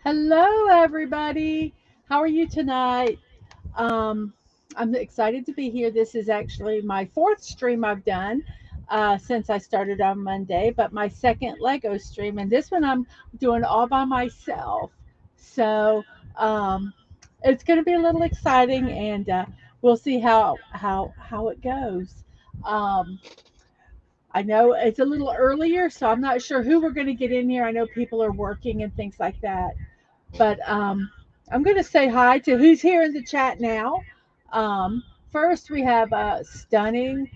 Hello, everybody. How are you tonight? Um, I'm excited to be here. This is actually my fourth stream I've done since I started on Monday, but my second Lego stream, and this one I'm doing all by myself. So um, it's going to be a little exciting, and we'll see how it goes. Um, I know it's a little earlier, so I'm not sure who we're going to get in here. I know people are working and things like that. But I'm going to say hi to who's here in the chat now. First, we have Stunning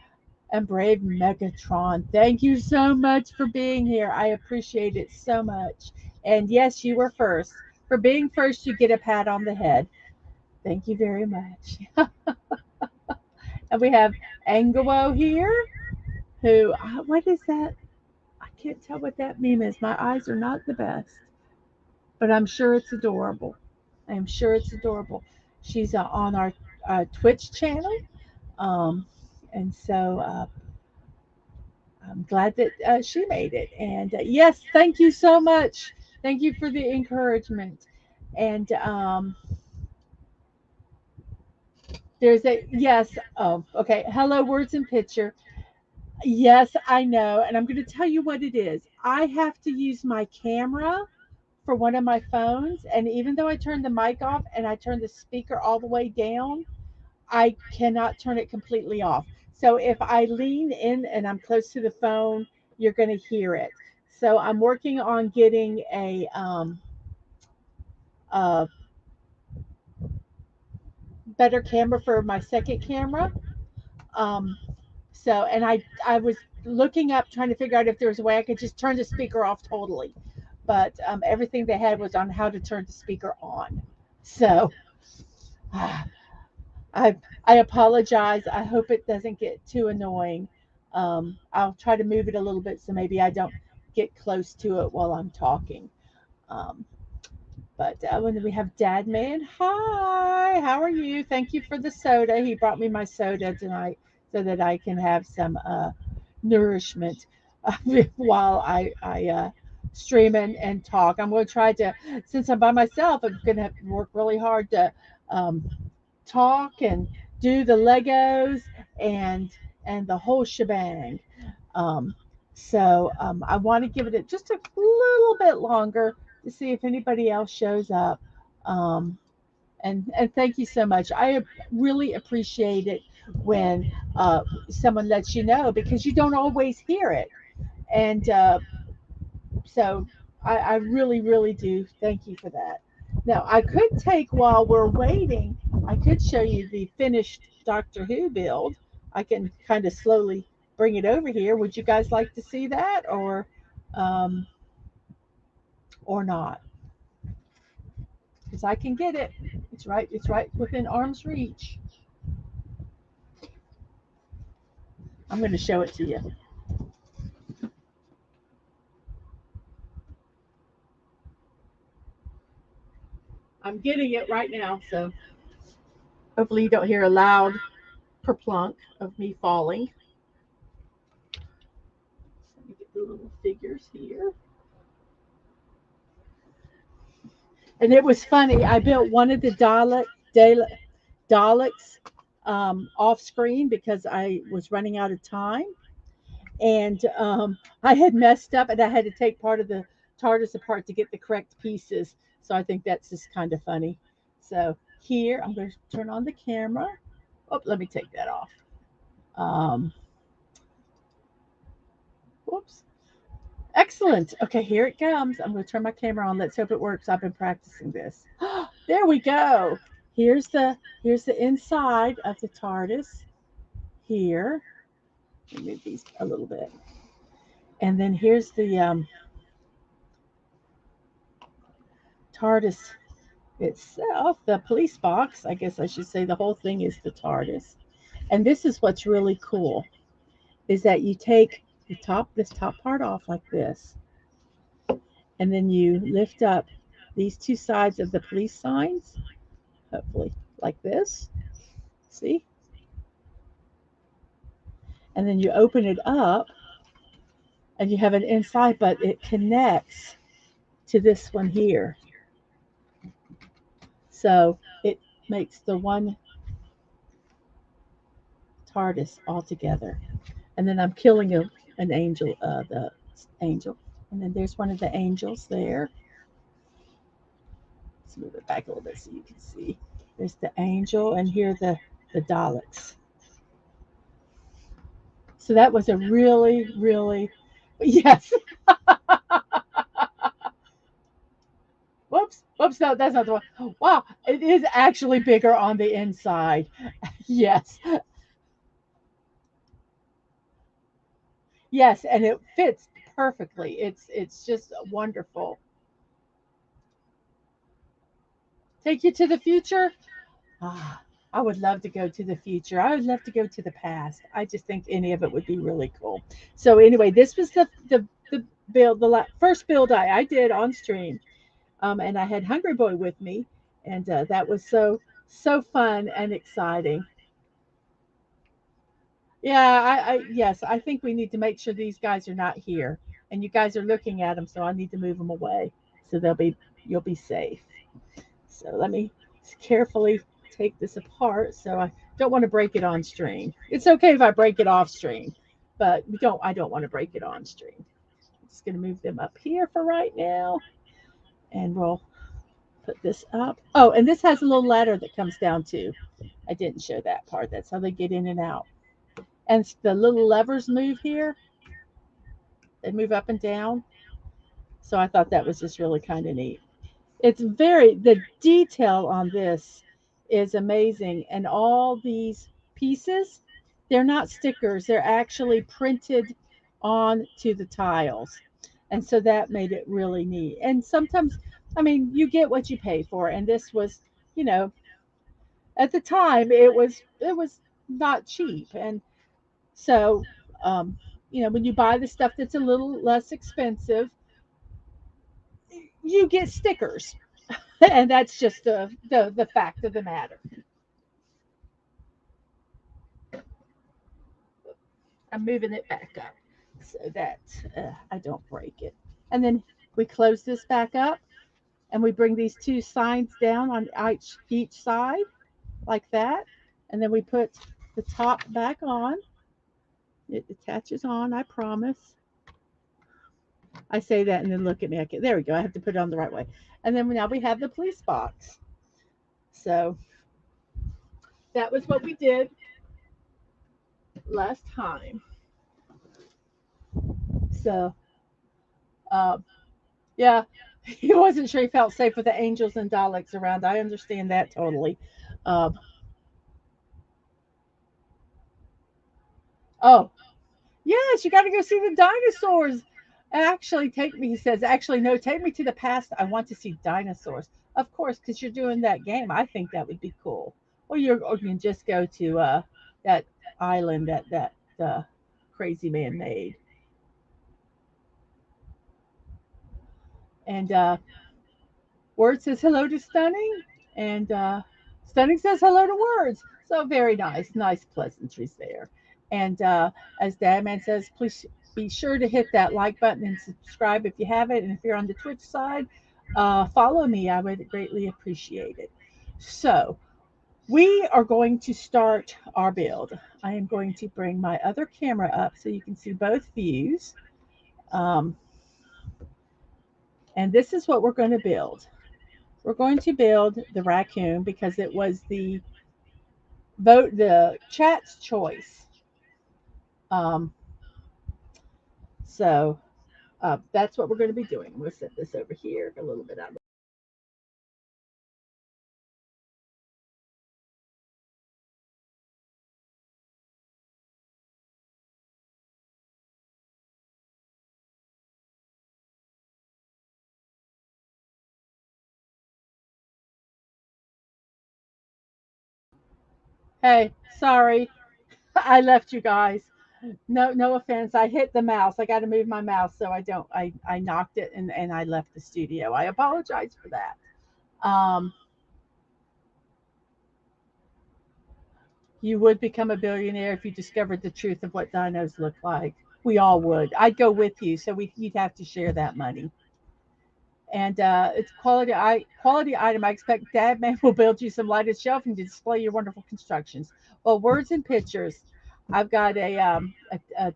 and Brave Megatron. Thank you so much for being here. I appreciate it so much. And yes, you were first. For being first, you get a pat on the head. Thank you very much. And we have Angelo here, who, what is that? I can't tell what that meme is. My eyes are not the best, but I'm sure it's adorable. I'm sure it's adorable. She's on our Twitch channel, um, and so I'm glad that she made it. And yes, thank you so much. Thank you for the encouragement. And there's a yes. Oh, okay. Hello, words and picture. Yes, I know, and I'm going to tell you what it is. I have to use my camera for one of my phones, and even though I turn the mic off and I turn the speaker all the way down, I cannot turn it completely off. So if I lean in and I'm close to the phone, you're going to hear it. So I'm working on getting a better camera for my second camera. Um, and I was looking up trying to figure out if there was a way I could just turn the speaker off totally, but everything they had was on how to turn the speaker on. So I I apologize. I hope it doesn't get too annoying. I'll try to move it a little bit so maybe I don't get close to it while I'm talking. Um, but when we have Dad Man, hi, how are you? Thank you for the soda. He brought me my soda tonight so that I can have some nourishment while I stream and talk. I'm going to try to, since I'm by myself, I'm going to work really hard to um, talk and do the Legos and and the whole shebang. Um, I want to give it just a little bit longer to see if anybody else shows up. Um, and thank you so much. I really appreciate it when someone lets you know because you don't always hear it. And so I really do thank you for that. Now, I could take while we're waiting, I could show you the finished Doctor Who build. I can kind of slowly bring it over here. Would you guys like to see that um, or not? Because I can get it. It's right within arm's reach. I'm going to show it to you. I'm getting it right now, so hopefully you don't hear a loud kerplunk of me falling. Let me get the little figures here. And it was funny. I built one of the Daleks off screen because I was running out of time, and I had messed up, and I had to take part of the TARDIS apart to get the correct pieces. So I think that's just kind of funny. So here, I'm going to turn on the camera. Oh, let me take that off. Um, whoops. Excellent. Okay, here it comes. I'm going to turn my camera on. Let's hope it works. I've been practicing this. There we go. Here's the inside of the TARDIS. Here, let me move these a little bit, and then here's the TARDIS itself. The police box. I guess I should say the whole thing is the TARDIS. And this is what's really cool is that you take this top part off like this, and then you lift up these two sides of the police signs, hopefully like this. See? And then you open it up and you have an inside, but it connects to this one here. So it makes the one TARDIS all together. And then I'm killing an angel, the angel. And then there's one of the angels there. Let's move it back a little bit so you can see. There's the angel, and here the Daleks. So that was a really, really, yes. Whoops, whoops, no, that's not the one. Wow, it is actually bigger on the inside. Yes, yes, and it fits perfectly. It's just wonderful. Take you to the future? Ah, I would love to go to the future. I would love to go to the past. I just think any of it would be really cool. So anyway, this was the build, first build I did on stream, and I had Hungry Boy with me, and that was so fun and exciting. Yeah, yes, I think we need to make sure these guys are not here, and you guys are looking at them, so I need to move them away so you'll be safe. So let me carefully take this apart. So I don't want to break it on stream. It's okay if I break it off stream, but I don't want to break it on stream. I'm just going to move them up here for right now, and we'll put this up. Oh, and this has a little ladder that comes down too. I didn't show that part. That's how they get in and out. And the little levers move here. They move up and down. So I thought that was just really kind of neat. The detail on this is amazing. And all these pieces, they're not stickers, they're actually printed onto the tiles. And so that made it really neat. And sometimes, I mean, you get what you pay for. And this was, you know, at the time it was not cheap. And so, um, when you buy the stuff that's a little less expensive, you get stickers. And that's just the fact of the matter. I'm moving it back up so that I don't break it. And then we close this back up, and we bring these two signs down on each side like that. And then we put the top back on. It attaches on, I promise. I say that and then look at me. There we go. I have to put it on the right way. And then now we have the police box. So that was what we did last time. So, uh, yeah, he wasn't sure he felt safe with the angels and Daleks around. I understand that totally. Um, oh, yes, you got to go see the dinosaurs. Actually, take me, he says. Actually, no, take me to the past. I want to see dinosaurs. Of course, because you're doing that game. I think that would be cool. Or you can just go to that island that the crazy man made. And Word says hello to Stunning, and Stunning says hello to Words. So very nice, nice pleasantries there. And as Dadman says, please be sure to hit that like button and subscribe if you haven't. And if you're on the Twitch side, follow me. I would greatly appreciate it. So we are going to start our build. I am going to bring my other camera up so you can see both views. Um, and this is what we're going to build. We're going to build the raccoon because it was the chat's choice. Um, so that's what we're going to be doing. We'll set this over here a little bit out. Hey, sorry, I left you guys. No offense. I hit the mouse. I got to move my mouse so I don't. I knocked it and I left the studio. I apologize for that. Um, you would become a billionaire if you discovered the truth of what dinos look like. We all would. I'd go with you, so you'd have to share that money. And it's quality item. I expect Dad Man will build you some lighted shelving to display your wonderful constructions. Well, words and pictures. I've got a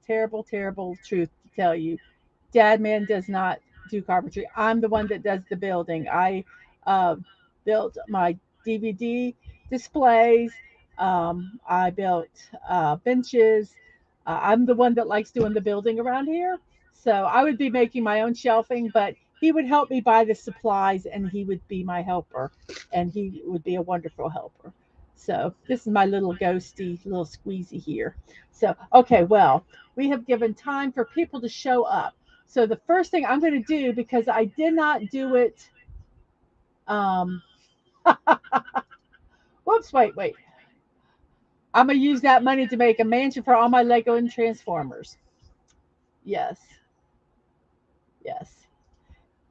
terrible, terrible truth to tell you. Dad Man does not do carpentry. I'm the one that does the building. I uh, built my DVD displays. I built benches. I'm the one that likes doing the building around here. So I would be making my own shelving, but he would help me buy the supplies and he would be my helper and he would be a wonderful helper. So this is my little ghosty, little squeezy here. So, okay, well, we have given time for people to show up. So the first thing I'm going to do, because I did not do it, um, whoops, wait. I'm going to use that money to make a mansion for all my Lego and Transformers. Yes, yes.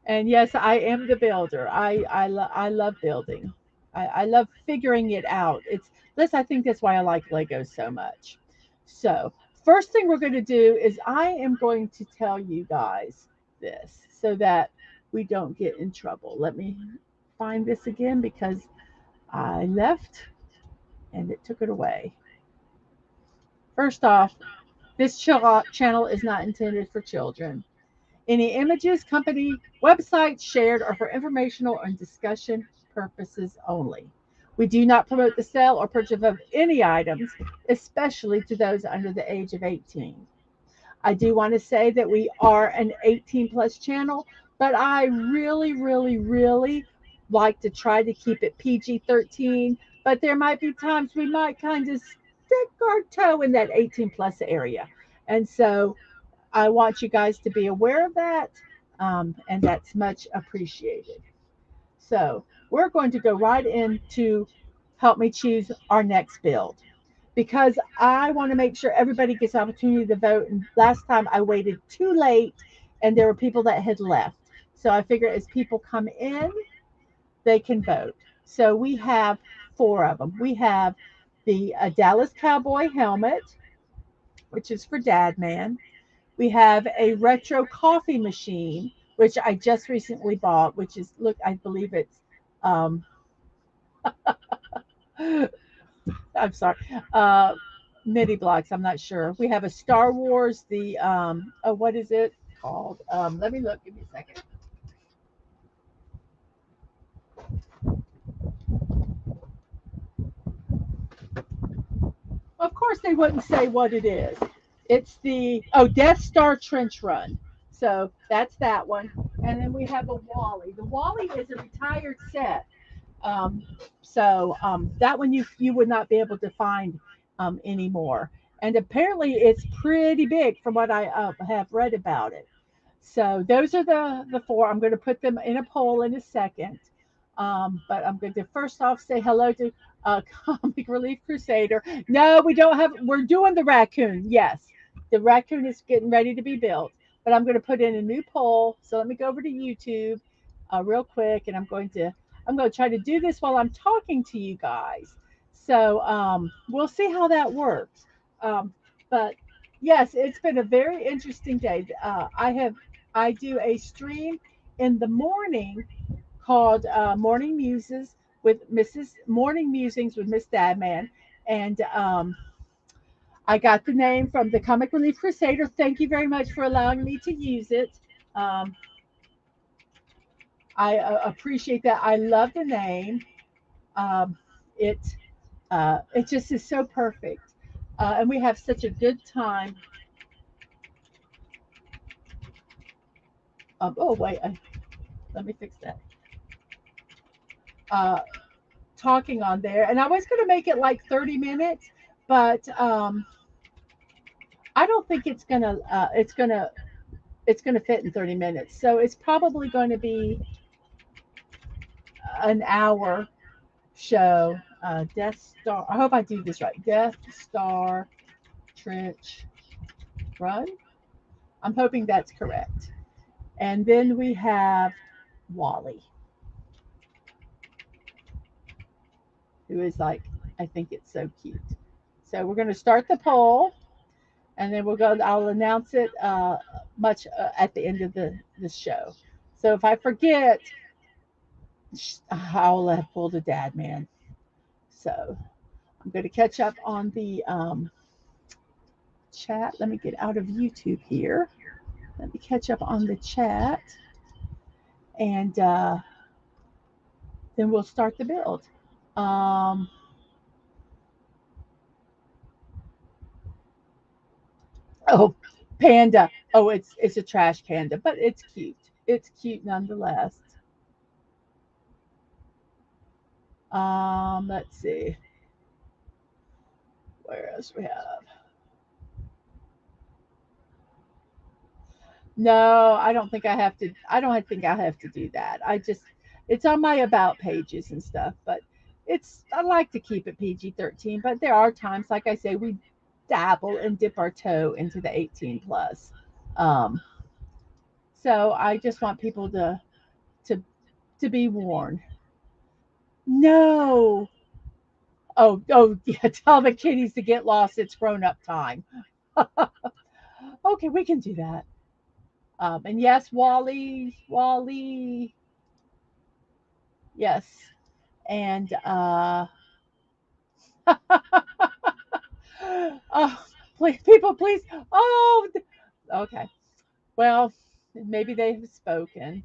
And yes, I am the builder. I love building. I love figuring it out. I think that's why I like Legos so much. So first thing we're going to do is I am going to tell you guys this so that we don't get in trouble. Let me find this again because I left and it took it away. First off, this channel is not intended for children. Any images, company, websites shared are for informational and discussion purposes only. We do not promote the sale or purchase of any items, especially to those under the age of 18. I do want to say that we are an 18 plus channel, but I really, really, really like to try to keep it PG 13. But there might be times we might kind of stick our toe in that 18 plus area. And so I want you guys to be aware of that, and that's much appreciated. So we're going to go right into help me choose our next build because I want to make sure everybody gets the opportunity to vote. And last time I waited too late, and there were people that had left. So I figure as people come in, they can vote. So we have four of them. We have the Dallas Cowboy helmet, which is for Dad Man. We have a retro coffee machine, which I just recently bought, which is, look, I believe it's, um, I'm sorry, mini blocks. I'm not sure. We have a Star Wars, what is it called? Let me look. Give me a second. Of course, they wouldn't say what it is. It's Death Star Trench Run. So that's that one. And then we have a Wally. The Wally is a retired set. Um, that one you would not be able to find anymore. And apparently it's pretty big from what I have read about it. So those are the four. I'm going to put them in a poll in a second. But I'm going to first off say hello to Comic Relief Crusader. No, we don't have. We're doing the raccoon. Yes, the raccoon is getting ready to be built. But I'm going to put in a new poll. So let me go over to YouTube real quick, and I'm going to try to do this while I'm talking to you guys. So we'll see how that works. But yes, it's been a very interesting day. I do a stream in the morning called Morning Muses with Mrs. Morning Musings with Miss Dadman, and I got the name from the Comic Relief Crusader. Thank you very much for allowing me to use it. Um, I appreciate that. I love the name. Um, it it just is so perfect, and we have such a good time. Oh wait, let me fix that. Uh, Talking on there, and I was going to make it like 30 minutes, but I don't think it's gonna fit in 30 minutes. So it's probably going to be an hour show. Death Star. I hope I do this right. Death Star Trench Run. I'm hoping that's correct. And then we have Wally, who is like, I think it's so cute. So we're going to start the poll, and then I'll announce it much at the end of the show. So if I forget, I'll pull the dad man. So I'm going to catch up on the chat. Let me get out of YouTube here. Let me catch up on the chat, and then we'll start the build. Um, oh, panda. Oh, it's a trash panda, but it's cute. It's cute nonetheless. Let's see. Where else we have? No, I don't think I have to. I don't think I have to do that. I just, it's on my about pages and stuff, but I like to keep it PG-13, but there are times, like I say, we dabble and dip our toe into the 18 plus. Um, so I just want people to, to be warned. No. Oh, yeah, tell the kitties to get lost. It's grown up time. Okay, we can do that. And yes, Wally, yes. And oh, please, people, please. Oh, okay. Well, maybe they've spoken,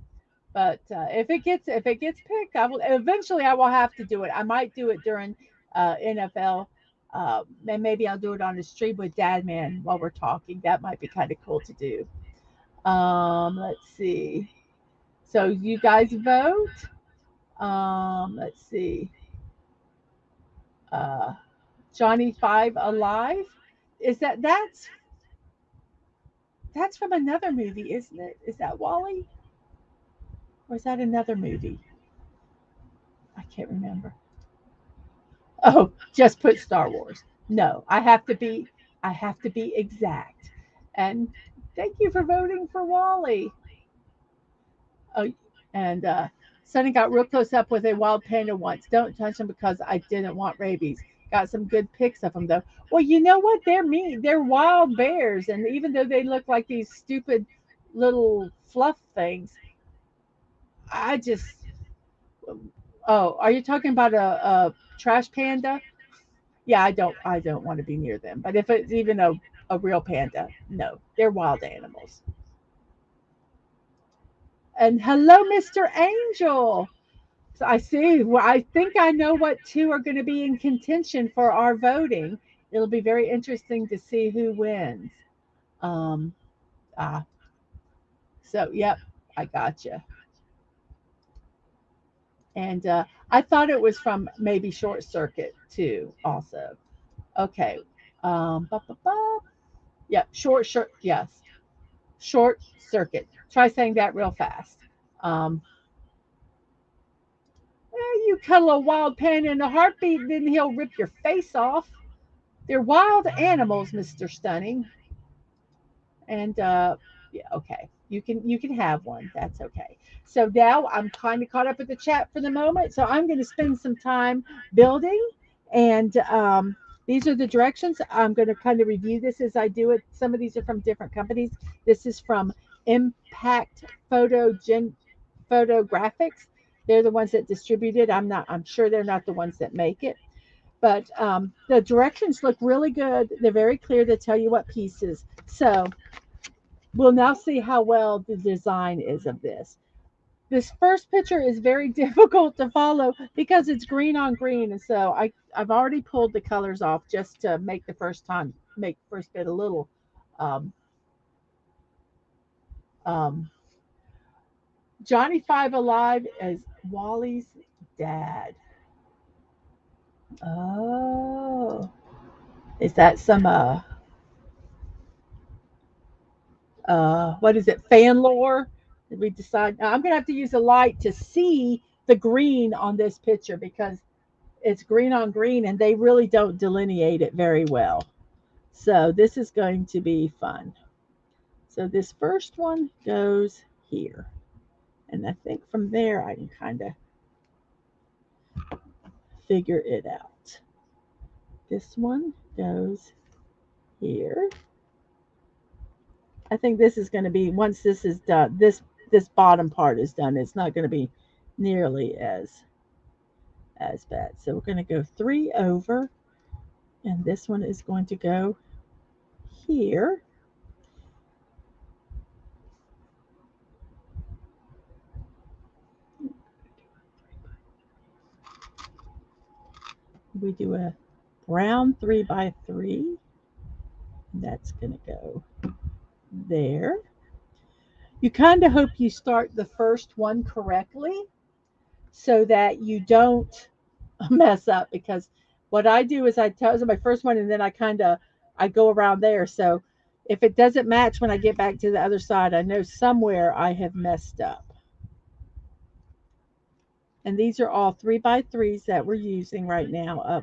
but if it gets picked, I will eventually. I will have to do it. I might do it during NFL. And maybe I'll do it on the stream with Dadman while we're talking. That might be kind of cool to do. Let's see. So you guys vote. Let's see. Uh, Johnny Five Alive. Is that's from another movie, isn't it? Is that Wally? Or is that another movie? I can't remember. Oh, just put Star Wars. No, I have to be exact. And thank you for voting for Wally. Oh, and Sonny got real close up with a wild panda once. Don't touch him because I didn't want rabies. Got some good pics of them though. Well, you know what? They're mean. They're wild bears, and even though they look like these stupid little fluff things, I just. Oh, are you talking about a trash panda? Yeah, I don't want to be near them. But if it's even a real panda, no, they're wild animals. And hello, Mr. Angel. So I see. Well, I think I know what two are going to be in contention for our voting. It'll be very interesting to see who wins. Um, ah, so yep, I gotcha. And I thought it was from maybe Short Circuit too, also. Okay. Ba, ba, ba. Yeah, short. Yes, Short Circuit. Try saying that real fast. Um, you cuddle a wild panda in a heartbeat, then he'll rip your face off. They're wild animals, Mr. Stunning. And yeah, okay. You can have one. That's okay. So now I'm kind of caught up with the chat for the moment. So I'm going to spend some time building, and these are the directions. I'm going to kind of review this as I do it. Some of these are from different companies. This is from Impact Photographics. They're the ones that distribute it. I'm sure they're not the ones that make it. But the directions look really good. They're very clear. They tell you what pieces. So we'll now see how well the design is of this. This first picture is very difficult to follow because it's green on green. And so I've already pulled the colors off just to make first bit a little um, um, Johnny Five Alive as Wally's dad. Oh, is that some what is it, fan lore? Did we decide? Now, I'm gonna have to use a light to see the green on this picture because it's green on green and they really don't delineate it very well. So this is going to be fun. So this first one goes here. And I think from there I can kind of figure it out. This one goes here. I think this is going to be, once this is done, this this bottom part is done, it's not going to be nearly as bad. So we're going to go 3 over, and this one is going to go here. We do a brown 3 by 3. That's going to go there. You kind of hope you start the first one correctly so that you don't mess up, because what I do is I tell my first one and then I go around there. So if it doesn't match when I get back to the other side, I know somewhere I have messed up. And these are all 3 by 3s that we're using right now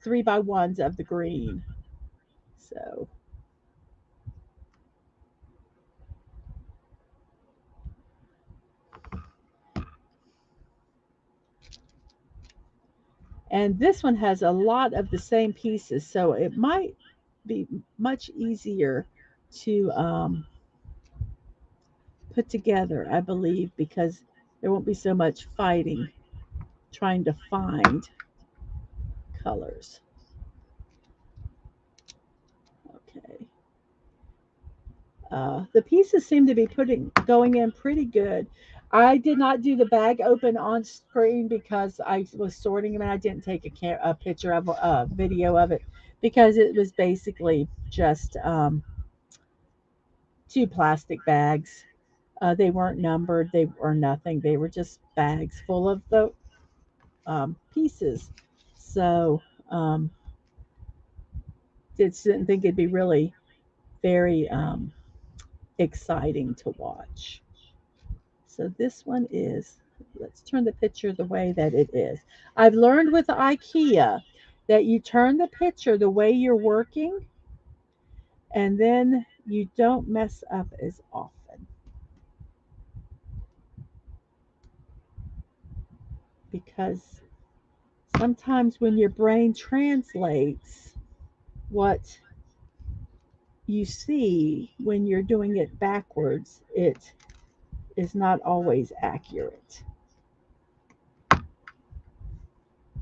3 by 1s of the green. So and this one has a lot of the same pieces, so it might be much easier to put together, I believe, because there won't be so much fighting trying to find colors. Okay. The pieces seem to be going in pretty good. I did not do the bag open on screen because I was sorting them and I didn't take a picture of a video of it, because it was basically just 2 plastic bags. They weren't numbered, they were nothing. They were just bags full of the pieces. So didn't think it'd be really very exciting to watch. So this one is, let's turn the picture the way that it is. I've learned with IKEA that you turn the picture the way you're working, and then you don't mess up as often. Because sometimes when your brain translates what you see when you're doing it backwards, it is not always accurate.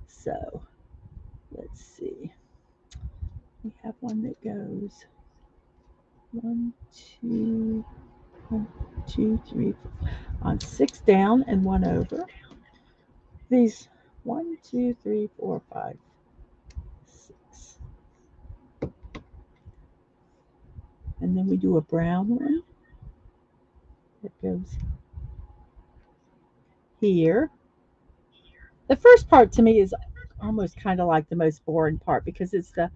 So let's see. We have one that goes 1, 2, 1, 2, 3, 4, on 6 down and 1 over. These 1, 2, 3, 4, 5, 6. And then we do a brown one that goes here. The first part to me is almost kind of like the most boring part, because it's the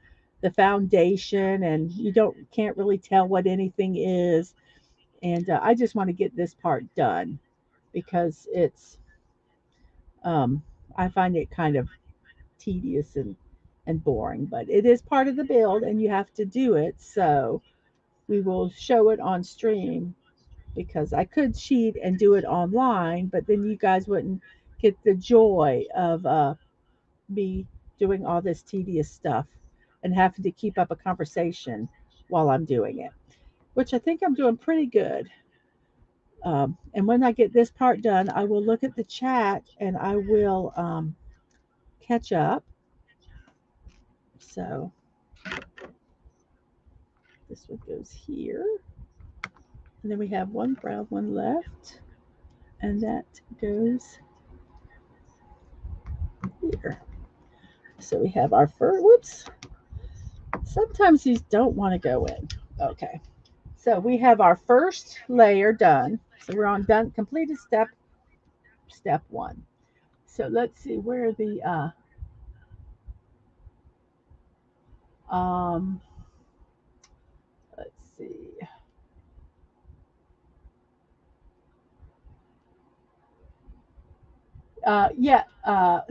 foundation and you can't really tell what anything is. And I just want to get this part done because it's I find it kind of tedious and boring, but it is part of the build and you have to do it. So we will show it on stream, because I could cheat and do it online, but then you guys wouldn't get the joy of me doing all this tedious stuff and having to keep up a conversation while I'm doing it, which I think I'm doing pretty good. And when I get this part done, I will look at the chat and I will catch up. So this one goes here. And then we have one brown one left. And that goes here. So we have our first, whoops. Sometimes these don't want to go in. Okay. So we have our first layer done. So we're on done, completed step 1. So let's see where the let's see.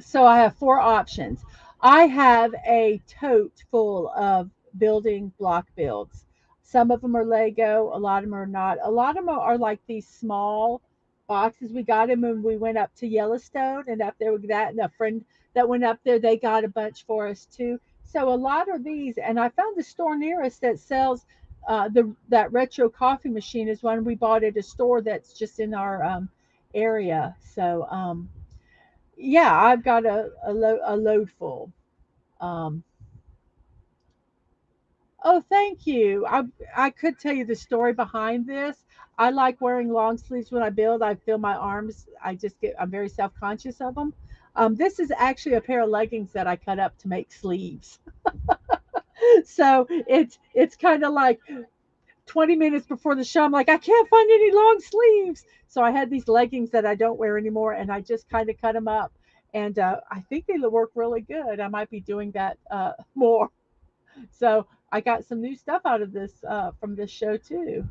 So I have 4 options. I have a tote full of building block builds. Some of them are Lego, a lot of them are not. A lot of them are like these small boxes. We got them when we went up to Yellowstone, and up there with that, and a friend that went up there, they got a bunch for us too. So a lot of these, and I found a store near us that sells that retro coffee machine is one we bought at a store that's just in our area. So yeah, I've got a load full. Um, oh, thank you. I could tell you the story behind this. I like wearing long sleeves when I build. I feel my arms. I'm very self conscious of them. This is actually a pair of leggings that I cut up to make sleeves. So it's kind of like 20 minutes before the show, I'm like, I can't find any long sleeves. So I had these leggings that I don't wear anymore, and I just kind of cut them up. And I think they work really good. I might be doing that more. So I got some new stuff out of this from this show too.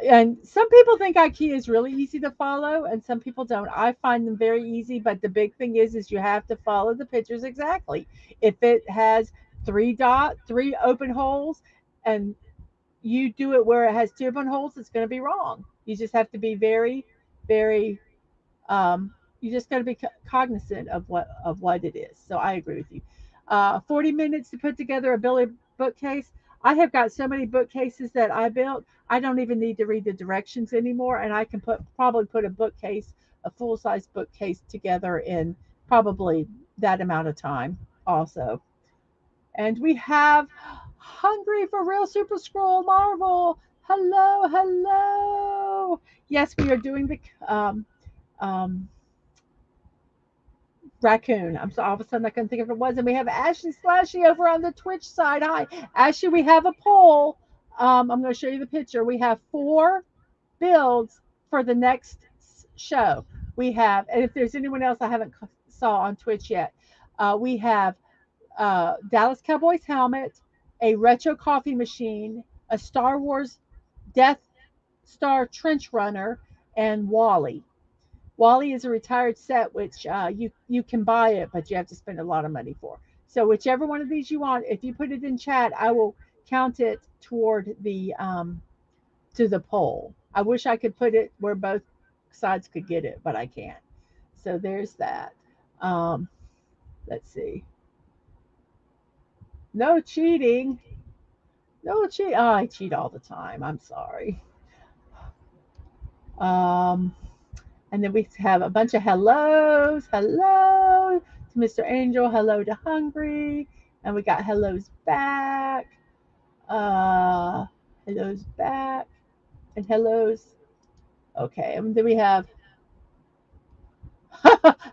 And some people think IKEA is really easy to follow, and some people don't. I find them very easy, but the big thing is you have to follow the pictures exactly. If it has three open holes, and you do it where it has two open holes, it's going to be wrong. You just have to be very, very. You just got to be cognizant of what it is. So I agree with you. 40 minutes to put together a Billy bookcase. I have got so many bookcases that I built. I don't even need to read the directions anymore, and I can probably put a full size bookcase together in probably that amount of time. Also, and we have Hungry for Real Super Scroll Marvel. Hello, hello. Yes, we are doing the um, Raccoon. I'm so all of a sudden I couldn't think of what it was. And we have Ashley Slashy over on the Twitch side. Hi, Ashley. We have a poll. I'm going to show you the picture. We have 4 builds for the next show. We have, and if there's anyone else I haven't saw on Twitch yet, we have Dallas Cowboys helmet, a retro coffee machine, a Star Wars Death Star trench runner, and Wally. Wally is a retired set, which you can buy it, but you have to spend a lot of money for. So whichever one of these you want, if you put it in chat, I will count it toward the to the poll. I wish I could put it where both sides could get it, but I can't. So there's that. Um, let's see. No cheating. No cheat. Oh, I cheat all the time. I'm sorry. Um, and then we have a bunch of hellos. Hello to Mr. Angel. Hello to Hungry. And we got hellos back. Uh, hellos back. And hellos. Okay. And then we have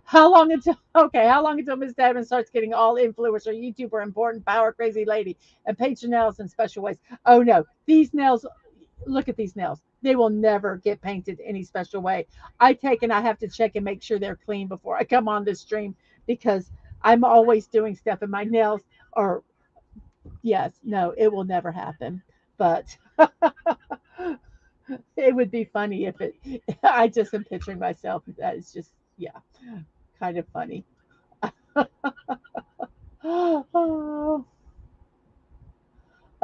how long until Miss Dadman starts getting all influencer, YouTuber, important, power, crazy lady, and paint your nails in special ways? Oh no, these nails, look at these nails. They will never get painted any special way. I have to check and make sure they're clean before I come on this stream because I'm always doing stuff and my nails are, yes, no, it will never happen. But it would be funny if it, I just am picturing myself. That is just, yeah, kind of funny.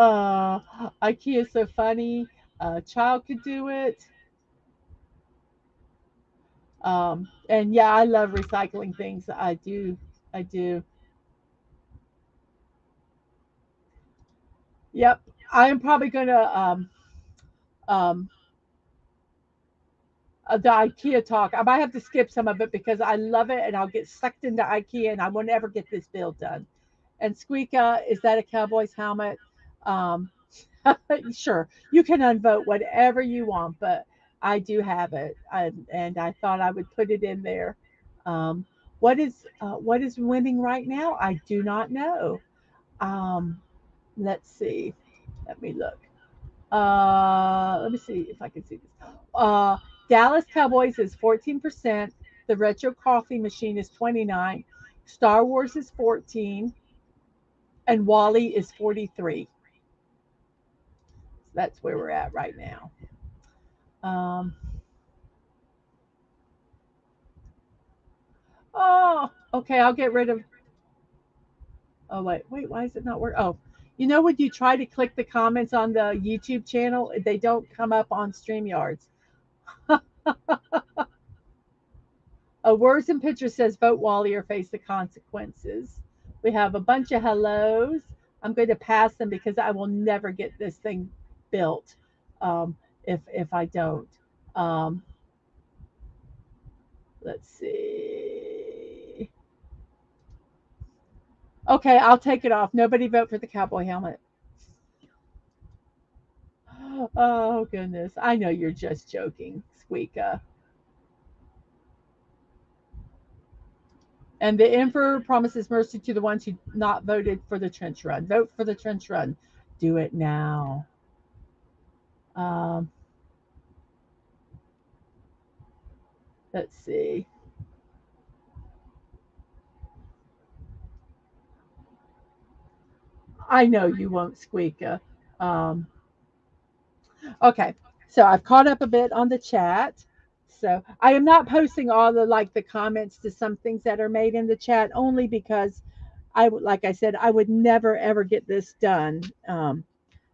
Oh, IKEA is so funny. A child could do it. And yeah, I love recycling things. I do. I do. Yep. I am probably going to um, the IKEA talk. I might have to skip some of it because I love it and I'll get sucked into IKEA and I will never get this build done. And Squeaka, is that a Cowboys helmet? Um, sure, you can unvote whatever you want, but I do have it, and I thought I would put it in there. Um, what is winning right now? I do not know. Um, let's see. Let me look. Let me see if I can see this. Dallas Cowboys is 14%. The Retro Coffee Machine is 29. Star Wars is 14, and Wally is 43. So that's where we're at right now. Um, oh, okay. I'll get rid of. Oh wait. Why is it not working? Oh, you know when you try to click the comments on the YouTube channel, they don't come up on StreamYards. Words and Pictures says vote Wally or face the consequences. We have a bunch of hellos. I'm going to pass them because I will never get this thing built if I don't. Um, let's see. Okay, I'll take it off. Nobody vote for the cowboy helmet. Oh goodness, I know you're just joking, Squeaka. And the emperor promises mercy to the ones who not voted for the trench run. Vote for the trench run. Do it now. Um, let's see. I know you won't, Squeaka. Um, okay, so I've caught up a bit on the chat. So I am not posting all the like the comments to some things that are made in the chat only because like I said, I would never ever get this done.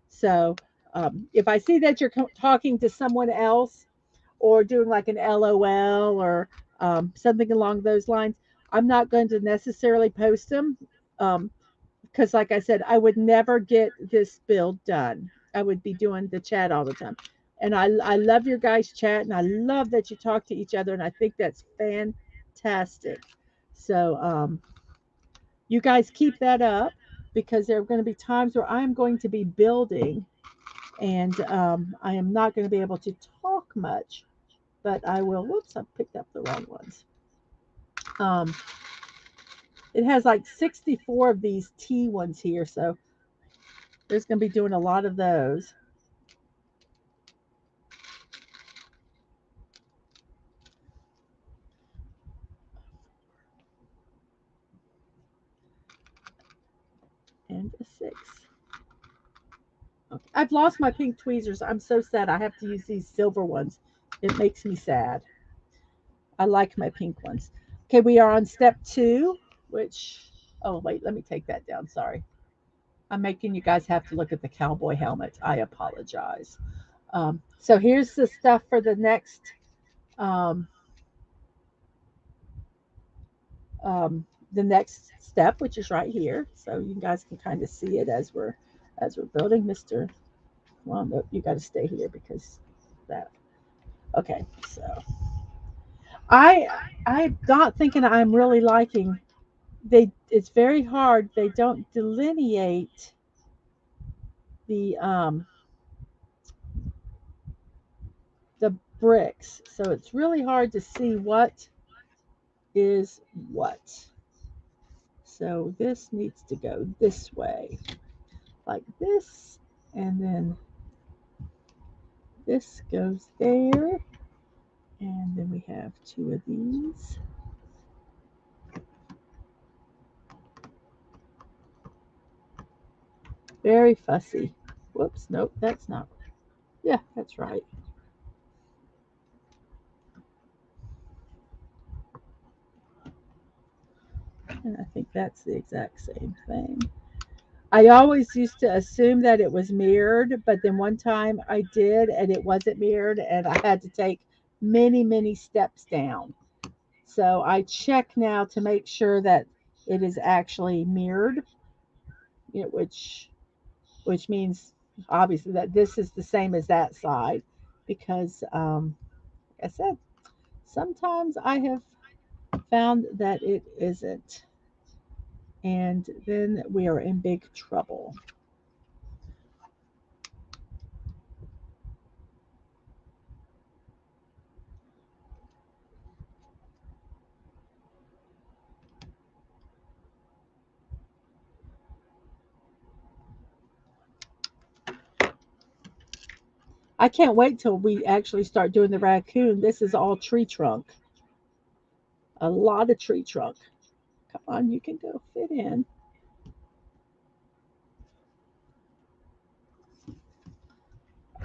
So if I see that you're talking to someone else or doing like an LOL or something along those lines, I'm not going to necessarily post them because, like I said, I would never get this build done. I would be doing the chat all the time. And I love your guys' chat and I love that you talk to each other. And I think that's fantastic. So you guys keep that up because there are going to be times where I'm going to be building and I am not going to be able to talk much, but I will. Whoops, I picked up the wrong ones. Um, it has like 64 of these T ones here, so there's going to be doing a lot of those. And a 6. Okay. I've lost my pink tweezers. I'm so sad. I have to use these silver ones. It makes me sad. I like my pink ones. Okay, we are on step 2, which, oh, wait, let me take that down. Sorry. I'm making you guys have to look at the cowboy helmet. I apologize. So here's the stuff for um, the next step, which is right here. So you guys can kind of see it as we're building, Mister. Well, no, you got to stay here because that. Okay, so I I'm not thinking I'm really liking they. It's very hard. They don't delineate the the bricks, so it's really hard to see what is what. So this needs to go this way, like this, and then this goes there, and then we have 2 of these. Very fussy. Whoops, nope, that's not. Yeah, that's right. And I think that's the exact same thing. I always used to assume that it was mirrored, but then one time I did and it wasn't mirrored, and I had to take many, many steps down. So I check now to make sure that it is actually mirrored, which means obviously that this is the same as that side because like I said, sometimes I have found that it isn't, and then we are in big trouble. I can't wait till we actually start doing the raccoon. This is all tree trunk, a lot of tree trunk. Come on, you can go fit in.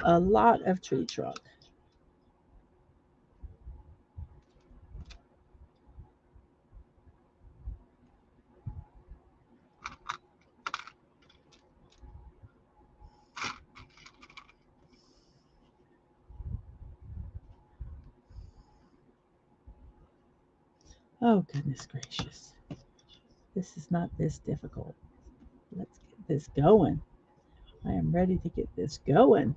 A lot of tree trunk. Oh, goodness gracious. This is not this difficult. Let's get this going. I am ready to get this going.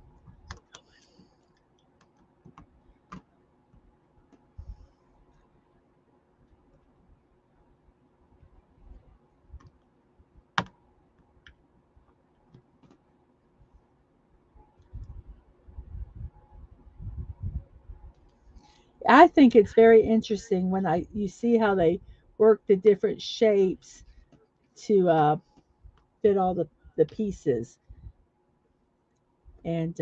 I think it's very interesting when you see how they work the different shapes to fit all the pieces, and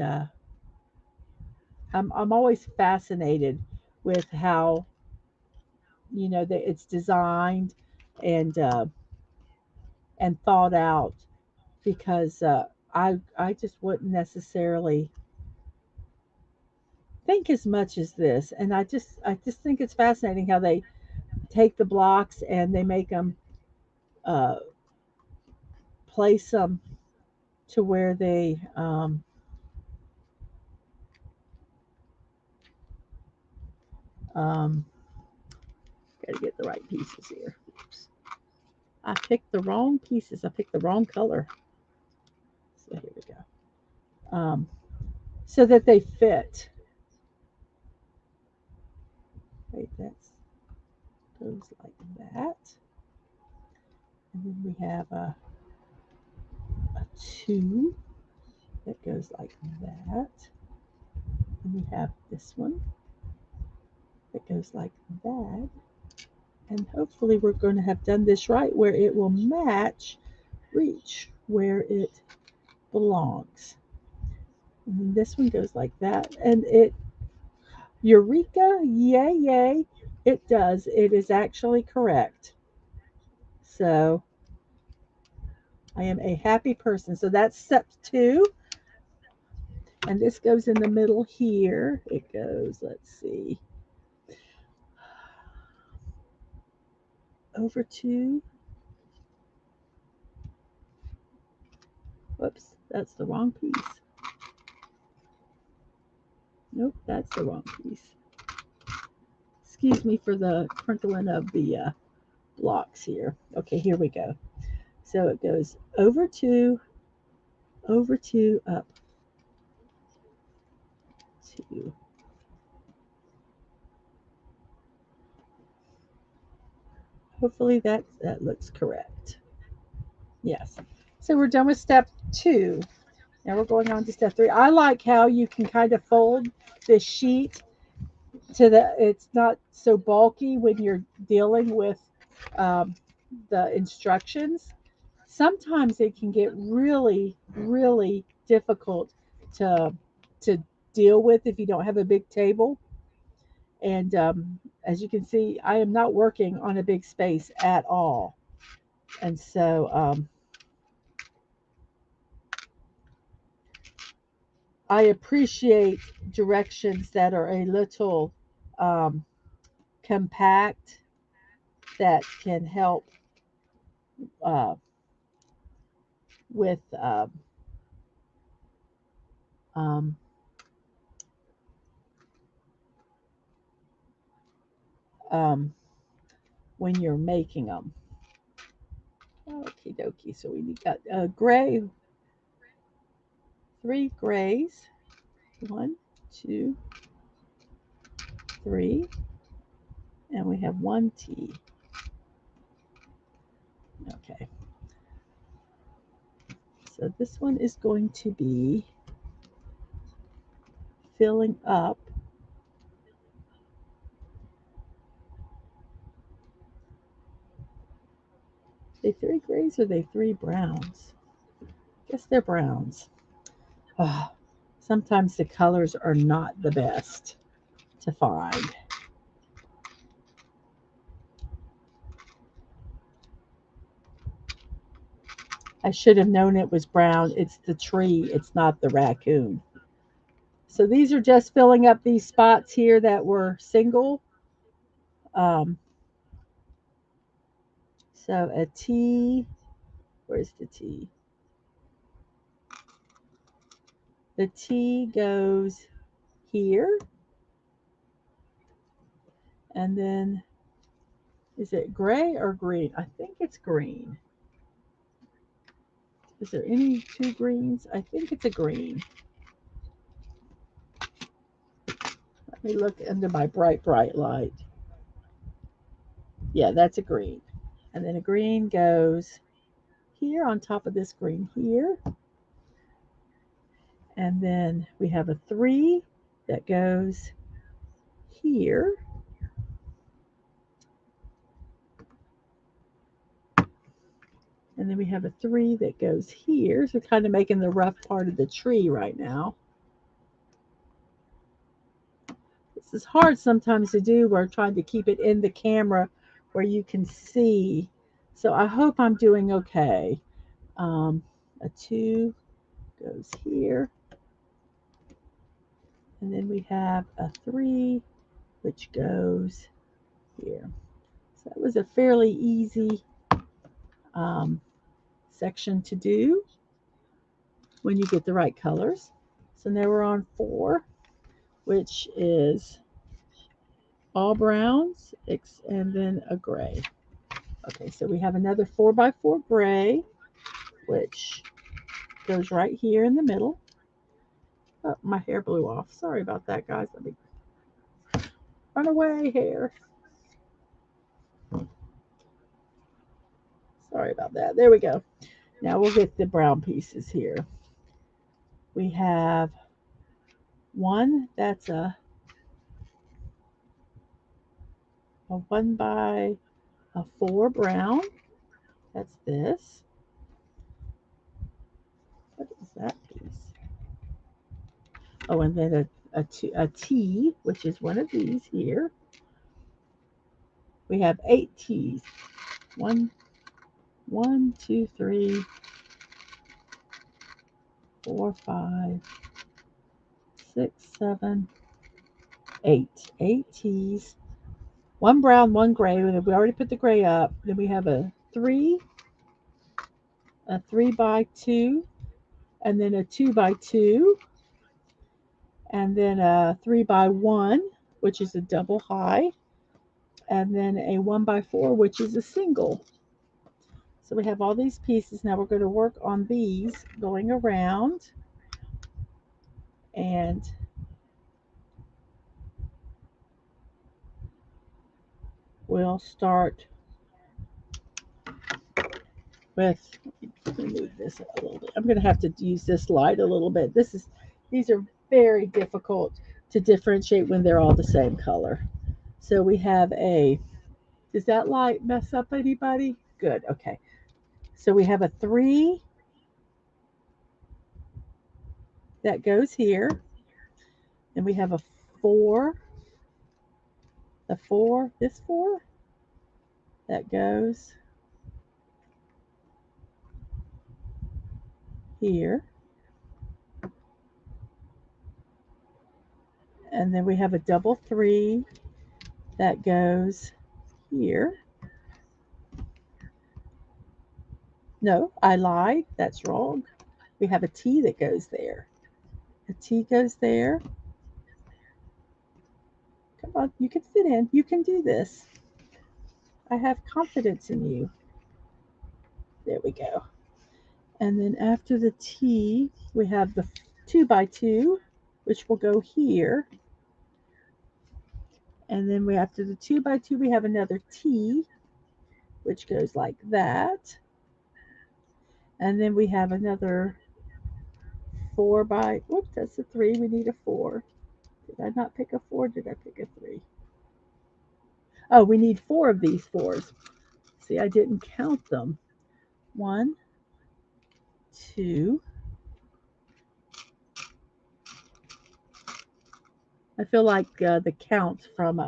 I'm always fascinated with how that it's designed and thought out because I just wouldn't necessarily think as much as this, and I just think it's fascinating how they take the blocks and they make them uh, place them to where they um, got to get the right pieces here. Oops. I picked the wrong pieces. I picked the wrong color. So here we go. So that they fit. Wait, that goes like that. And then we have a 2 that goes like that. And we have this one that goes like that. And hopefully we're going to have done this right where it will reach where it belongs. And then this one goes like that. And Eureka, yay, yay, it does. It is actually correct. So I am a happy person. So that's step 2. And this goes in the middle here. It goes, let's see, over 2. Whoops, that's the wrong piece. Nope, that's the wrong piece. Excuse me for the crinkling of the blocks here. Okay, here we go. So it goes over 2, up 2. Hopefully that looks correct. Yes. So we're done with step 2. Now we're going on to step 3. I like how you can kind of fold this sheet it's not so bulky when you're dealing with um, the instructions. Sometimes it can get really, really difficult to to deal with if you don't have a big table. And as you can see, I am not working on a big space at all. And so I appreciate directions that are a little um, compact that can help uh, with um, um, when you're making them. Okie dokie. So we got gray, 3 grays. 1, 2, 3, and we have 1 tea. Okay. So this one is going to be filling up they 3 grays or they 3 browns? I guess they're browns. Oh, sometimes the colors are not the best to find. I should have known it was brown. It's the tree, it's not the raccoon. So these are just filling up these spots here that were single. Um, so a T, where's the T? The T goes here. And then, is it gray or green? I think it's green. Is there any two greens? I think it's a green. Let me look under my bright light. Yeah, that's a green. And then a green goes here on top of this green here. And then we have a 3 that goes here. And then we have a 3 that goes here. So kind of making the rough part of the tree right now. This is hard sometimes to do. We're trying to keep it in the camera where you can see. So I hope I'm doing okay. A 2 goes here. And then we have a 3 which goes here. So that was a fairly easy section to do when you get the right colors. So now we're on 4, which is all browns and then a gray. Okay, so we have another 4x4 gray, which goes right here in the middle. Oh, my hair blew off. Sorry about that, guys. Let me run away, hair. Sorry about that. There we go. Now we'll get the brown pieces here. We have 1 that's a 1x4 brown. That's this. What is that piece? Oh, and then a T, which is one of these here. We have 8 T's. 1, 2, 3, 4, 5, 6, 7, 8. 8 T's. 1 brown, 1 gray. We already put the gray up. Then we have a 3, a 3x2, and then a 2x2, and then a 3x1, which is a double high, and then a 1x4, which is a single. So we have all these pieces. Now we're going to work on these going around, and we'll start with, let me move this a little bit. I'm going to have to use this light a little bit. These are very difficult to differentiate when they're all the same color. So we have does that light mess up anybody? Good, okay. So we have a 3 that goes here. Then we have a 4, this 4 that goes here. And then we have a double 3 that goes here. No, I lied. That's wrong. We have a T that goes there. A T goes there. Come on, you can fit in. You can do this. I have confidence in you. There we go. And then after the T, we have the 2x2, which will go here. And then after the 2x2, we have another T, which goes like that. And then we have another 4x, whoops, that's a 3. We need a 4. Did I not pick a 4? Did I pick a 3? Oh, we need 4 of these 4s. See, I didn't count them. 1, 2. I feel like the count from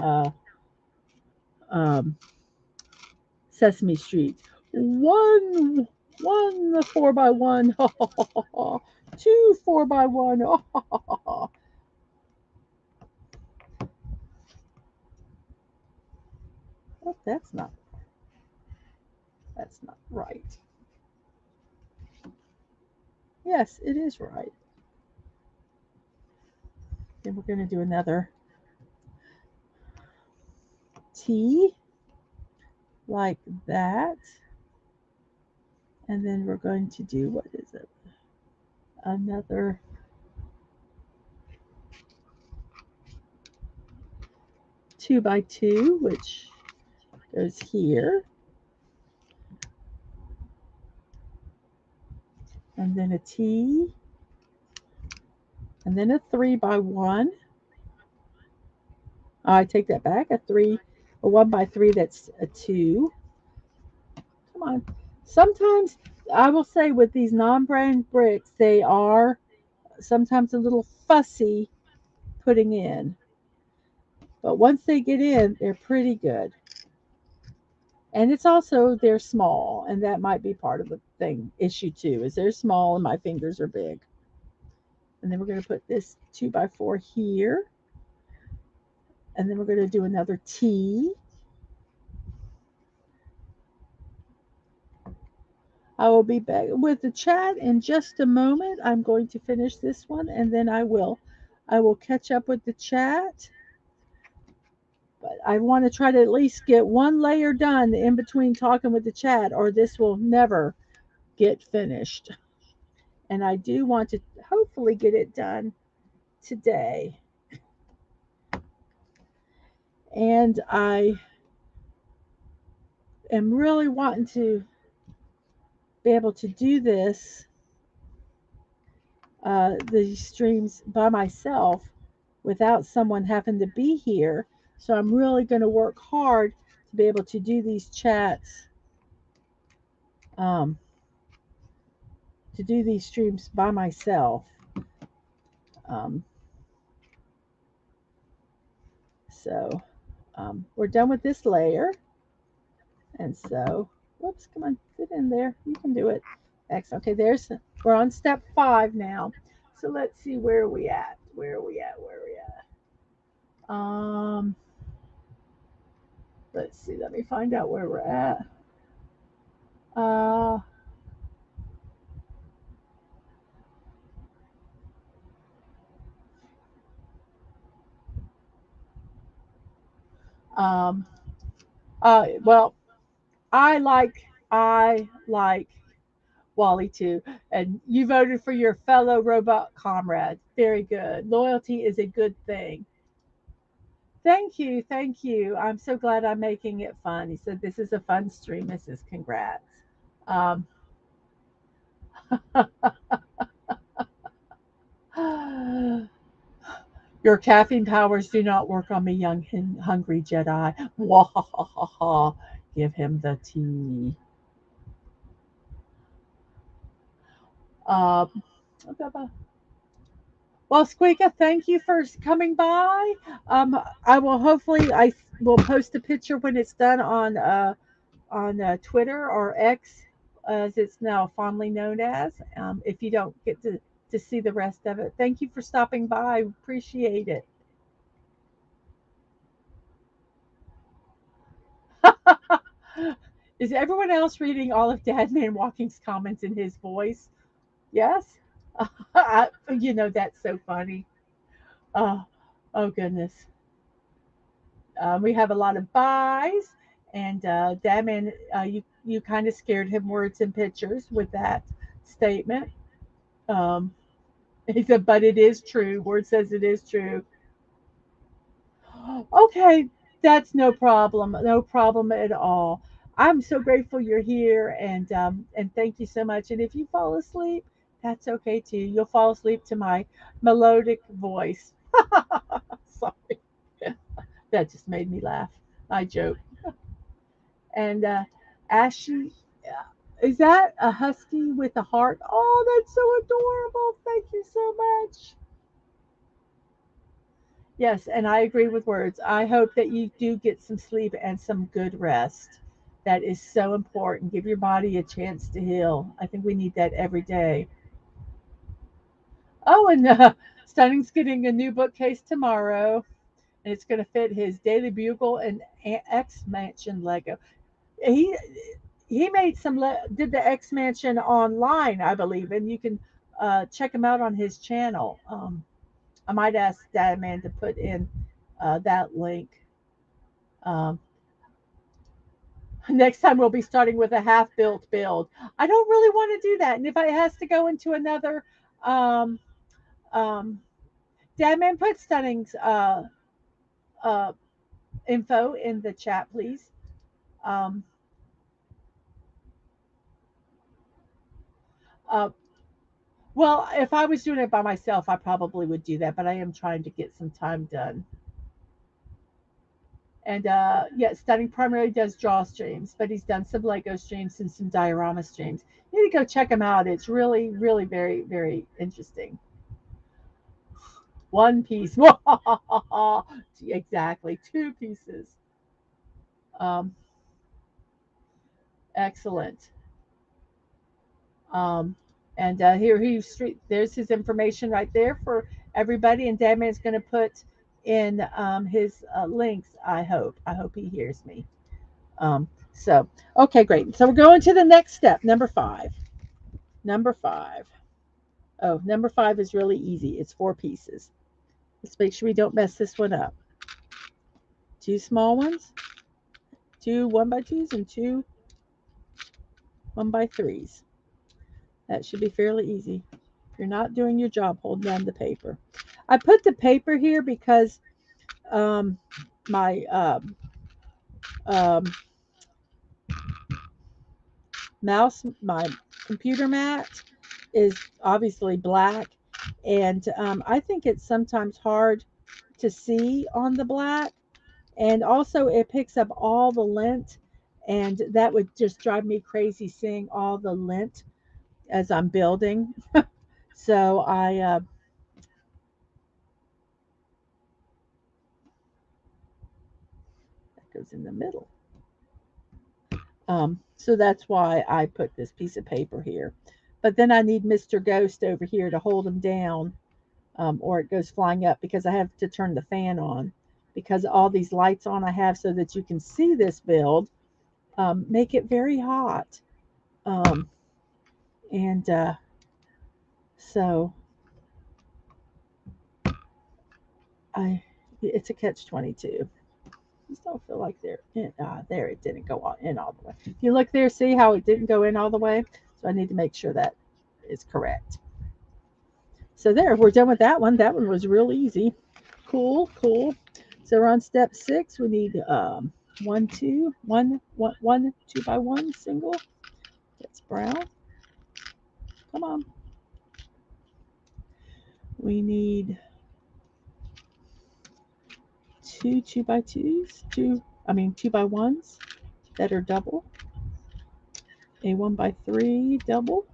Sesame Street. 1 4x1. 2 4x1. Oh, that's not right. Yes, it is right. Then we're going to do another T like that. And then we're going to do, what is it? Another 2x2, which goes here. And then a T. And then a 3x1. I take that back. A 1x3, that's a 2. Come on. Sometimes I will say with these non-brand bricks, they are sometimes a little fussy putting in. But once they get in, they're pretty good. And it's also they're small, and that might be part of the thing issue too, is they're small and my fingers are big. And then we're going to put this 2x4 here. And then we're going to do another T. I will be back with the chat in just a moment. I'm going to finish this one and then I will catch up with the chat. But I want to try to at least get one layer done in between talking with the chat, or this will never get finished. And I do want to hopefully get it done today. And I am really wanting to be able to do this, these streams by myself without someone having to be here. So I'm really going to work hard to be able to do these chats, um, to do these streams by myself. Um, so we're done with this layer. And so, whoops, come on, get in there. You can do it. Excellent. Okay, we're on step 5 now. So let's see, where are we at? Where are we at? Let's see, let me find out where we're at. Uh, um, well, I like Wally too, and you voted for your fellow robot comrade. Very good. Loyalty is a good thing. Thank you, thank you. I'm so glad I'm making it fun. He said this is a fun stream, Mrs. Congrats. Um, your caffeine powers do not work on me, young and hungry Jedi. Wahahaha. Give him the tea. Um, well, Squeaka, thank you for coming by. I will hopefully I will post a picture when it's done on Twitter or X, as it's now fondly known as. If you don't get to see the rest of it, thank you for stopping by. I appreciate it. Is everyone else reading all of Dadman Walking's comments in his voice? Yes. That's so funny. Oh, oh goodness. We have a lot of buys, and Dadman, you kind of scared him words and pictures with that statement. Um, he said, but it is true. Word says it is true. Okay, that's no problem. No problem at all. I'm so grateful you're here, and thank you so much. And if you fall asleep, that's okay too. You'll fall asleep to my melodic voice. Sorry, that just made me laugh. I joke. And Ashley, is that a husky with a heart? Oh, that's so adorable. Thank you so much. Yes, and I agree with words. I hope that you do get some sleep and some good rest. That is so important. Give your body a chance to heal. I think we need that every day. Oh, and Stunning's getting a new bookcase tomorrow, and it's going to fit his Daily Bugle and X Mansion Lego. He he made did the X Mansion online, I believe, and you can check him out on his channel. I might ask Dadman to put in that link. Um, Next time we'll be starting with a half-built build. I don't really want to do that. And if it has to go into another, um, um, Dadman, put Stunning's uh, info in the chat, please. Um, uh, well, if I was doing it by myself, I probably would do that, but I am trying to get some time done. And yeah, Stunning primarily does draw streams, but he's done some Lego streams and some diorama streams. You need to go check him out. It's really, really very, very interesting. One piece. Exactly. Two pieces. Um, excellent. Um, and here there's his information right there for everybody. And Dadman's going to put in his links. I hope he hears me. Okay, great. So we're going to the next step, number 5. Number 5. Oh, number 5 is really easy. It's 4 pieces. Let's make sure we don't mess this one up. 2 small ones, 2 1x2s, and 2 1x3s. That should be fairly easy. If you're not doing your job, hold down the paper. I put the paper here because um, my um, my computer mat is obviously black, and I think it's sometimes hard to see on the black, and also it picks up all the lint, and that would just drive me crazy seeing all the lint as I'm building. So that goes in the middle. So that's why I put this piece of paper here. But then I need Mr. Ghost over here to hold him down, or it goes flying up because I have to turn the fan on because all these lights on I have so that you can see this build make it very hot. Um, and so it's a catch-22. Just don't feel like they're in, there. It didn't go in all the way. If you look there, see how it didn't go in all the way. So I need to make sure that is correct. So there, we're done with that one. That one was real easy. Cool, cool. So we're on step 6. We need 1, 2, 1, 1, 1 2x1 single. That's brown. Come on. We need 2 2x2s, 2x1s that are double. A 1x3 double.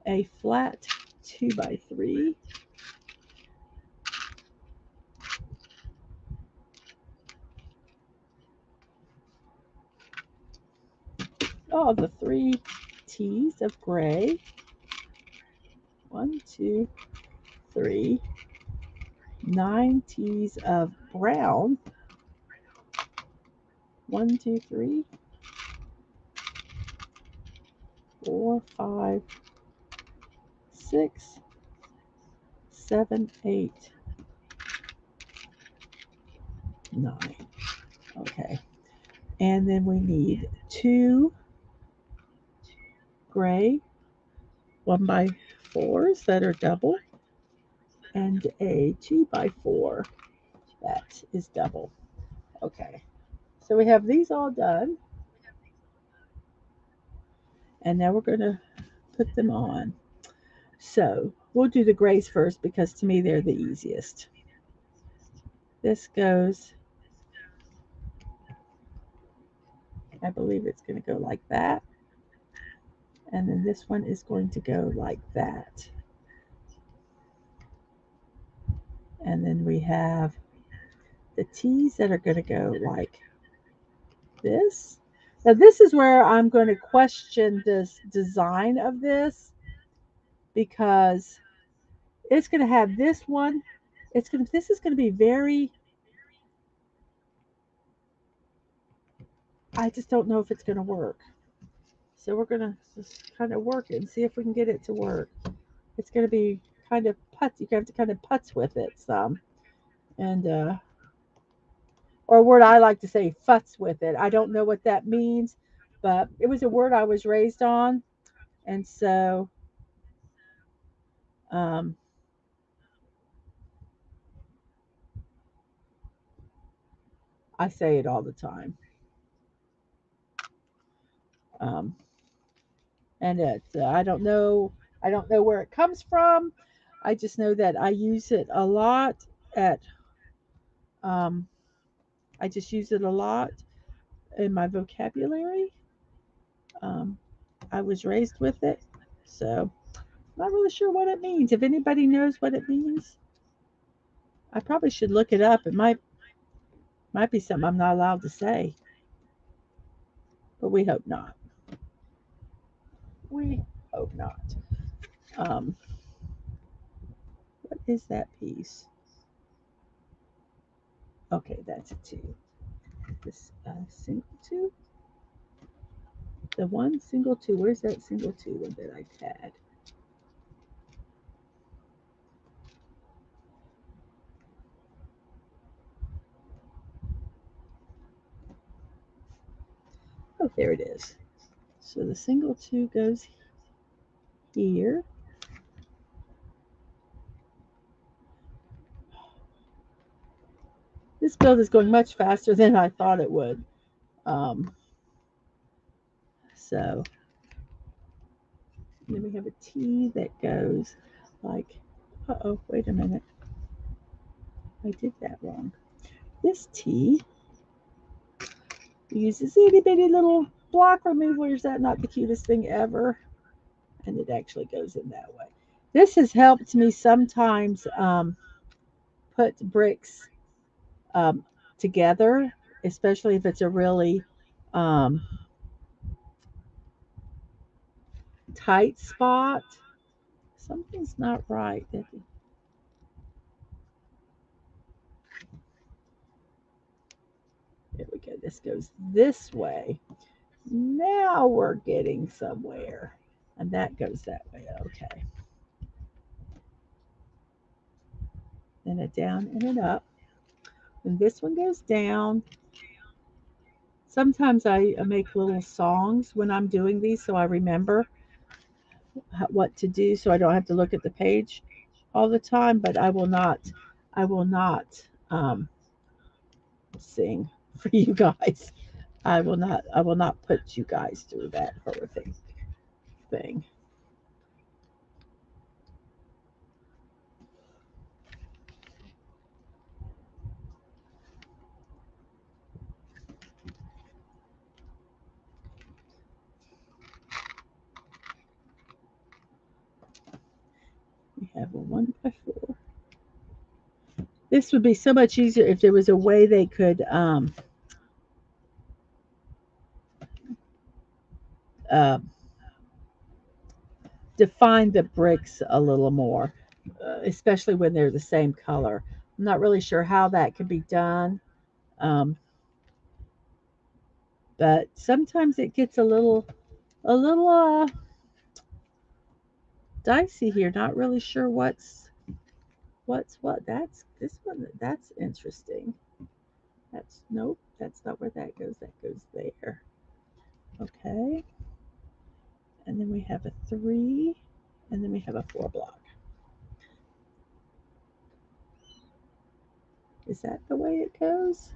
A flat 2x3. Oh, the 3 T's of gray. 1, 2, 3. 9 T's of brown. 1, 2, 3, 4, 5, 6, 7, 8, 9. Okay. And then we need 2 gray 1x4s that are double, and a 2x4 that is double. Okay. So we have these all done. And now we're going to put them on. So we'll do the grays first because to me they're the easiest. This goes, I believe it's going to go like that. And then this one is going to go like that. And then we have the T's that are going to go like this. Now this is where I'm going to question this design of this because it's going to have this one. This is going to be very, I just don't know if it's going to work. So we're going to just kind of work it and see if we can get it to work. It's going to be kind of putz. You have to kind of putz with it some. And or a word I like to say, futz with it. I don't know what that means, but it was a word I was raised on, and so um, I say it all the time. Um, and I don't know where it comes from. I just know that I use it a lot at um, I just use it a lot in my vocabulary. Um, I was raised with it, so not really sure what it means. If anybody knows what it means, I probably should look it up. It might be something I'm not allowed to say, but we hope not. We hope not. Um, what is that piece? Okay, that's a two. This single two, the one single two. Where's that single two one that I had? Oh, there it is. So the single two goes here. This build is going much faster than I thought it would. Um, so then we have a T that goes like, uh-oh, wait a minute. I did that wrong. This T uses itty bitty little block remover. Is that not the cutest thing ever? And it actually goes in that way. This has helped me sometimes put bricks um, together, especially if it's a really um, tight spot. Something's not right. There we go. This goes this way. Now we're getting somewhere. And that goes that way. Okay. Then a down and an up. And this one goes down. Sometimes I make little songs when I'm doing these so I remember what to do so I don't have to look at the page all the time, but I will not um, sing for you guys. I will not put you guys through that horrific thing. We have a 1 by 4. This would be so much easier if there was a way they could uh, define the bricks a little more, especially when they're the same color. I'm not really sure how that could be done, um, but sometimes it gets a little dicey here. Not really sure what's what. That's this one. That's interesting. That's nope. That's not where that goes. That goes there. Okay. And then we have a 3, and then we have a 4 block. Is that the way it goes?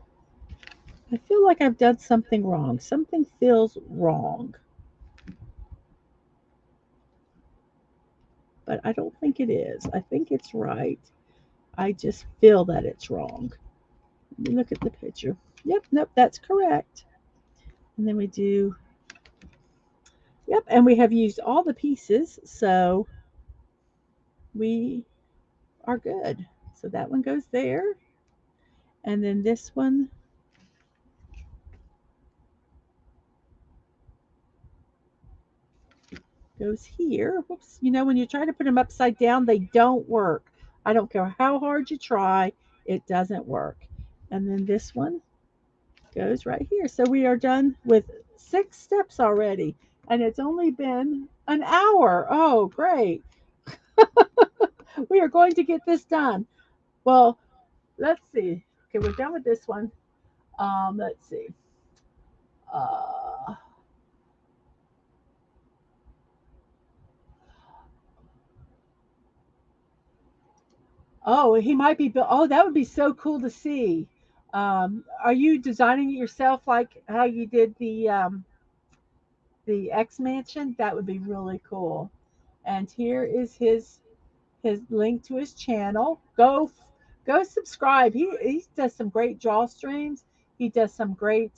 I feel like I've done something wrong. Something feels wrong. But I don't think it is. I think it's right. I just feel that it's wrong. Let me look at the picture. Yep, nope, that's correct. And then we do, yep, and we have used all the pieces, so we are good. So that one goes there. And then this one goes here. Whoops. You know, when you try to put them upside down, they don't work. I don't care how hard you try, it doesn't work. And then this one goes right here. So we are done with 6 steps already. And it's only been an hour. Oh, great. We are going to get this done. Well, let's see. Okay, we're done with this one. Let's see. Uh, oh, he might be. Oh, that would be so cool to see. Are you designing it yourself, like how you did the X Mansion? That would be really cool. And here is his link to his channel. Go subscribe. He does some great draw streams. He does some great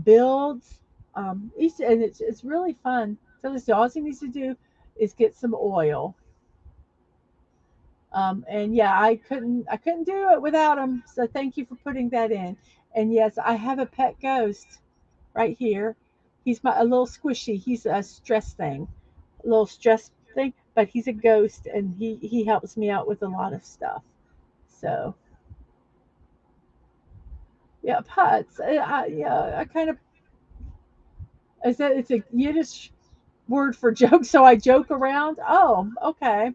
builds. And it's really fun. So this all he needs to do is get some oil. And yeah, I couldn't do it without him. So thank you for putting that in. And yes, I have a pet ghost right here. He's a little squishy. He's a stress thing, a little stress thing, but he's a ghost, and he helps me out with a lot of stuff. So yeah, putts. Yeah, I kind of is that it's a Yiddish word for joke, so I joke around. Oh, okay.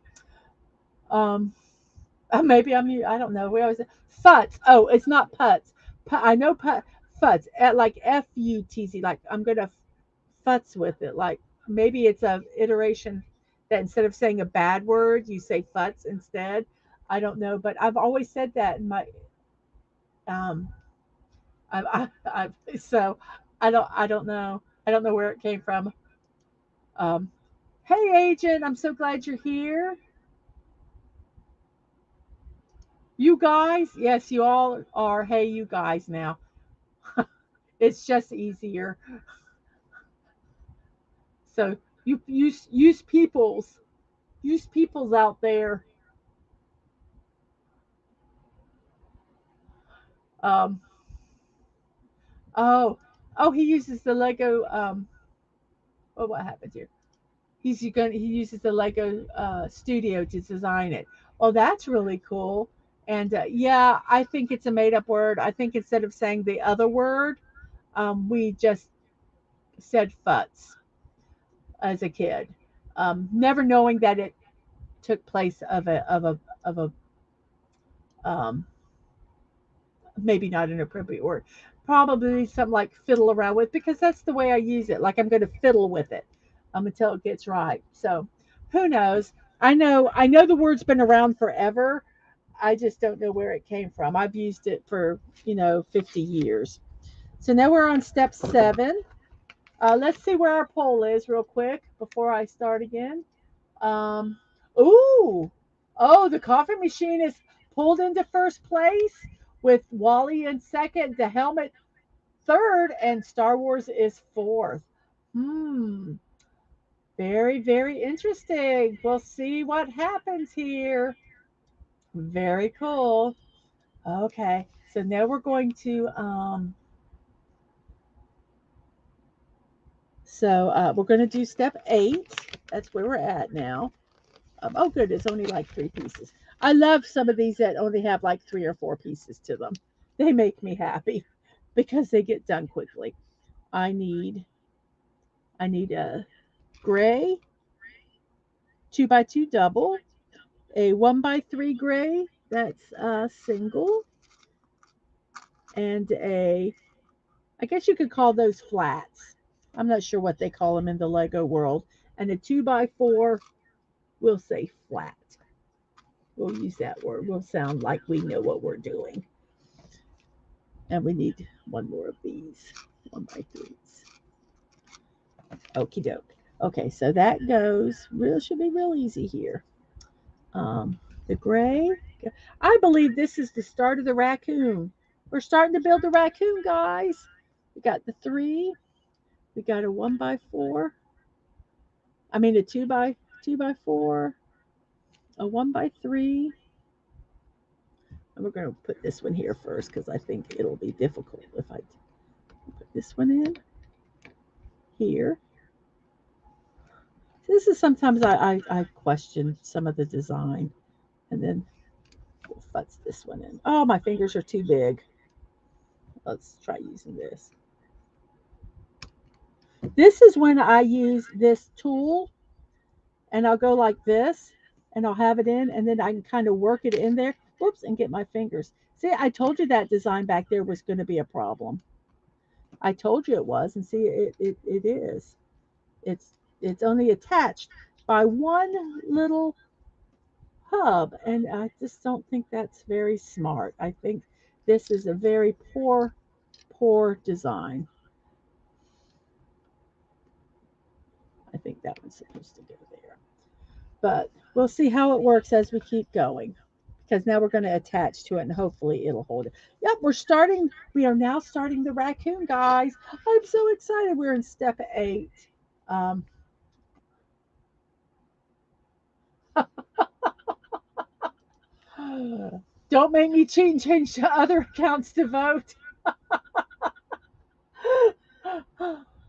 Um, maybe I don't know. We always say futz. Oh, it's not putts. I know futz at like futz. Like I'm gonna futz with it. Like maybe it's a iteration that instead of saying a bad word, you say futz instead. I don't know, but I've always said that in my um. So I don't know. I don't know where it came from. Um, hey, agent, I'm so glad you're here. You guys, yes, you all are. Hey, you guys now. It's just easier. So you use peoples out there. Um, oh, oh, he uses the Lego. Oh, what happened here? He uses the Lego Studio to design it. Oh, that's really cool. And yeah, I think it's a made up word. I think instead of saying the other word, we just said futz as a kid, never knowing that it took place of a um, maybe not an appropriate word. Probably something like fiddle around with because that's the way I use it. Like I'm going to fiddle with it until it gets right. So who knows? I know the word's been around forever. I just don't know where it came from. I've used it for 50 years. So now we're on step 7. Let's see where our poll is real quick before I start again. Um, ooh, oh, the coffee machine is pulled into first place with Wally in second, the helmet third, and Star Wars is fourth. Hmm, very, very interesting. We'll see what happens here. Very cool. Okay, so now we're going to we're going to do step 8. That's where we're at now. Oh, good. It's only like 3 pieces. I love some of these that only have like 3 or 4 pieces to them. They make me happy because they get done quickly. I need I need a gray 2x2 double, a 1x3 gray that's a single, and a I guess you could call those flats. I'm not sure what they call them in the Lego world. And a 2x4, we'll say flat. We'll use that word. We'll sound like we know what we're doing. And we need one more of these 1x3s. Okie doke. Okay, so that goes. Real should be real easy here. The gray. I believe this is the start of the raccoon. We're starting to build the raccoon, guys. We got the 3. We got a 1x4. I mean a 2x4. A 1x3. And we're going to put this one here first because I think it'll be difficult if I put this one in here. This is sometimes I question some of the design. And then we'll futz this one in. Oh, my fingers are too big. Let's try using this. This is when I use this tool and I'll go like this and I'll have it in and then I can kind of work it in there. whoops, and get my fingers. See, I told you that design back there was going to be a problem. I told you it was, and see, it is. It's it's only attached by one little hub, and I just don't think that's very smart. I think this is a very poor design. I think that one's supposed to go there. But we'll see how it works as we keep going. Because now we're going to attach to it and hopefully it'll hold it. Yep, we are now starting the raccoon, guys. I'm so excited. We're in step 8. Um, don't make me cheat and change to other accounts to vote.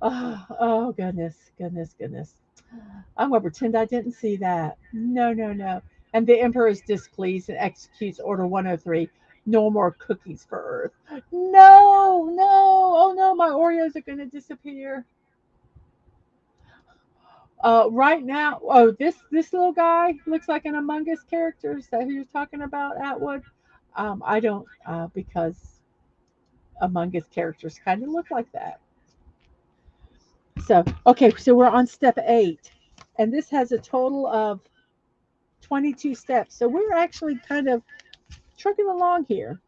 Oh, goodness. I'm going to pretend I didn't see that. No. And the emperor is displeased and executes order 103. No more cookies for Earth. No. Oh no, my Oreos are going to disappear. Right now, oh, this little guy looks like an Among Us character. Is that who you're talking about, Atwood? I don't, because Among Us characters kind of look like that. So, okay, so we're on step 8, and this has a total of 22 steps. So we're actually kind of trucking along here.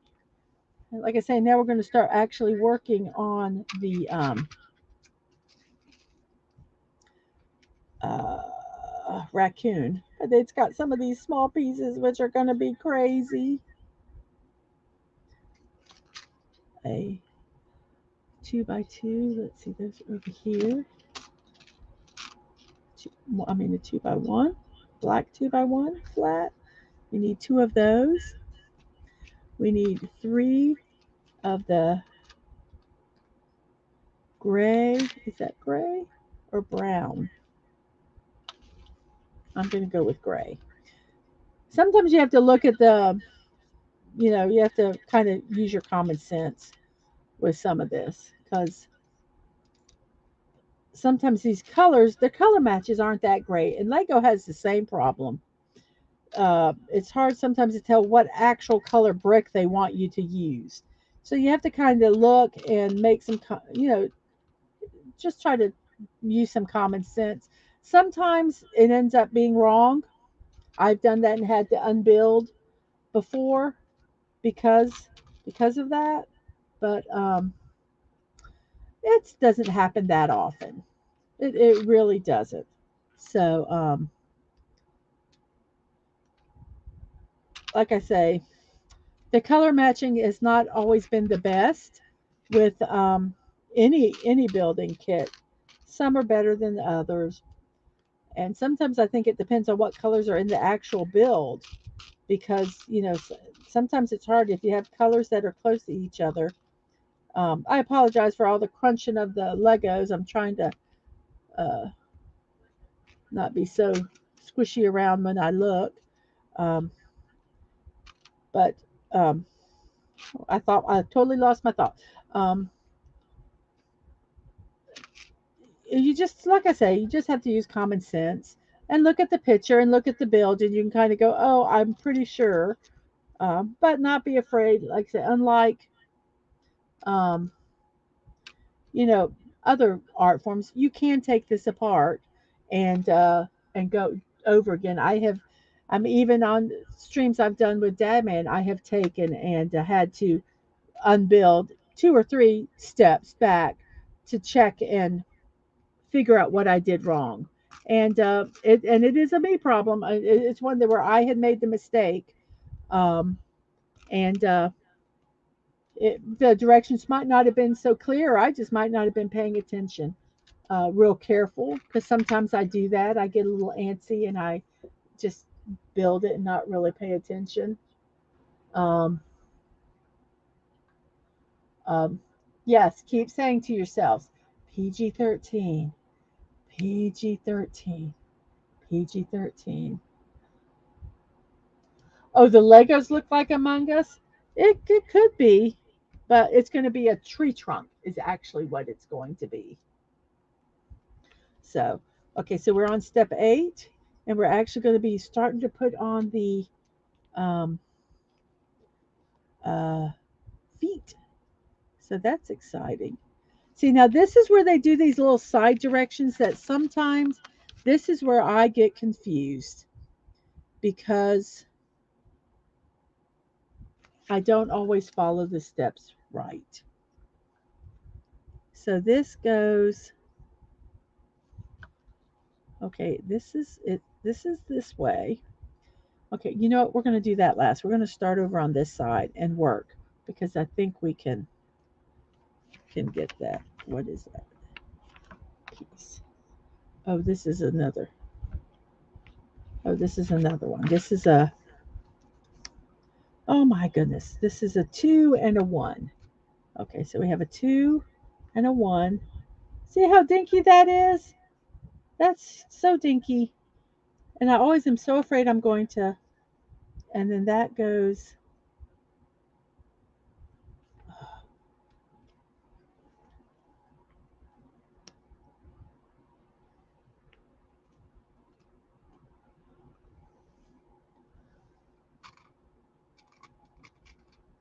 And like I say, now we're going to start actually working on the raccoon. But it's got some of these small pieces which are going to be crazy. A 2x2. Let's see, those over here. I mean, a 2x1. Black 2x1 flat. We need 2 of those. We need 3 of the gray. Is that gray or brown? I'm going to go with gray. Sometimes you have to look at you have to kind of use your common sense with some of this because sometimes these colors, the color matches aren't that great. And Lego has the same problem. It's hard sometimes to tell what actual color brick they want you to use. So you have to kind of look and make some, just try to use some common sense. Sometimes it ends up being wrong. I've done that and had to unbuild before because because of that. But it doesn't happen that often. It really doesn't. So like I say, the color matching has not always been the best with any building kit. Some are better than others, and sometimes I think it depends on what colors are in the actual build because sometimes it's hard if you have colors that are close to each other. I apologize for all the crunching of the Legos. I'm trying to uh, not be so squishy around when I look. Um, but um, I thought I totally lost my thought. Um, you just, like I say, you just have to use common sense and look at the picture and look at the build, and you can kind of go, "Oh, I'm pretty sure," but not be afraid. Like I said, unlike um, you know other art forms, you can take this apart and go over again. I'm even on streams I've done with Dadman. I have taken and had to unbuild 2 or 3 steps back to check and figure out what I did wrong. And it is a me problem. It's one that where I had made the mistake, um, and the directions might not have been so clear. I just might not have been paying attention, real careful. Because sometimes I do that. I get a little antsy and I just build it and not really pay attention. Um, um, yes, keep saying to yourselves, PG 13, PG 13, PG 13. Oh, the Legos look like Among Us? It could be, but it's going to be a tree trunk, is actually what it's going to be. So, okay, so we're on step 8, and we're actually going to be starting to put on the um, feet. So that's exciting. See, now this is where they do these little side directions that sometimes this is where I get confused because I don't always follow the steps right. So this goes, okay, this is it. This is this way. Okay, you know what? We're going to do that last. We're going to start over on this side and work because I think we can get that. What is that piece? Oh, this is another. Oh, this is another one. This is a, oh my goodness. This is a 2 and a 1. Okay, so we have a 2 and a 1. See how dinky that is? That's so dinky. And I always am so afraid I'm going to, and then that goes,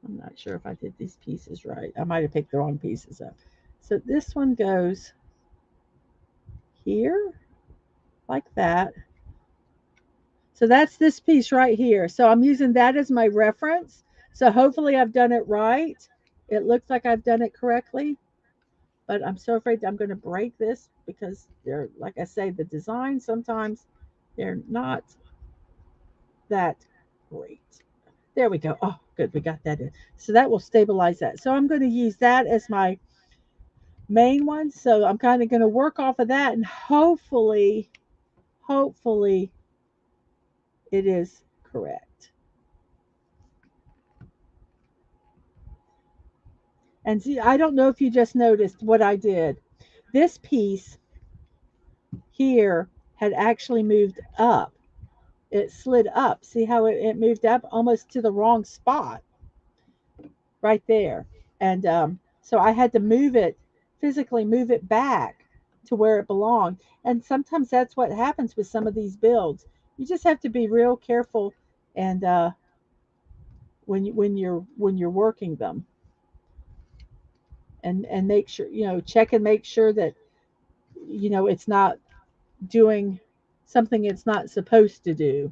I'm not sure if I did these pieces right. I might have picked the wrong pieces up. So this one goes here, like that. So that's this piece right here. So I'm using that as my reference. So hopefully I've done it right. It looks like I've done it correctly, but I'm so afraid that I'm going to break this because they're, like I say, the design sometimes they're not that great. There we go. Oh, good. We got that in. So that will stabilize that. So I'm going to use that as my main one. So I'm kind of going to work off of that and hopefully it is correct. And see, I don't know if you just noticed what I did. This piece here had actually moved up. It slid up. See how it moved up almost to the wrong spot right there. And so I had to move it, physically move it back to where it belonged. And sometimes that's what happens with some of these builds. You just have to be real careful and when you're working them and make sure, check and make sure that it's not doing something it's not supposed to do.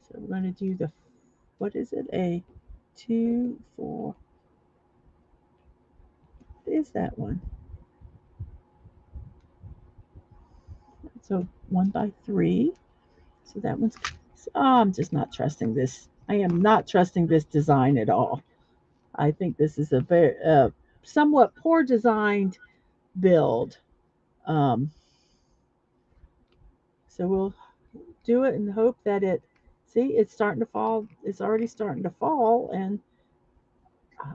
So we're going to do the, what is it, a 2 4, what is that one? So 1 by 3. So that one's, oh, I'm just not trusting this. I am not trusting this design at all. I think this is a very somewhat poor designed build. Um, so we'll do it and hope that see, it's starting to fall. It's already starting to fall. And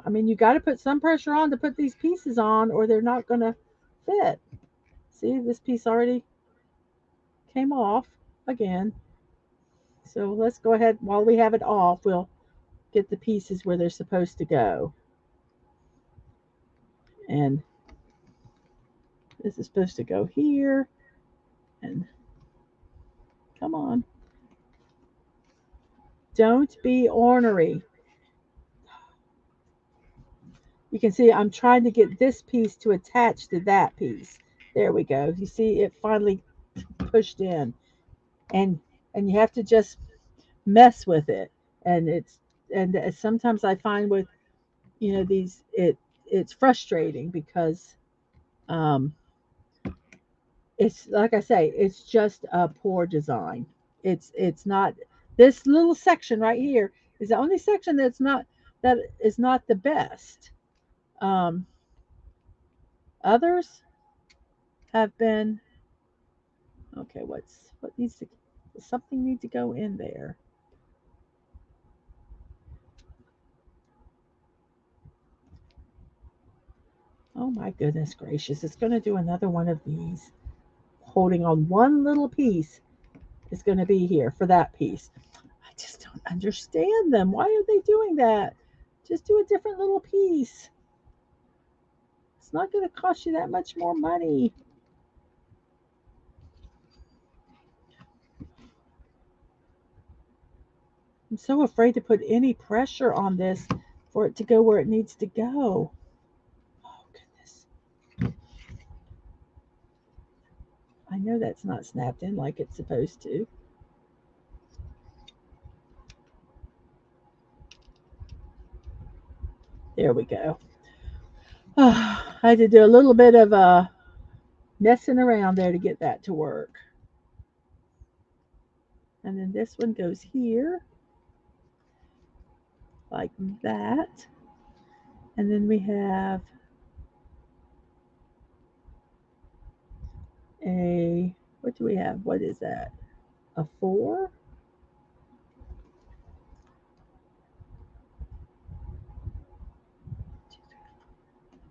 I mean, you got to put some pressure on to put these pieces on or they're not going to fit. See, this piece already came off again. So let's go ahead, while we have it off, we'll get the pieces where they're supposed to go. And this is supposed to go here. And come on. Don't be ornery. You can see I'm trying to get this piece to attach to that piece. There we go. You see it finally pushed in. And you have to just mess with it. And sometimes I find with these it's frustrating because it's like I say, it's just a poor design. It's not, this little section right here is the only section that is not the best. Um, Others have been okay. What needs to, something need to go in there. Oh my goodness gracious! It's going to do another one of these. Holding on one little piece is going to be here for that piece. I just don't understand them. Why are they doing that? Just do a different little piece. It's not going to cost you that much more money. I'm so afraid to put any pressure on this for it to go where it needs to go. Oh, goodness. I know that's not snapped in like it's supposed to. There we go. I had to do a little bit of messing around there to get that to work. And then this one goes here, like that. And then we have a, what do we have? What is that? A 4?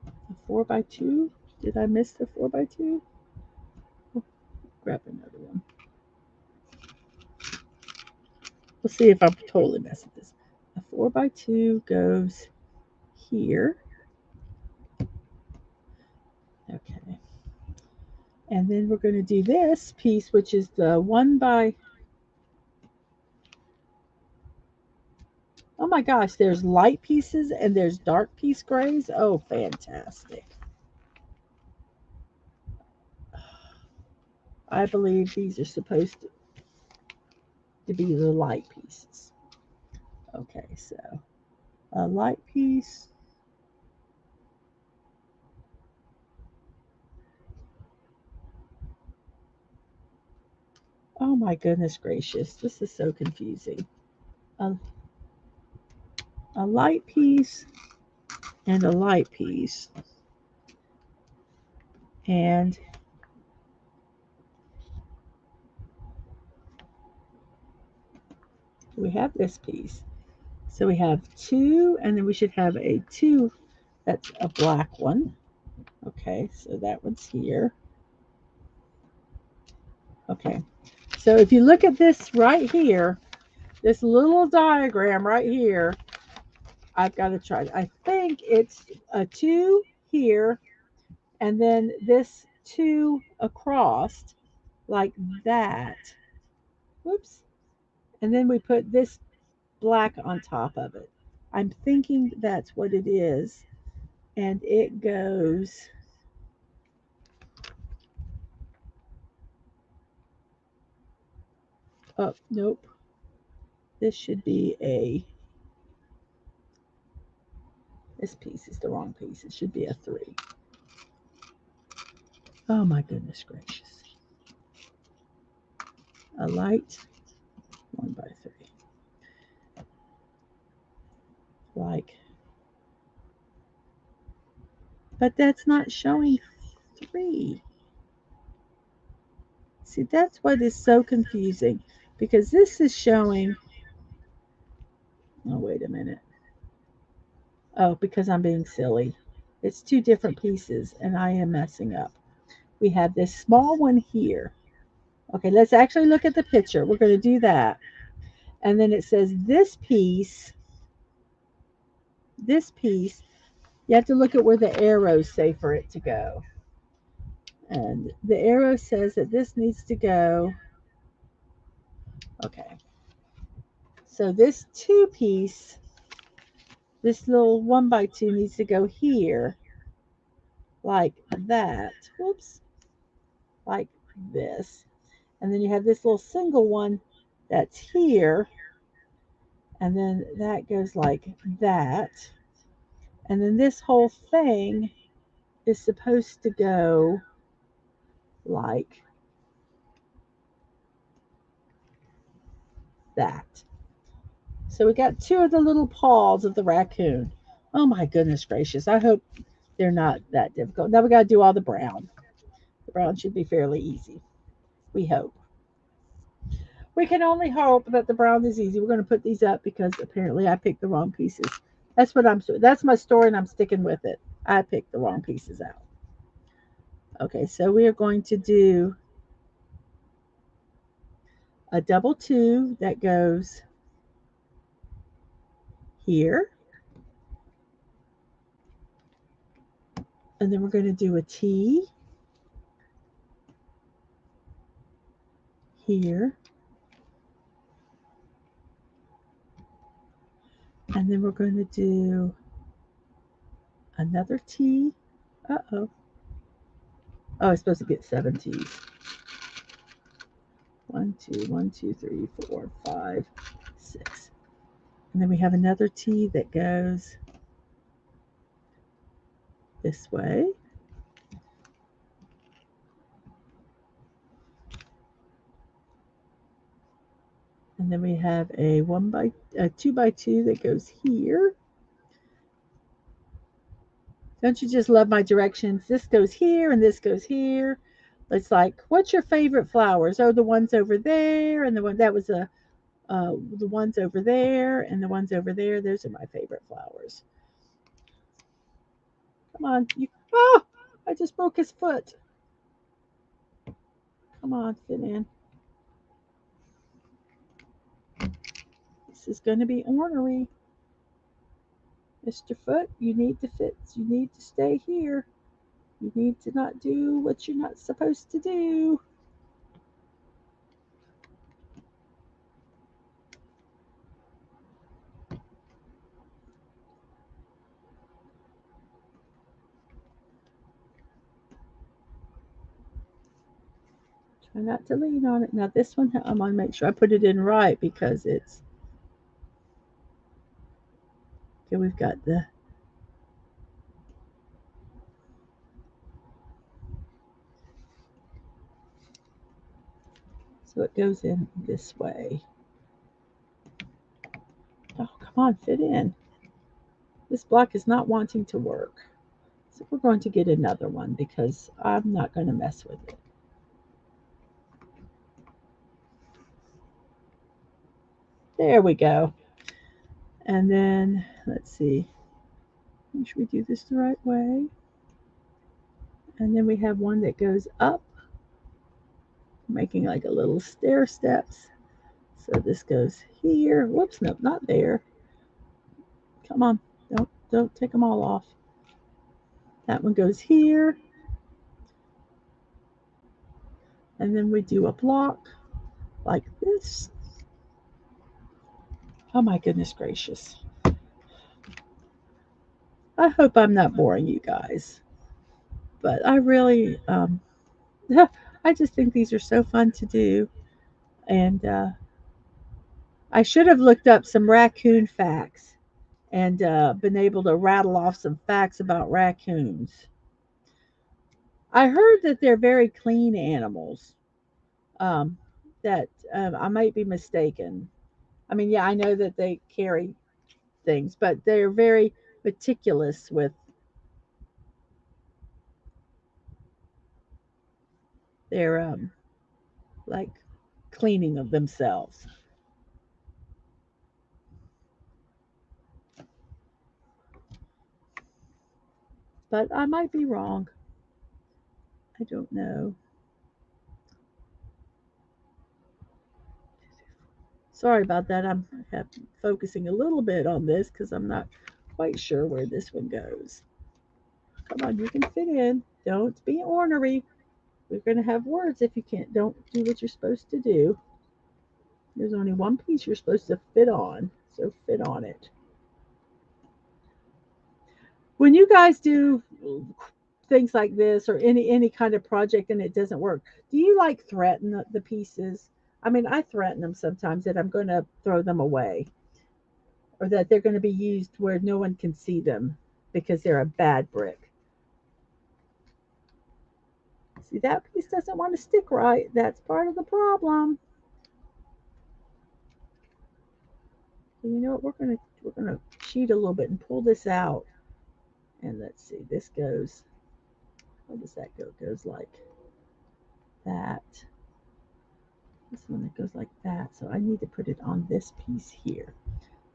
A 4x2? Did I miss the 4x2? Oh, grab another one. We'll see if I'm totally messing this. A 4x2 goes here. Okay. And then we're going to do this piece, which is the 1x. Oh my gosh, there's light pieces and there's dark piece grays. Oh, fantastic. I believe these are supposed to be the light pieces. Okay, so a light piece. Oh my goodness gracious, this is so confusing. A, a light piece and a light piece. And we have this piece. So we have 2, and then we should have a 2 that's a black one. Okay, so that one's here. Okay, so if you look at this right here, this little diagram right here, I've got to try. I think it's a 2 here, and then this 2 across, like that. Whoops. And then we put this black on top of it. I'm thinking that's what it is. And it goes, oh, nope. This should be this piece is the wrong piece. It should be a 3. Oh my goodness gracious. A light 1x3. Like, but that's not showing 3. See, that's what is so confusing, because this is showing, oh, wait a minute. Oh, because I'm being silly. It's 2 different pieces and I am messing up. We have this small one here. Okay, let's actually look at the picture. We're going to do that. And then it says this piece, you have to look at where the arrows say for it to go. And the arrow says that this needs to go, okay. So this 2 piece, this little 1x2 needs to go here, like that. Whoops. Like this. And then you have this little single one that's here. And then that goes like that. And then this whole thing is supposed to go like that. So we got 2 of the little paws of the raccoon. Oh my goodness gracious. I hope they're not that difficult. Now we got to do all the brown. The brown should be fairly easy. We hope. We can only hope that the brown is easy. We're going to put these up because apparently I picked the wrong pieces. That's my story and I'm sticking with it. I picked the wrong pieces out. Okay, so we are going to do a double 2 that goes here. And then we're going to do a T here. And then we're going to do another T. Uh-oh. Oh, I'm supposed to get 7 T's. 1, 2, 1, 2, 3, 4, 5, 6. And then we have another T that goes this way. And then we have a 2 by 2 that goes here. Don't you just love my directions? This goes here and this goes here. It's like, what's your favorite flowers? Oh, the ones over there, and the one that was the ones over there, and the ones over there. Those are my favorite flowers. Come on, you. Oh, I just broke his foot. Come on, fit in. This is going to be ornery. Mr. Foot, you need to fit. You need to stay here. You need to not do what you're not supposed to do. Try not to lean on it. Now this one, I'm going to make sure I put it in right because it's, okay, we've got the, so it goes in this way. Oh, come on, fit in. This block is not wanting to work. So we're going to get another one because I'm not going to mess with it. There we go. And then, let's see. Make sure we do this the right way. And then we have one that goes up, making like a little stair steps. So this goes here. Whoops, nope, not there. Come on, don't take them all off. That one goes here. And then we do a block like this. Oh my goodness gracious. I hope I'm not boring you guys. But I really, I just think these are so fun to do. And I should have looked up some raccoon facts and been able to rattle off some facts about raccoons. I heard that they're very clean animals. Um, that I might be mistaken. I mean, yeah, I know that they carry things, but they're very meticulous with their like cleaning of themselves. But I might be wrong. I don't know. Sorry about that. I'm focusing a little bit on this because I'm not quite sure where this one goes. Come on, you can fit in. Don't be ornery. We're going to have words if you don't do what you're supposed to do. There's only one piece you're supposed to fit on, so fit on it. When you guys do things like this or any kind of project and it doesn't work, do you like threaten the pieces? I mean, I threaten them sometimes that I'm going to throw them away or that they're going to be used where no one can see them because they're a bad brick. See, that piece doesn't want to stick right. That's part of the problem. So you know what? We're gonna cheat a little bit and pull this out. And let's see. This goes. How does that go? It goes like that. This one that goes like that. So I need to put it on this piece here.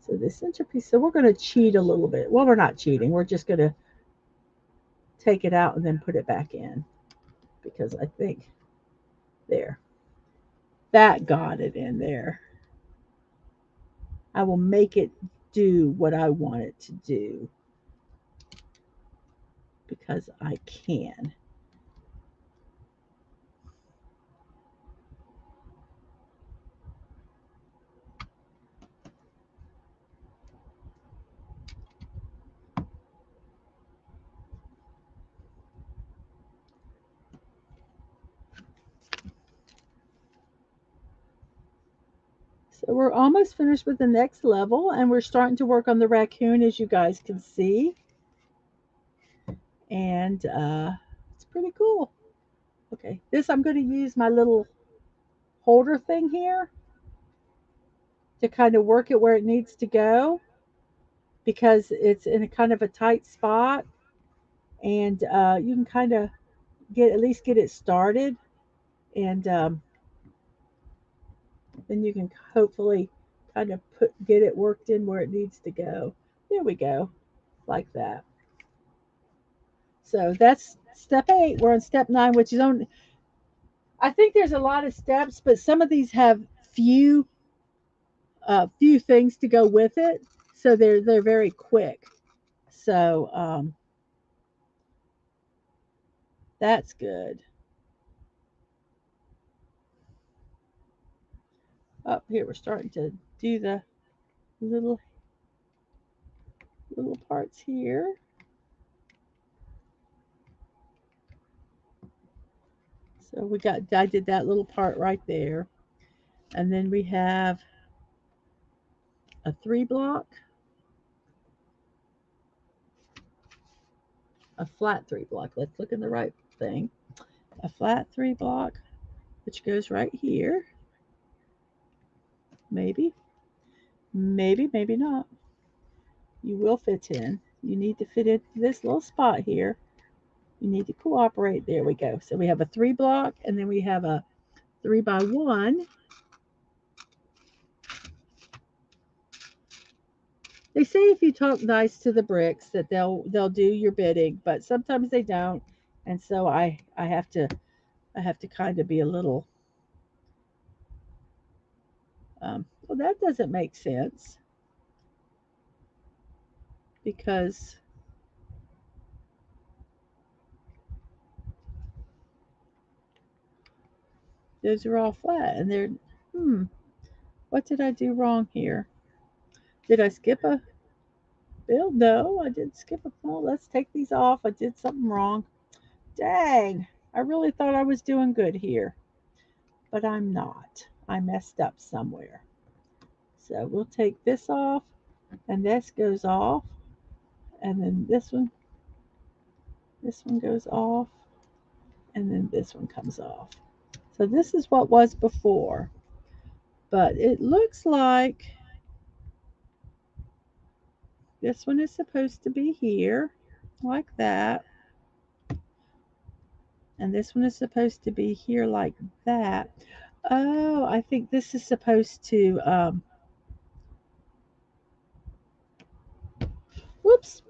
So this centerpiece. So we're going to cheat a little bit. Well, we're not cheating. We're just going to take it out and then put it back in because I think there. That got it in there. I will make it do what I want it to do because I can. So we're almost finished with the next level, and we're starting to work on the raccoon, as you guys can see. And it's pretty cool. Okay, this I'm going to use my little holder thing here to kind of work it where it needs to go, because it's in a kind of a tight spot, and you can kind of at least get it started, and then you can hopefully kind of get it worked in where it needs to go. There we go, like that. So that's step 8. We're on step 9, which is on. I think there's a lot of steps, but some of these have few things to go with it, so they're very quick. So that's good. Up here, we're starting to do the little parts here. So I did that little part right there, and then we have a 3 block, a flat 3 block. Let's look in the right thing. A flat 3 block, which goes right here. Maybe, maybe not. You will fit in. You need to fit into this little spot here. You need to cooperate. There we go. So we have a 3 block, and then we have a 3 by 1. They say if you talk nice to the bricks that they'll do your bidding, but sometimes they don't, and so I have to kind of be a little. Well, that doesn't make sense, because those are all flat, and they're. What did I do wrong here? Did I skip a build? No, I didn't skip a build. Let's take these off. I did something wrong. Dang, I really thought I was doing good here, but I'm not. I messed up somewhere. So we'll take this off, and this goes off, and then this one goes off, and then this one comes off. So this is what was before, but it looks like this one is supposed to be here, like that. And this one is supposed to be here like that. Oh, I think this is supposed to, whoops,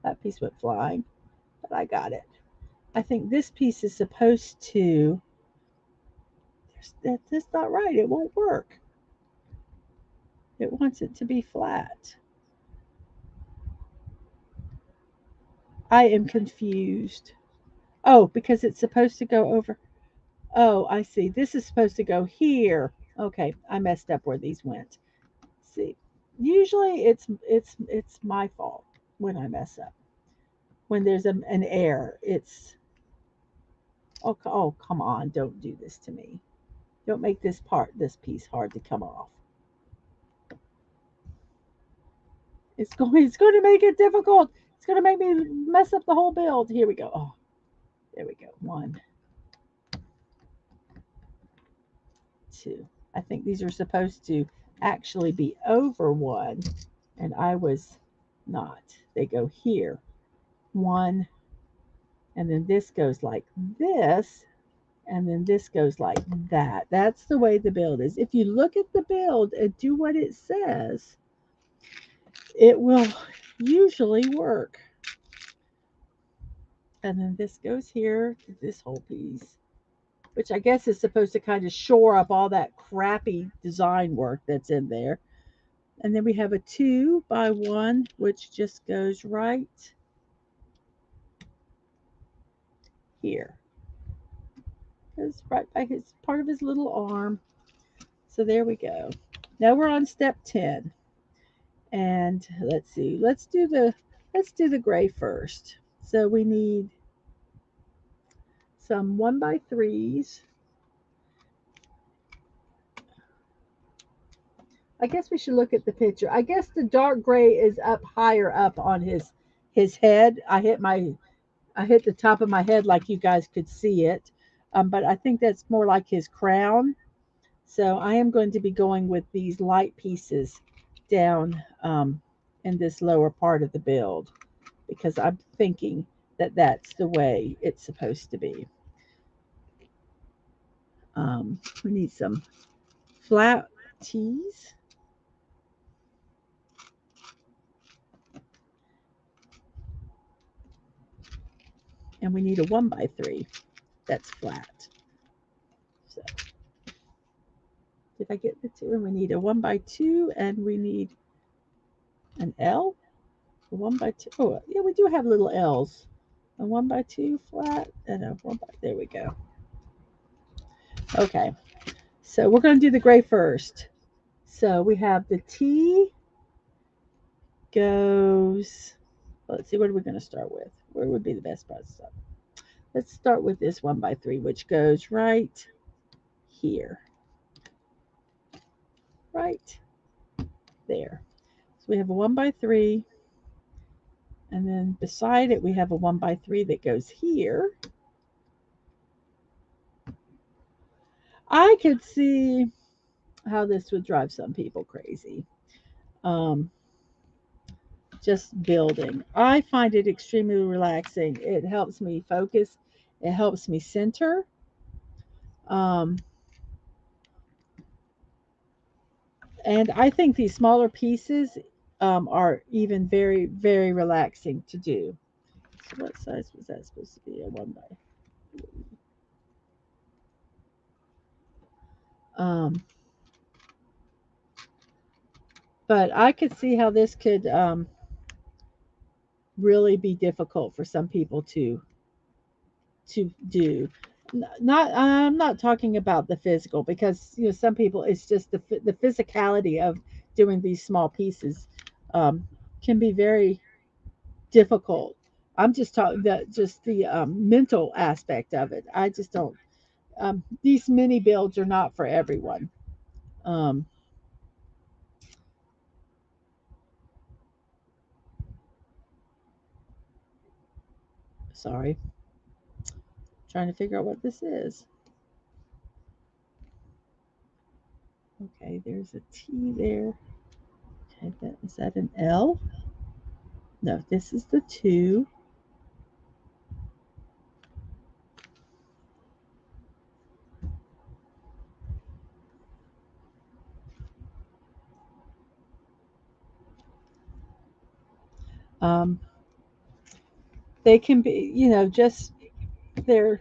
that piece went flying, but I got it. I think this piece is supposed to, that's not right. It won't work. It wants it to be flat. I am confused. Oh, because it's supposed to go over. Oh, I see. This is supposed to go here. Okay, I messed up where these went. See, usually it's my fault when I mess up. When there's an error, it's oh come on, don't do this to me. Don't make this piece hard to come off. It's going to make it difficult. It's going to make me mess up the whole build. Here we go. Oh, there we go. 1, 2. I think these are supposed to actually be over 1, and I was not. They go here. 1, and then this goes like this, and then this goes like that. That's the way the build is. If you look at the build and do what it says, it will usually work. And then this goes here to this whole piece, which I guess is supposed to kind of shore up all that crappy design work that's in there. And then we have a 2 by 1, which just goes right here. It's right by his part of his little arm. So there we go. Now we're on step 10. And let's see. Let's do the gray first. So we need some 1 by 3s. I guess we should look at the picture. I guess the dark gray is up higher up on his head. I hit the top of my head like you guys could see it. But I think that's more like his crown. So I am going to be going with these light pieces down in this lower part of the build because I'm thinking that that's the way it's supposed to be. We need some flat tees. And we need a 1x3 that's flat. So did I get the two? And we need a 1x2 and we need an L. A 1x2. Oh, yeah, we do have little L's. A 1x2 flat and a 1x. There we go. Okay, so we're going to do the gray first. So we have the T goes. Let's see, what are we going to start with? Where would be the best spot to start? Let's start with this 1x3, which goes right here. Right there. So we have a 1x3, and then beside it we have a 1x3 that goes here. I could see how this would drive some people crazy. Um, just building. I find it extremely relaxing. It helps me focus. It helps me center. Um, and I think these smaller pieces are even very, very relaxing to do. So what size was that supposed to be? A 1x. Um, but I could see how this could really be difficult for some people to do. Not I'm not talking about the physical because some people it's just the physicality of doing these small pieces can be very difficult. I'm just talking the mental aspect of it. I just don't. These mini builds are not for everyone. Um, Sorry, trying to figure out what this is. Okay, there's a T there. Okay, is that an L? No, this is the two. Um, they can be, just they're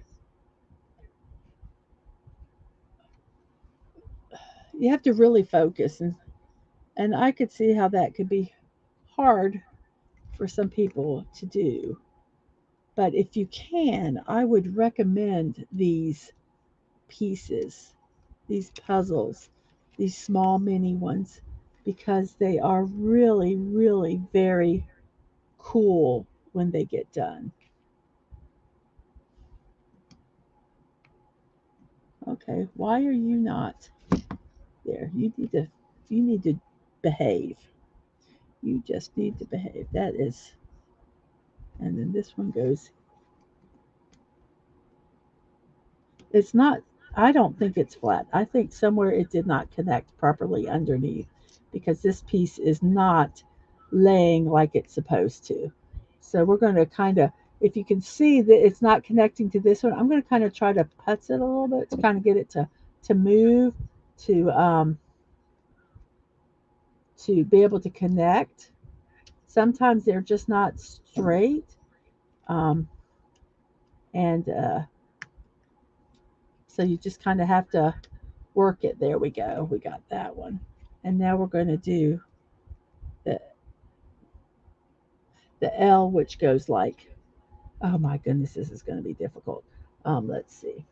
you have to really focus and I could see how that could be hard for some people to do. But if you can, I would recommend these pieces, these puzzles, these small mini ones because they are really, really very cool when they get done. Okay, why are you not there? You need to behave. You just need to behave. That is, and then this one goes. It's not. I don't think it's flat. I think somewhere it did not connect properly underneath because this piece is not laying like it's supposed to. So we're going to kind of, if you can see that it's not connecting to this one, I'm going to kind of try to putz it a little bit to kind of get it to move to um, to be able to connect. Sometimes they're just not straight. Um, and So you just kind of have to work it. There we go. We got that one. And now we're going to do the, the L, which goes like, oh my goodness, this is going to be difficult. Let's see.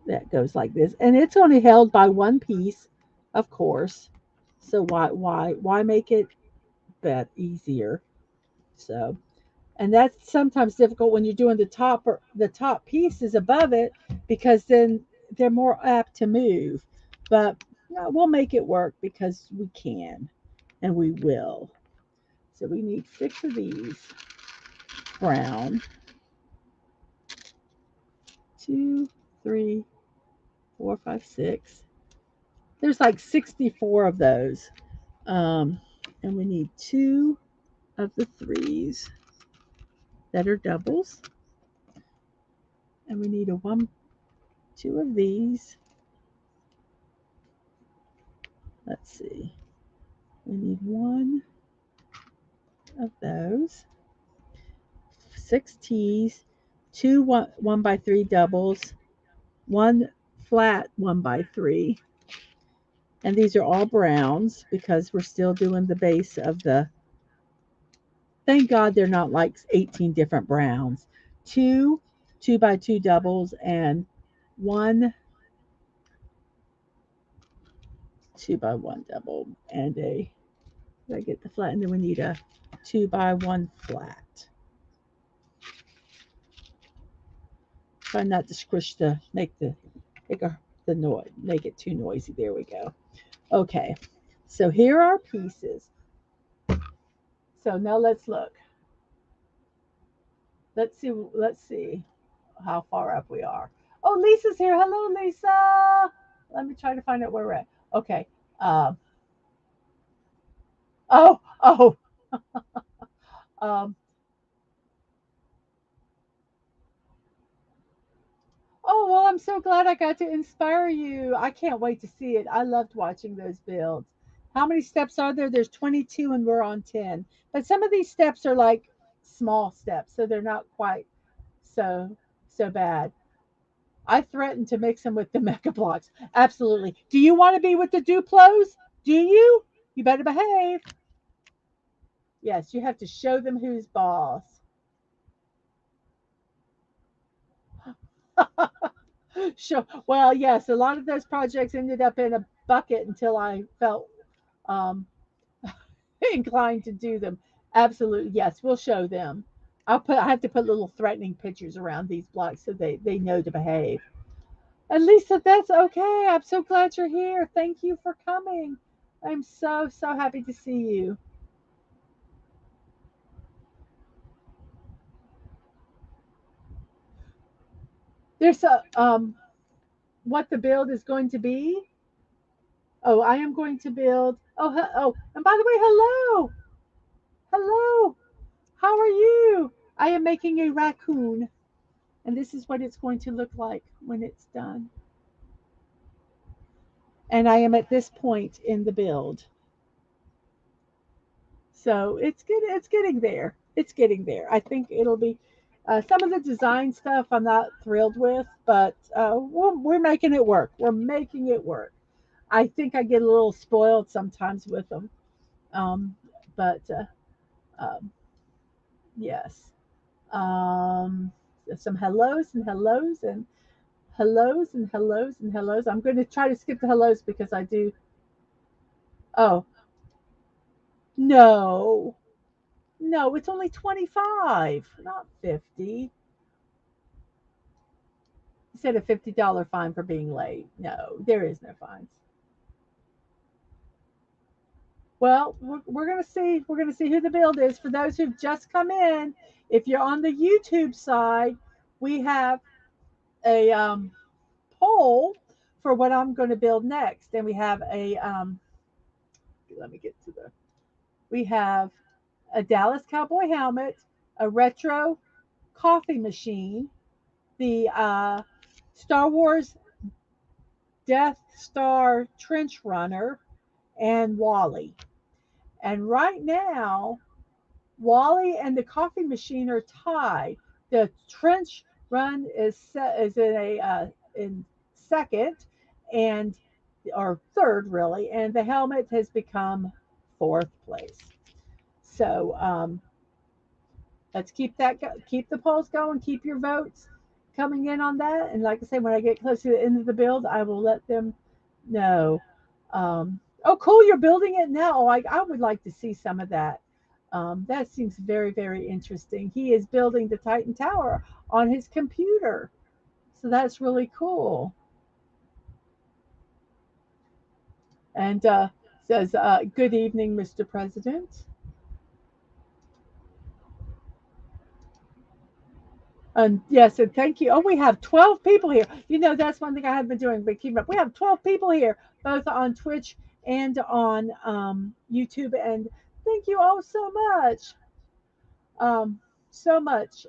That goes like this. And it's only held by one piece, of course. So why make it that easier? So and that's sometimes difficult when you're doing the top pieces above it because then they're more apt to move. but we'll make it work because we can and we will. So we need 6 of these brown. 2, 3, 4, 5, 6. There's like 64 of those. Um, and we need 2 of the 3s that are doubles. And we need 2 of these. Let's see. We need 1 of those. 6 T's, 2 1 by 3 doubles, 1 flat 1 by 3. And these are all browns because we're still doing the base of the. Thank God they're not like 18 different browns. 2 2 by 2 doubles and 1 2 by 1 double and a. Did I get the flat? And then we need a 2 by 1 flat. Try not to squish make the noise, make it too noisy. There we go. Okay, so here are pieces. So now let's look. Let's see how far up we are. Oh, Lisa's here. Hello, Lisa. Let me try to find out where we're at. Okay. Um, oh. Um, oh, well, I'm so glad I got to inspire you. I can't wait to see it. I loved watching those builds. How many steps are there? There's 22 and we're on 10. But some of these steps are like small steps, so they're not quite so so bad. I threatened to mix them with the Mega Blocks. Absolutely. Do you want to be with the Duplos? Do you? You better behave. Yes, you have to show them who's boss. Sure. Well, yes, a lot of those projects ended up in a bucket until I felt um, inclined to do them. Absolutely. Yes, we'll show them. I have to put little threatening pictures around these blocks so they know to behave. And Lisa, that's okay. I'm so glad you're here. Thank you for coming. I'm so, so happy to see you. There's what the build is going to be. Oh, I am going to build. Oh, and by the way, hello. Hello. How are you? I am making a raccoon, and this is what it's going to look like when it's done. And I am at this point in the build. So it's good. It's getting there. It's getting there. I think it'll be some of the design stuff I'm not thrilled with, but we're making it work. We're making it work. I think I get a little spoiled sometimes with them, um, but um, yes. Um, some hellos and hellos and hellos and hellos and hellos. I'm going to try to skip the hellos because I do. Oh no, no, it's only 25, not 50. You said a $50 fine for being late. No, there is no fines. Well, we're going to see. We're going to see who the build is. For those who've just come in, if you're on the YouTube side, we have a poll for what I'm going to build next, and we have a let me get to the. We have a Dallas Cowboy helmet, a retro coffee machine, the Star Wars Death Star trench runner, and Wally. And right now, Wally and the coffee machine are tied. The trench run is in a in second, and or third really, and the helmet has become fourth place. So let's keep the polls going, keep your votes coming in on that. And like I say, when I get close to the end of the build, I will let them know. Oh, cool! You're building it now. Oh, I would like to see some of that. That seems very, very interesting. He is building the Titan Tower on his computer. So that's really cool. and says, "Good evening, Mr. President." And yes, and thank you. Oh, we have 12 people here. You know, that's one thing I have been doing, but keep up. We have 12 people here, both on Twitch and on YouTube. And thank you all so much. So much.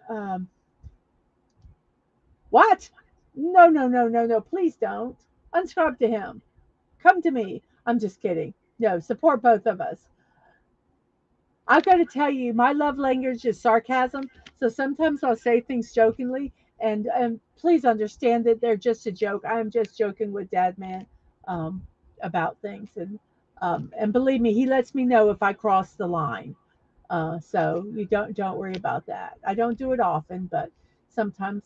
What? No, no, no, no, no. Please don't. Unsubscribe to him. Come to me. I'm just kidding. No, support both of us. I've got to tell you, my love language is sarcasm. So sometimes I'll say things jokingly, and please understand that they're just a joke. I am just joking with Dad Man um, about things, and believe me, he lets me know if I cross the line. So you don't worry about that. I don't do it often, but sometimes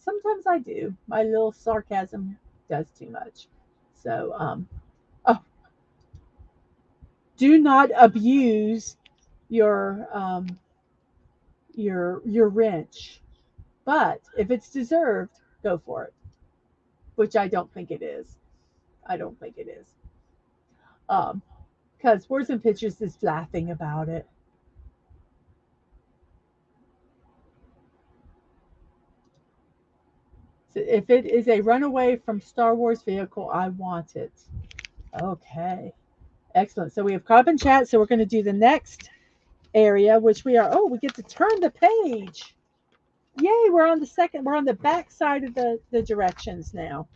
I do. My little sarcasm does too much. So oh, do not abuse your your wrench. But if it's deserved, go for it, which I don't think it is. I don't think it is. Um, because Words and Pictures is laughing about it. So if it is a runaway from Star Wars vehicle, I want it. Okay, excellent. So we have carbon chat. So we're going to do the next area, which we are. Oh, we get to turn the page. Yay! We're on the second. We're on the back side of the directions now.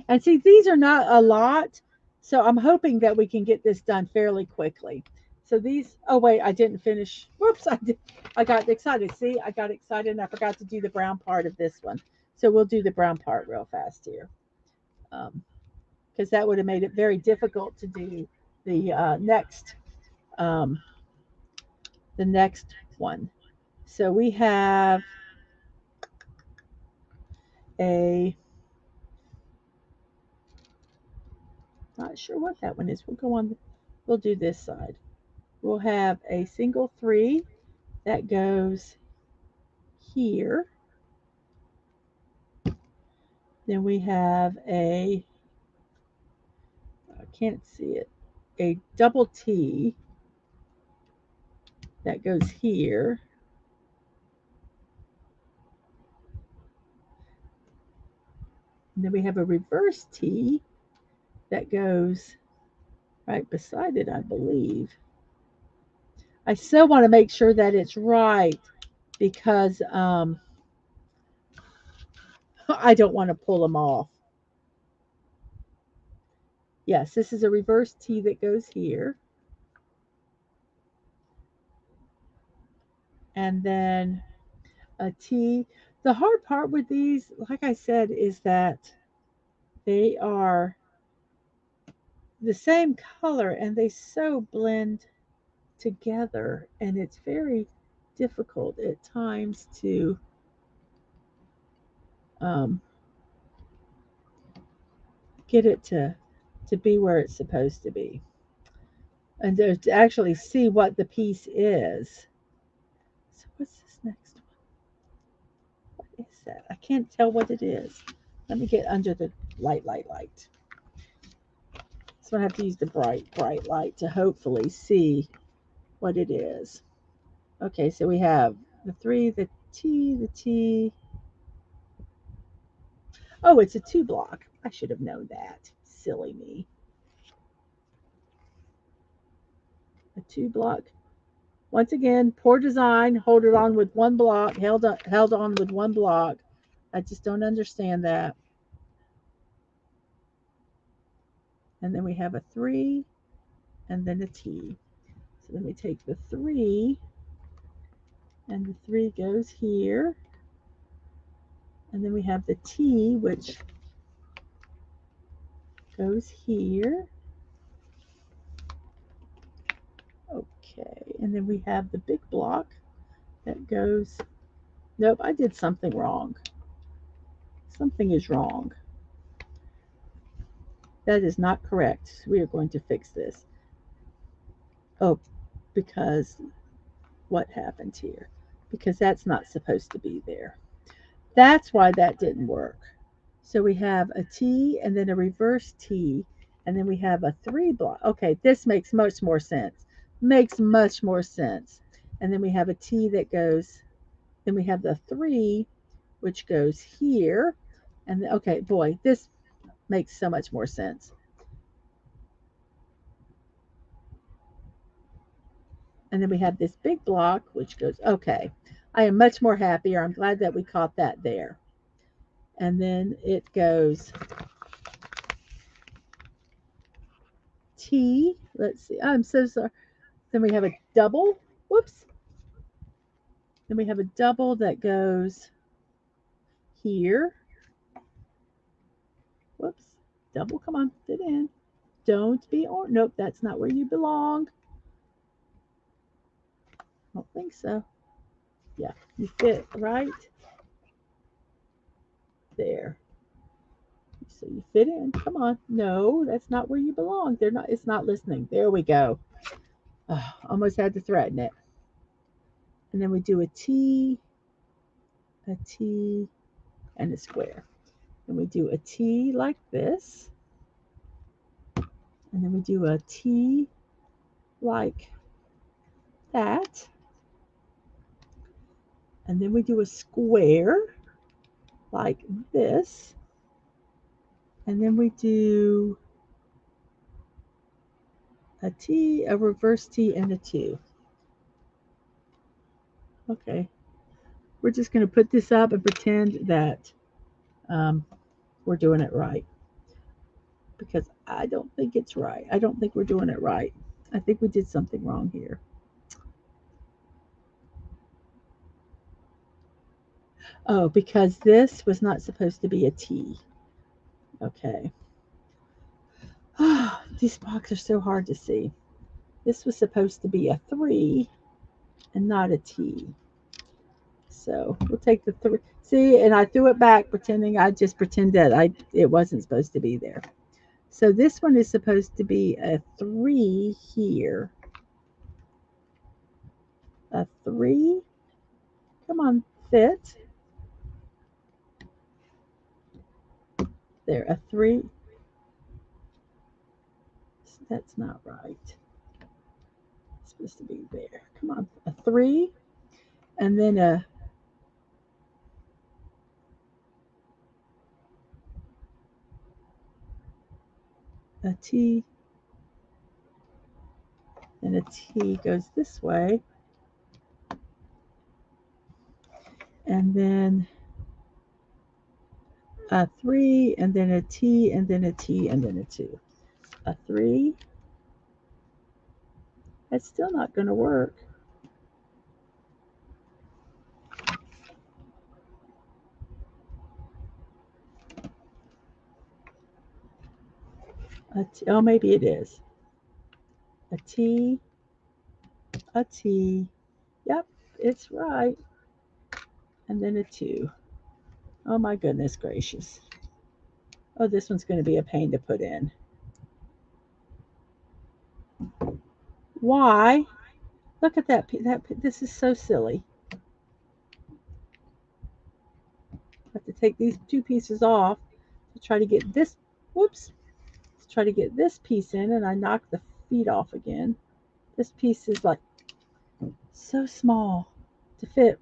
And see, these are not a lot, so I'm hoping that we can get this done fairly quickly. So these, oh wait, I didn't finish. Whoops, I got excited. See, I got excited and I forgot to do the brown part of this one. So we'll do the brown part real fast here, because that would have made it very difficult to do the um, next one. So we have a, not sure what that one is. We'll go on, we'll do this side. We'll have a single 3 that goes here. Then we have a, I can't see it, a double T that goes here. And then we have a reverse T that goes right beside it, I believe. I still want to make sure that it's right because I don't want to pull them off. Yes, this is a reverse T that goes here. And then a T. The hard part with these, like I said, is that they are the same color and they so blend together, and it's very difficult at times to um, get it to be where it's supposed to be and to actually see what the piece is. So what's this next one? What is that? I can't tell what it is. Let me get under the light. So I have to use the bright light to hopefully see what it is. Okay, so we have the 3, the T. Oh, it's a 2 block. I should have known that. Silly me. A 2 block. Once again, poor design. Hold it on with one block. Held on with one block. I just don't understand that. And then we have a 3 and then a T. So let me take the 3 and the 3 goes here. And then we have the T, which goes here. Okay, and then we have the big block that goes, nope, I did something wrong. Something is wrong. That is not correct. We are going to fix this. Oh, because what happened here? Because that's not supposed to be there. That's why that didn't work. So we have a T and then a reverse T, And then we have a 3 block. Okay, this makes much more sense. Makes much more sense. And then we have a T that goes, then we have the 3, which goes here. And okay, boy, this makes so much more sense. And then we have this big block, which goes, okay, I am much more happier. I'm glad that we caught that there. And then it goes T. Let's see. I'm so sorry. Then we have a double. Whoops. Then we have a double that goes here. Whoops. Double. Come on. Fit in. Don't be or nope, that's not where you belong. I don't think so. Yeah, you fit right there. So you fit in. Come on. No, that's not where you belong. They're not. It's not listening. There we go. Oh, almost had to threaten it. And then we do a T, and a square. And we do a T like this. And then we do a T like that. And then we do a square like this. And then we do a T, a reverse T, and a 2. Okay. We're just going to put this up and pretend that we're doing it right. Because I don't think it's right. I don't think we're doing it right. I think we did something wrong here. Oh, because this was not supposed to be a T. Okay. These blocks are so hard to see. This was supposed to be a 3 and not a T. So we'll take the 3. See, and I threw it back pretending I just pretended it wasn't supposed to be there. So this one is supposed to be a 3 here. A 3. Come on, fit. There, a 3. That's not right. It's supposed to be there. Come on, a 3. And then a T. And a T goes this way. And then a 3, and then a T, and then a T, and then a 2. A 3. That's still not going to work. Oh, maybe it is. A T, a T. Yep, it's right. And then a 2. Oh my goodness gracious. Oh, this one's going to be a pain to put in. Why? Look at that. This is so silly. I have to take these 2 pieces off to try to get this. Whoops. To try to get this piece in, and I knock the feet off again. This piece is like so small to fit.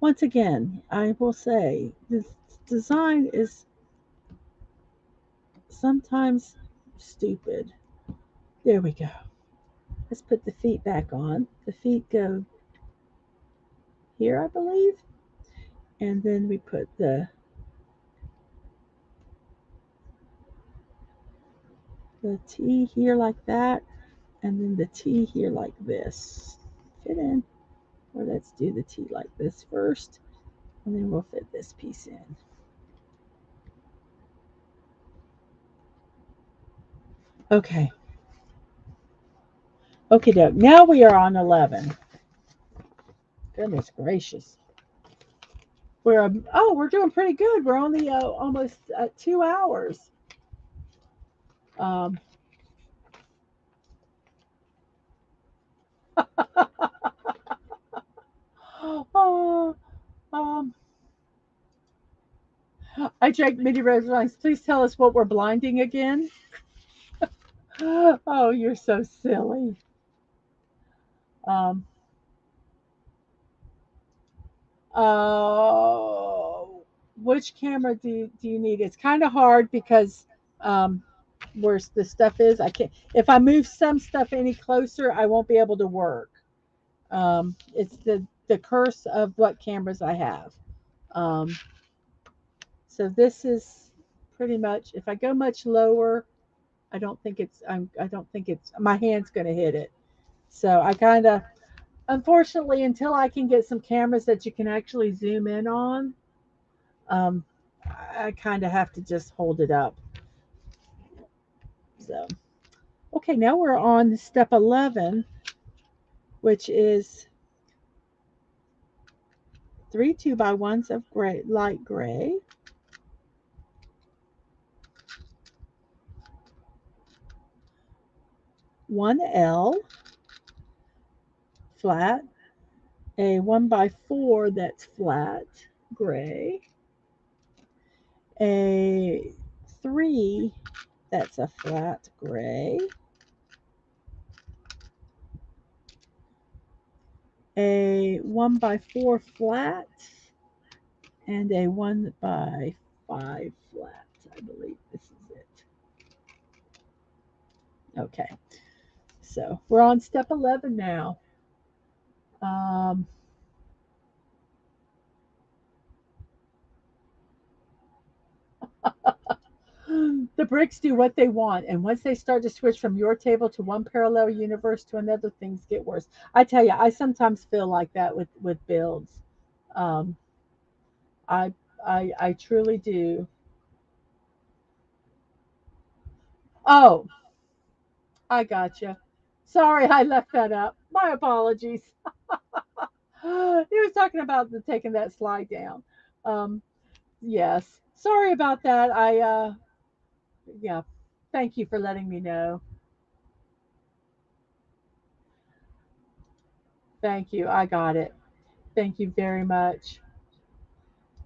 Once again, I will say this design is sometimes stupid. There we go. Let's put the feet back on. The feet go here, I believe. And then we put the T here like that. And then the T here like this. Fit in. Or let's do the T like this first. And then we'll fit this piece in. Okay. Okay, doke. Now we are on 11. Goodness gracious. We're doing pretty good. We're only almost 2 hours. Um, oh, um, I drank mini rose. Please tell us what we're blinding again. Oh, you're so silly. Um, oh, which camera do you need? It's kind of hard because um, where the stuff is, I can't. If I move some stuff any closer, I won't be able to work. It's the curse of what cameras I have. Um, so this is pretty much. If I go much lower, I don't think it's my hand's going to hit it. So I kind of unfortunately until I can get some cameras that you can actually zoom in on, um, I kind of have to just hold it up. So okay, now we're on step 11, which is 3 2x1s of gray, light gray, one L flat, a 1x4 that's flat gray, a 3 that's a flat gray, a 1x4 flat, and a 1x5 flat. I believe this is it. Okay, so we're on step 11 now. Um, the bricks do what they want, and once they start to switch from your table to one parallel universe to another, things get worse. I tell you, I sometimes feel like that with builds. Um, I I truly do. Oh, I gotcha. Sorry, I left that up. My apologies. He was talking about the taking that slide down. Um, yes. Sorry about that. Yeah. Thank you for letting me know. Thank you. I got it. Thank you very much.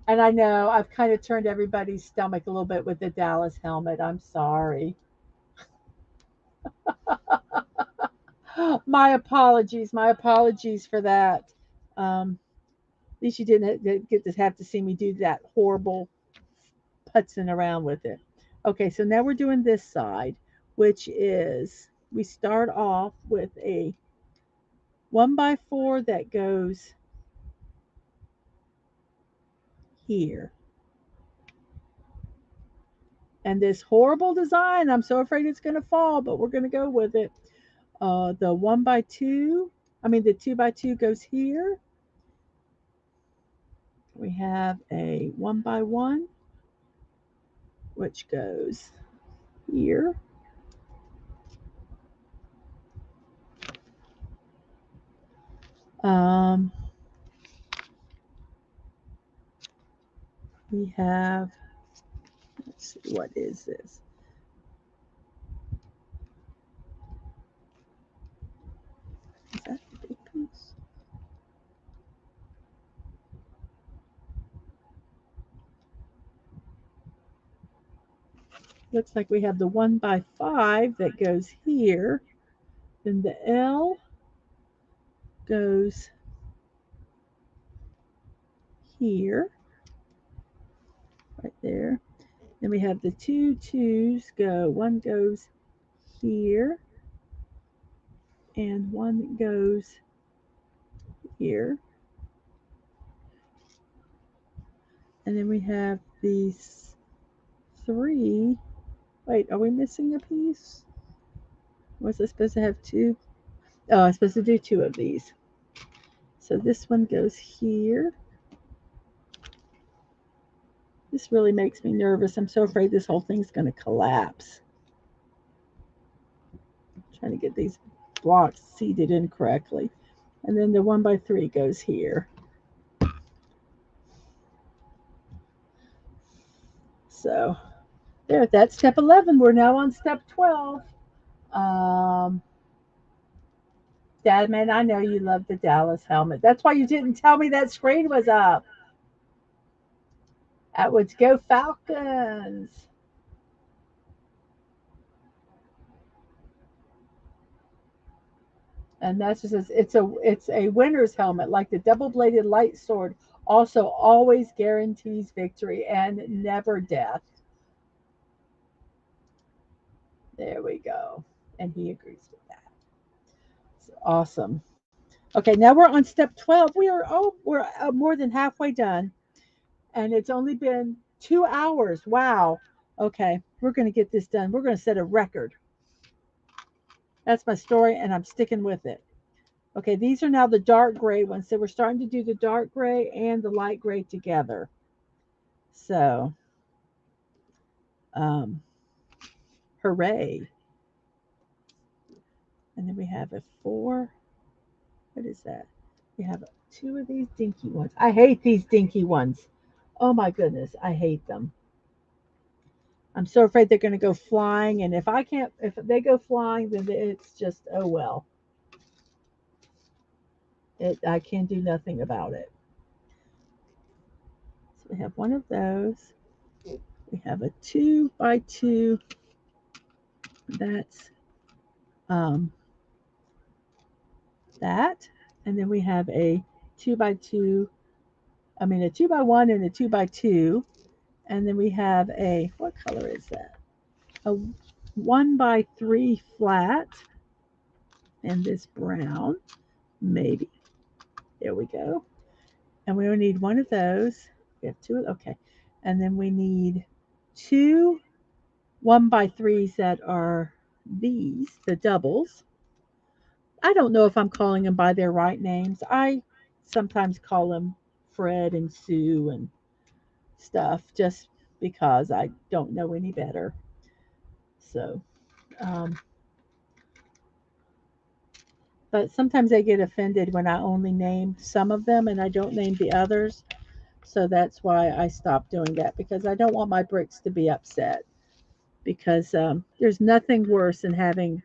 And I know I've kind of turned everybody's stomach a little bit with the Dallas helmet. I'm sorry. My apologies. My apologies for that. At least you didn't get to have to see me do that horrible putzing around with it. Okay, so now we're doing this side, which is we start off with a 1x4 that goes here. And this horrible design, I'm so afraid it's going to fall, but we're going to go with it. The 1x2, the 2x2 goes here. We have a 1x1, which goes here. Um, we have, let's see, what is this? Is that the big piece? Looks like we have the 1x5 that goes here. Then the L goes here, right there. Then we have the two twos go, one goes here, and one goes here. And then we have these three. Wait, are we missing a piece? Was I supposed to have two? Oh, I'm supposed to do two of these. So this one goes here. This really makes me nervous. I'm so afraid this whole thing's going to collapse. I'm trying to get these blocks seated incorrectly. And then the 1x3 goes here. So there, that's step 11. We're now on step 12. Um, Dad, man, I know you love the Dallas helmet. That's why you didn't tell me that screen was up. Atwoods, go Falcons. And that's just it's a winner's helmet, like the double-bladed light sword. Also, always guarantees victory and never death. There we go. And he agrees with that. It's awesome. Okay, now we're on step 12. We're more than halfway done, and it's only been 2 hours. Wow. Okay, we're going to get this done. We're going to set a record. That's my story, and I'm sticking with it. Okay, these are now the dark gray ones. So we're starting to do the dark gray and the light gray together. So, um, hooray. And then we have a 4. What is that? We have 2 of these dinky ones. I hate these dinky ones. Oh my goodness, I hate them. I'm so afraid they're going to go flying. And if they go flying, then it's just, oh well. I can do nothing about it. So we have one of those. We have a 2x2. That's um, that. And then we have a 2x2. I mean, a 2x1 and a 2x2. And then we have what color is that? A 1x3 flat. And this brown, maybe. There we go. And we only need one of those. We have 2. Okay. And then we need 2 1x3s that are these, the doubles. I don't know if I'm calling them by their right names. I sometimes call them Fred and Sue and stuff just because I don't know any better. So, um, but sometimes they get offended when I only name some of them and I don't name the others. So that's why I stopped doing that, because I don't want my bricks to be upset. Because there's nothing worse than having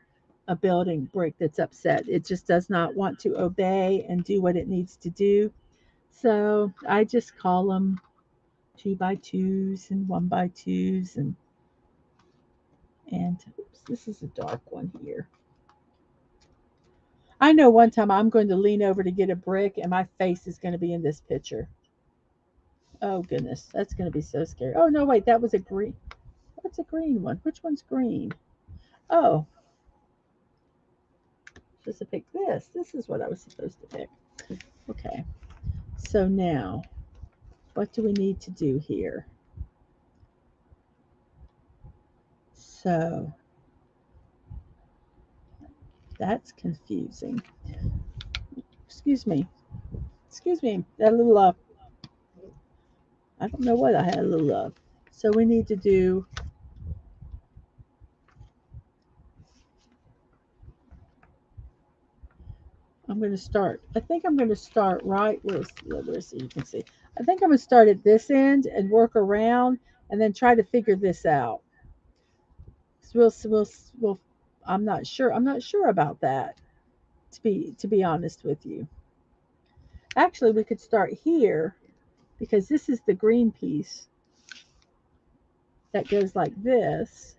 a building brick that's upset. It just does not want to obey and do what it needs to do. So I just call them 2x2s and 1x2s and oops, this is a dark one here. I know one time I'm going to lean over to get a brick and my face is going to be in this picture. Oh goodness, that's going to be so scary. Oh no, wait, that was a green. What's a green one? Which one's green? Oh, supposed to pick this. This is what I was supposed to pick. Okay, so now what do we need to do here? So that's confusing. Excuse me. Excuse me. That little I don't know what I had a little of. So we need to do. I'm going to start. I think I'm going to start right where so you can see. I think I'm going to start at this end and work around, and then try to figure this out. So we'll. I'm not sure. I'm not sure about that. To be honest with you, actually, we could start here because this is the green piece that goes like this.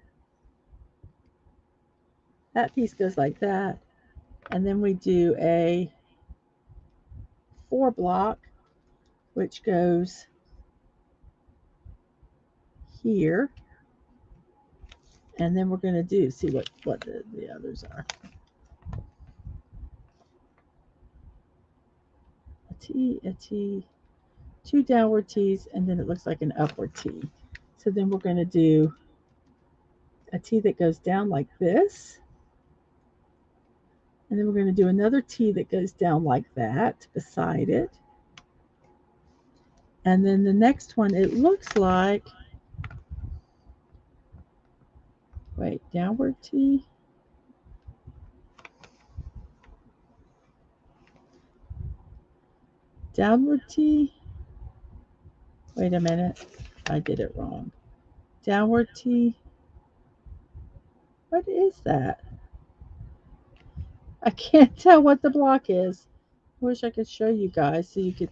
That piece goes like that, and then we do a 4 block, which goes here, and then we're going to see what the others are. A T, 2 downward T's, and then it looks like an upward T. So then we're going to do a T that goes down like this, and then we're going to do another T that goes down like that beside it. And then the next one, it looks like, wait, downward T. Downward T. Wait a minute. I did it wrong. Downward T. What is that? I can't tell what the block is. I wish I could show you guys so you could.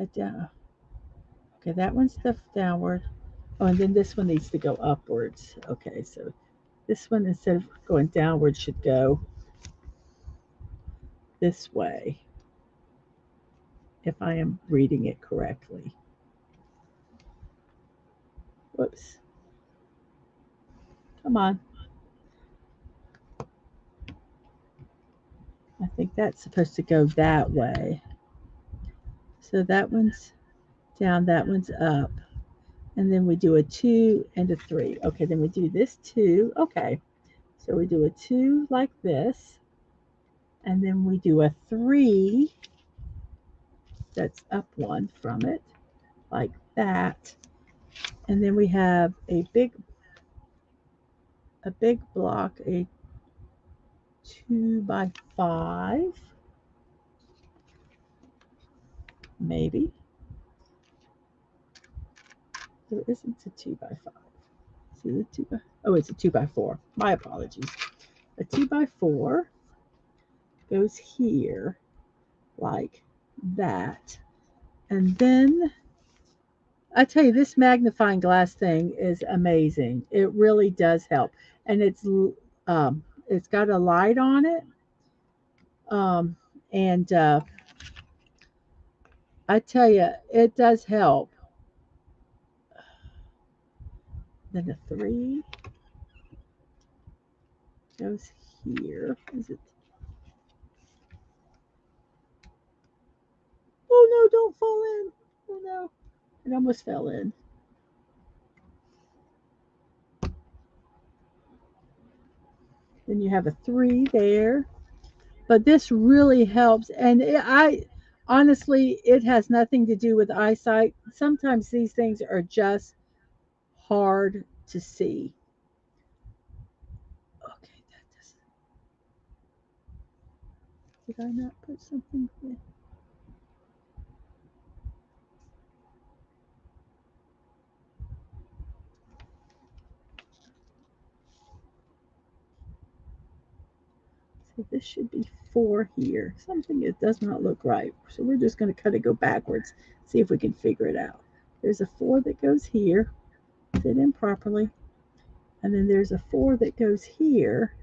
down. Okay, that one's the downward. Oh, and then this one needs to go upwards. Okay, so this one, instead of going downward, should go this way, if I am reading it correctly. Whoops. Come on. I think that's supposed to go that way. So that one's down, that one's up. And then we do a 2 and a 3. Okay, then we do this 2. Okay, so we do a 2 like this. And then we do a 3 that's up 1 from it, like that. And then we have a big block, a 2 by 5, maybe. There isn't a 2 by 5. See the 2 by, oh, it's a 2 by 4. My apologies. A 2 by 4 goes here like that. And then I tell you, this magnifying glass thing is amazing. It really does help. And it's got a light on it. And I tell you, it does help. Then a 3 goes here. Is it? Oh no, don't fall in. Oh no. It almost fell in. Then you have a 3 there. But this really helps. And I honestly, it has nothing to do with eyesight. Sometimes these things are just hard to see. Okay, that does. Did I not put something there? So this should be 4 here. Something that does not look right. So we're just going to kind of go backwards, see if we can figure it out. There's a 4 that goes here, fit in properly. And then there's a 4 that goes here,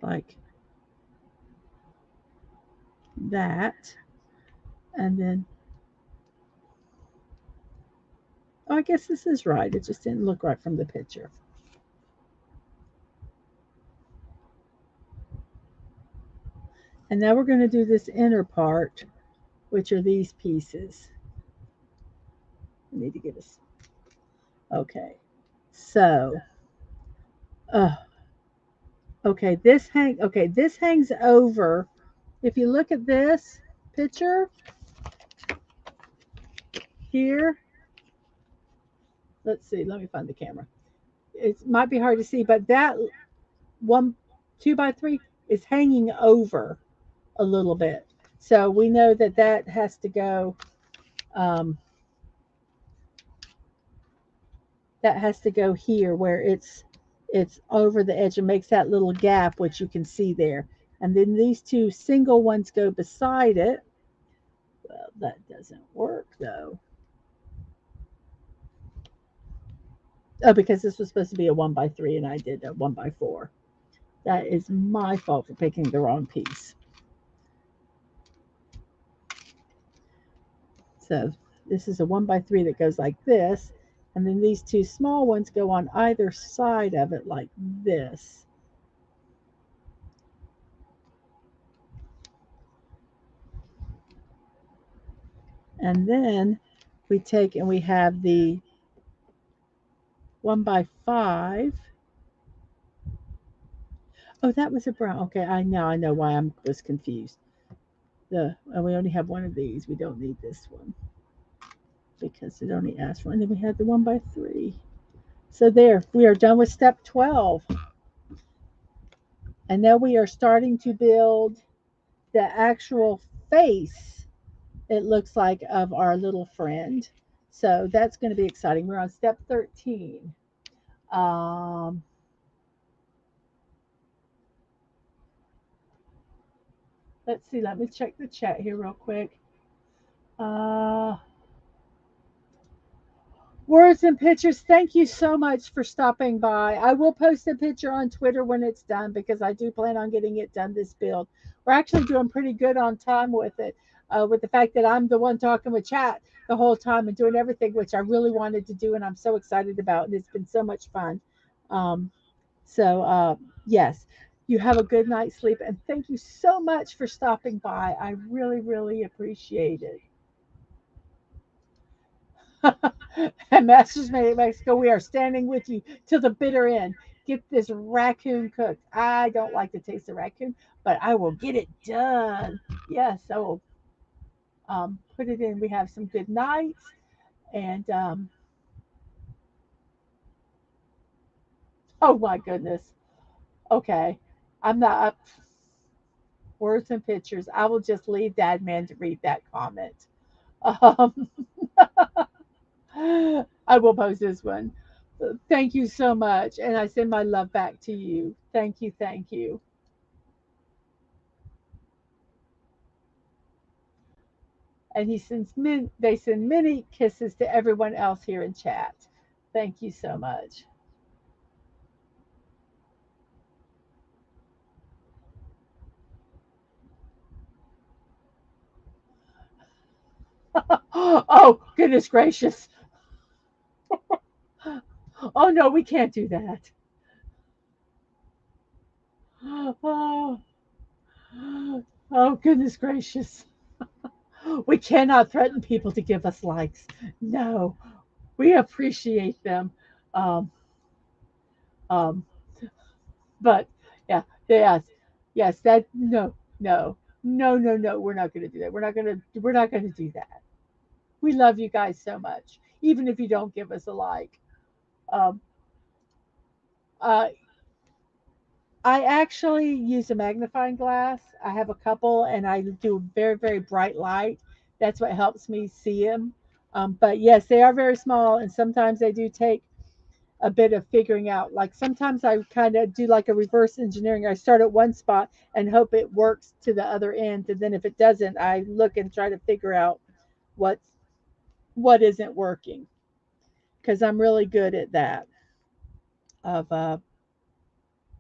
like that. And then, oh, I guess this is right. It just didn't look right from the picture. And now we're going to do this inner part, which are these pieces. I need to get this. Okay. So, okay, this hangs over. If you look at this picture here, let's see, let me find the camera. It might be hard to see, but that 2 by 3 is hanging over a little bit. So we know that that has to go, here where it's over the edge and makes that little gap, which you can see there. And then these 2 single ones go beside it. Well, that doesn't work though. Oh, because this was supposed to be a 1 by 3 and I did a 1 by 4. That is my fault for picking the wrong piece. So this is a 1 by 3 that goes like this. And then these 2 small ones go on either side of it like this. And then we take and we have the 1 by 5. Oh, that was a brown. Okay, I know why I was confused. And we only have one of these. We don't need this one because it only asks for. And then we had the 1 by 3. So there, we are done with step 12. And now we are starting to build the actual face, it looks like, of our little friend. So that's going to be exciting. We're on step 13. Let's see. Let me check the chat here real quick. Uh, Words and pictures. Thank you so much for stopping by. I will post a picture on Twitter when it's done because I do plan on getting it done this build. We're actually doing pretty good on time with it, with the fact that I'm the one talking with chat the whole time and doing everything, which I really wanted to do and I'm so excited about. And it's been so much fun. Um, so, yes, you have a good night's sleep. And thank you so much for stopping by. I really, really appreciate it. And Masters Made in Mexico, we are standing with you till the bitter end. Get this raccoon cooked. I don't like the taste of raccoon, but I will get it done. Yes, I will put it in. We have some good nights. And oh my goodness. Okay. I'm not up. Words and pictures. I will just leave Dadman to read that comment. Um, I will post this one. Thank you so much. And I send my love back to you. Thank you. Thank you. And they send many kisses to everyone else here in chat. Thank you so much. Oh, goodness gracious. Oh, no, we can't do that. Oh, oh goodness gracious. We cannot threaten people to give us likes. No, we appreciate them. Um, um, but yeah, yes, yes, that no, no, no, no, no. We're not going to do that. We're not going to do that. We love you guys so much, even if you don't give us a like. Um, uh, I actually use a magnifying glass. I have a couple, and I do very, very bright light. That's what helps me see them. But yes, they are very small, and sometimes they do take a bit of figuring out. Like sometimes I kind of do like a reverse engineering. I start at one spot and hope it works to the other end, and then if it doesn't, I look and try to figure out what's what isn't working because I'm really good at that of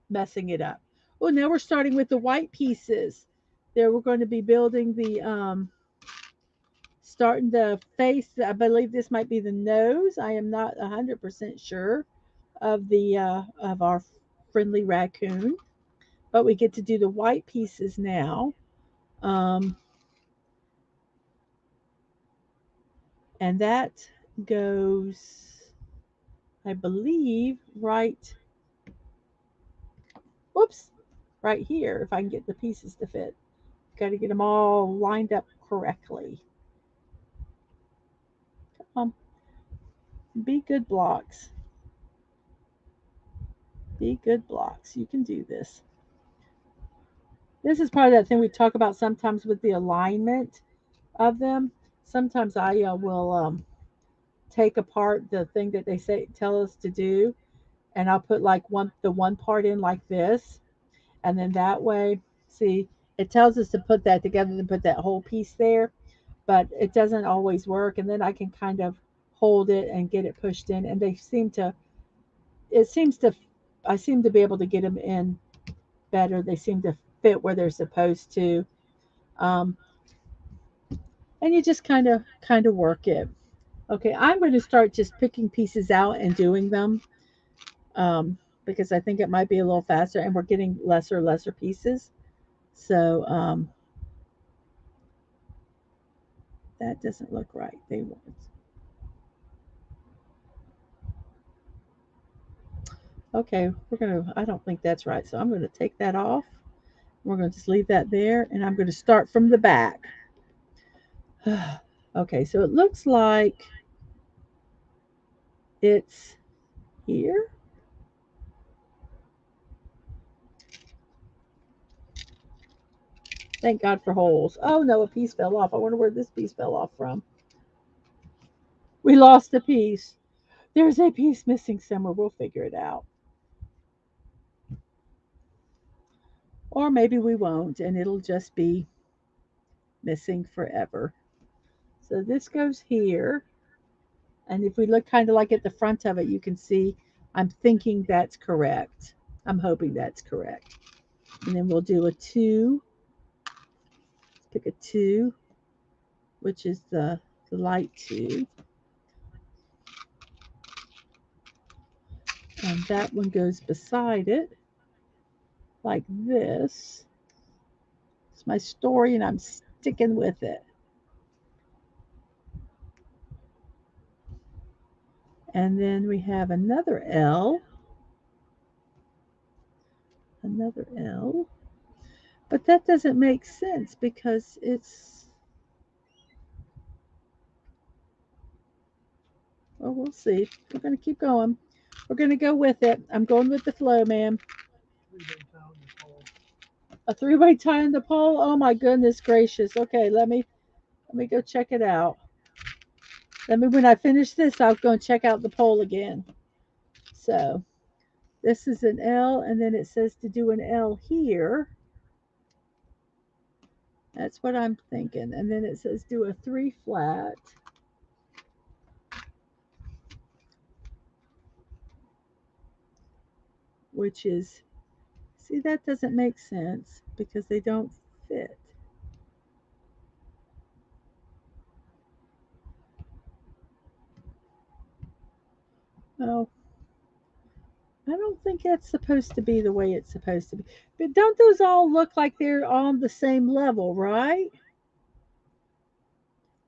messing it up. Well, now we're starting with the white pieces. There we're going to be building the starting the face. I believe this might be the nose. I am not 100% sure of the of our friendly raccoon, but we get to do the white pieces now. Um, and that goes, I believe, right. Whoops, right here. If I can get the pieces to fit, got to get them all lined up correctly. Come on, be good blocks. Be good blocks. You can do this. This is part of that thing we talk about sometimes with the alignment of them. Sometimes I will take apart the thing that they say tell us to do, and I'll put like one part in like this, and then that way, see, it tells us to put that together and put that whole piece there, but it doesn't always work. And then I can kind of hold it and get it pushed in, and they seem to. It seems to. I seem to be able to get them in better. They seem to fit where they're supposed to. Um, and you just kind of work it. Okay, I'm going to start just picking pieces out and doing them because I think it might be a little faster, and we're getting lesser pieces. So that doesn't look right. They want. Okay, we're gonna. I don't think that's right, so I'm going to take that off. We're going to just leave that there, and I'm going to start from the back. Okay, so it looks like it's here. Thank God for holes. Oh no, a piece fell off. I wonder where this piece fell off from. We lost a piece. There's a piece missing somewhere. We'll figure it out. Or maybe we won't, and it'll just be missing forever. So this goes here. And if we look kind of like at the front of it, you can see I'm thinking that's correct. I'm hoping that's correct. And then we'll do a 2. Pick a 2, which is the light 2. And that one goes beside it like this. It's my story and I'm sticking with it. And then we have another L. Another L. But that doesn't make sense because it's, well, we'll see. We're going to keep going. We're going to go with it. I'm going with the flow, ma'am. A 3-way tie on the pole? Oh my goodness gracious. Okay, let me go check it out. When I finish this, I'll go and check out the pole again. So this is an L, and then it says to do an L here. That's what I'm thinking. And then it says do a 3 flat. Which is, see, that doesn't make sense because they don't fit. Oh, I don't think that's supposed to be the way it's supposed to be. But don't those all look like they're on the same level, right?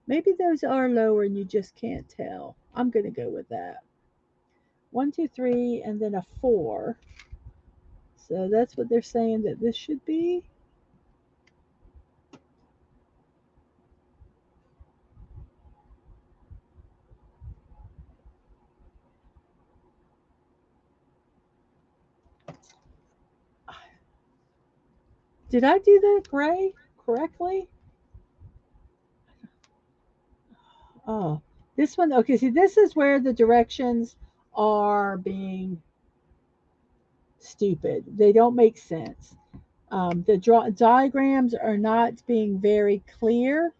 Maybe those are lower and you just can't tell. I'm going to go with that. 1, 2, 3, and then a 4. So that's what they're saying that this should be. Did I do that gray correctly? Oh, this one. Okay, see, this is where the directions are being stupid. They don't make sense. The diagrams are not being very clear.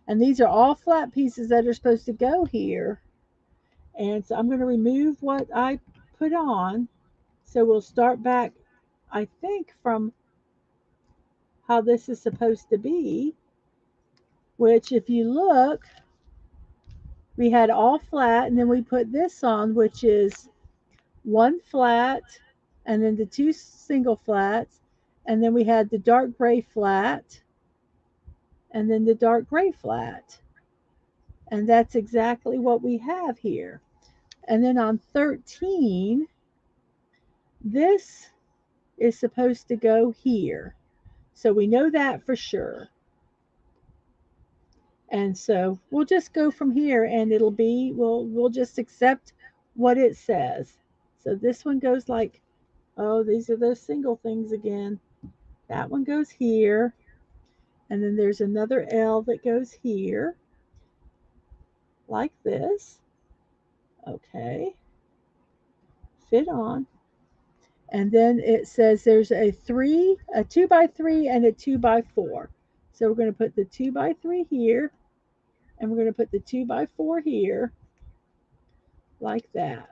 And these are all flat pieces that are supposed to go here. And so I'm going to remove what I put on. So we'll start back, I think, from how this is supposed to be, which if you look, we had all flat, and then we put this on, which is 1 flat, and then the 2 single flats, and then we had the dark gray flat, and then the dark gray flat. And that's exactly what we have here. And then on 13, this is supposed to go here. So we know that for sure. And so we'll just go from here and it'll be, we'll just accept what it says. So this one goes like, oh, these are those single things again. That one goes here. And then there's another L that goes here, like this. Okay. Fit on. And then it says there's a 2 by 3 and a 2 by 4. So we're going to put the 2 by 3 here, and we're going to put the 2 by 4 here, like that.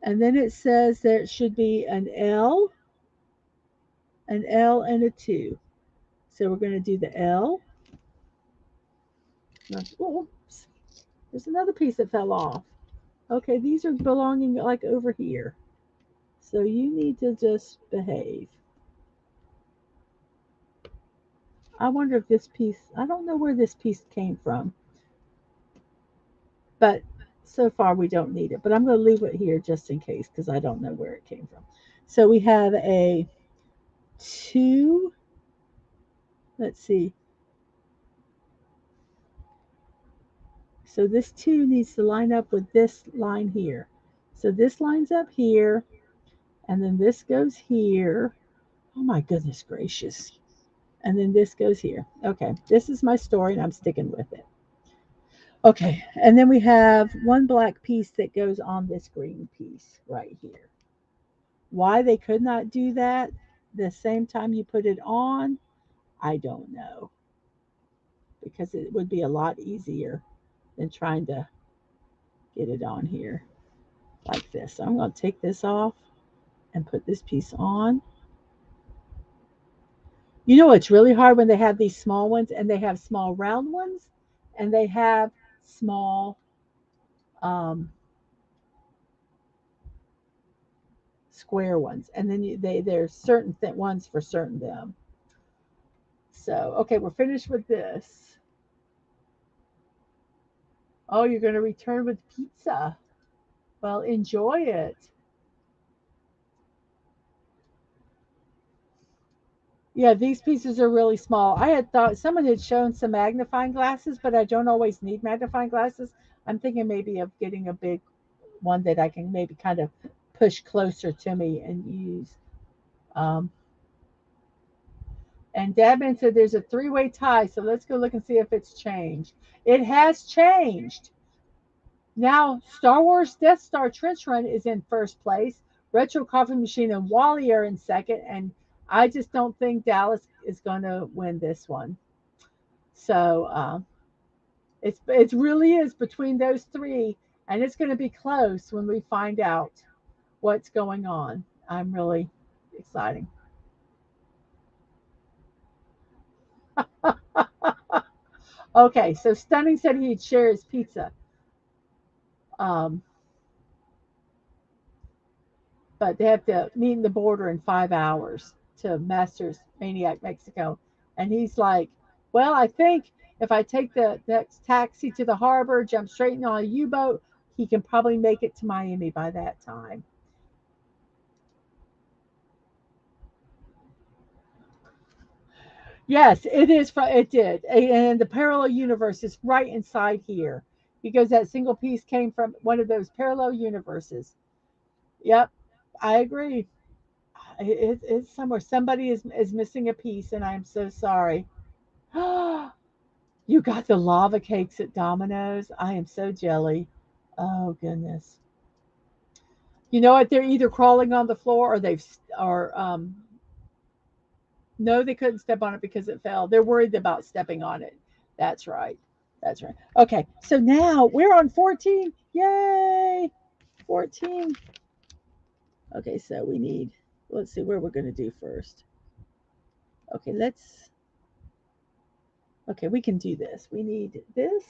And then it says there should be an L, and a 2. So we're going to do the L. Oops, there's another piece that fell off. Okay, these are belonging like over here. So you need to just behave. I wonder if this piece, I don't know where this piece came from. But so far we don't need it. But I'm going to leave it here just in case because I don't know where it came from. So we have a 2. Let's see. So this 2 needs to line up with this line here. So this lines up here, and then this goes here. Oh my goodness gracious. And then this goes here. Okay, this is my story, and I'm sticking with it. Okay, and then we have 1 black piece that goes on this green piece right here. Why they could not do that the same time you put it on, I don't know, because it would be a lot easier than trying to get it on here like this. So I'm going to take this off and put this piece on. You know, it's really hard when they have these small ones, and they have small round ones, and they have small um, square ones, and then there's certain ones for certain them. So okay, we're finished with this. Oh, you're going to return with pizza. Well, enjoy it. Yeah, these pieces are really small. I had thought someone had shown some magnifying glasses, but I don't always need magnifying glasses. I'm thinking maybe of getting a big one that I can maybe kind of push closer to me and use. Um, and Dadman said there's a three-way tie, so let's go look and see if it's changed. It has changed. Now, Star Wars Death Star Trench Run is in first place. Retro Coffee Machine and Wally are in second, and I just don't think Dallas is going to win this one. So it really is between those three, and it's going to be close when we find out what's going on. I'm really excited. Okay, so Stunning said he'd share his pizza. Um, but they have to meet in the border in 5 hours to Masters Maniac Mexico. And he's like, well, I think if I take the next taxi to the harbor, jump straight in on a U-boat, he can probably make it to Miami by that time. Yes, it is. It did, and the parallel universe is right inside here because that single piece came from one of those parallel universes. Yep, I agree. It's somewhere. Somebody is missing a piece, and I'm so sorry. You got the lava cakes at Domino's. I am so jelly. Oh goodness. You know what? They're either crawling on the floor or they've or no, they couldn't step on it because it fell. They're worried about stepping on it. That's right. That's right. Okay, so now we're on 14. Yay! 14. Okay, so we need, let's see where we're going to do first. Okay, okay, we can do this. We need this.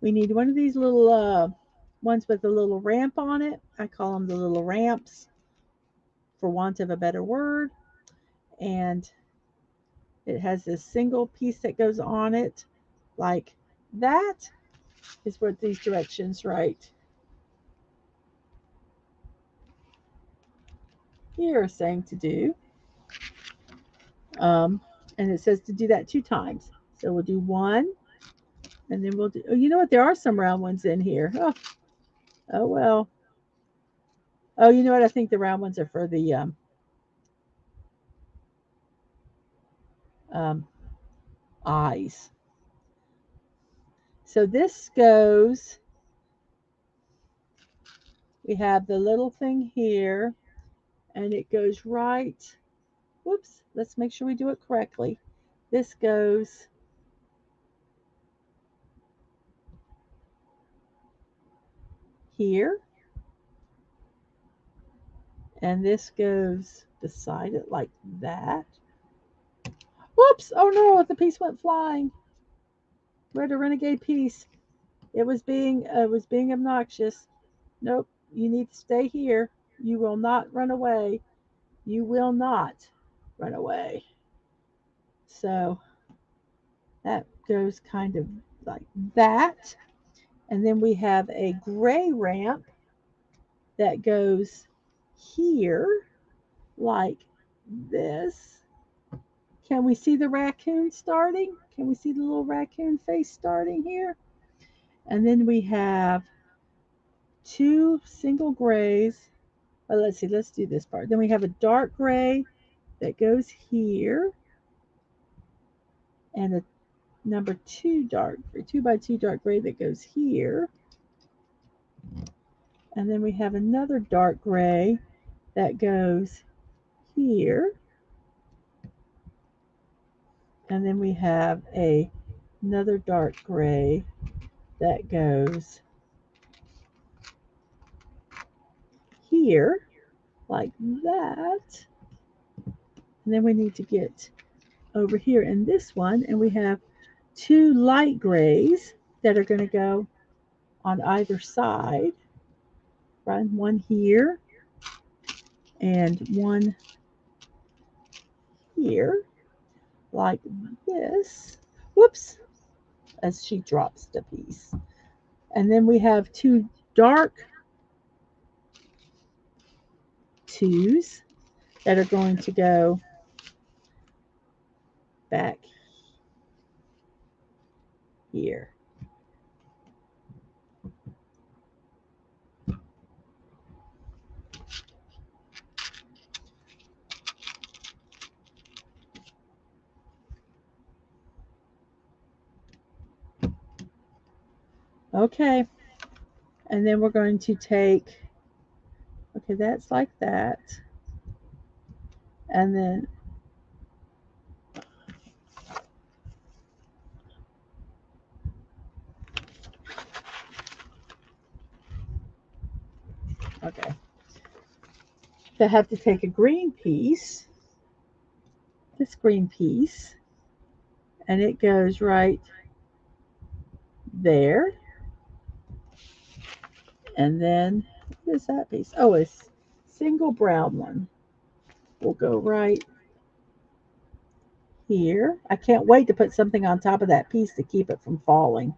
We need one of these little ones with a little ramp on it. I call them the little ramps for want of a better word. And it has this single piece that goes on it like that is what these directions right here are saying to do. Um, and it says to do that 2 times. So we'll do one, and then we'll do, oh, you know what? There are some round ones in here. Oh well. Oh, you know what? I think the round ones are for the um, eyes. So this goes, we have the little thing here, and it goes right. Whoops, let's make sure we do it correctly. This goes here, and this goes beside it like that. Whoops, oh no, the piece went flying. Where'd the renegade piece? It was being obnoxious. Nope, you need to stay here. You will not run away. You will not run away. So that goes kind of like that. And then we have a gray ramp that goes here like this. Can we see the raccoon starting? Can we see the little raccoon face starting here? And then we have 2 single grays. Let's see, let's do this part. Then we have a dark gray that goes here, and a number 2 by 2 dark gray that goes here. And then we have another dark gray that goes here. And then we have another dark gray that goes here like that. And then we need to get over here in this one, and we have two light grays that are going to go on either side. Run one here and one here like this. Whoops, as she drops the piece. And then we have two dark twos that are going to go back here. Okay, and then we're going to take, okay, that's like that. And then okay, they have to take a green piece, this green piece, and it goes right there. And then what is that piece? Oh, a single brown one will go right here. I can't wait to put something on top of that piece to keep it from falling.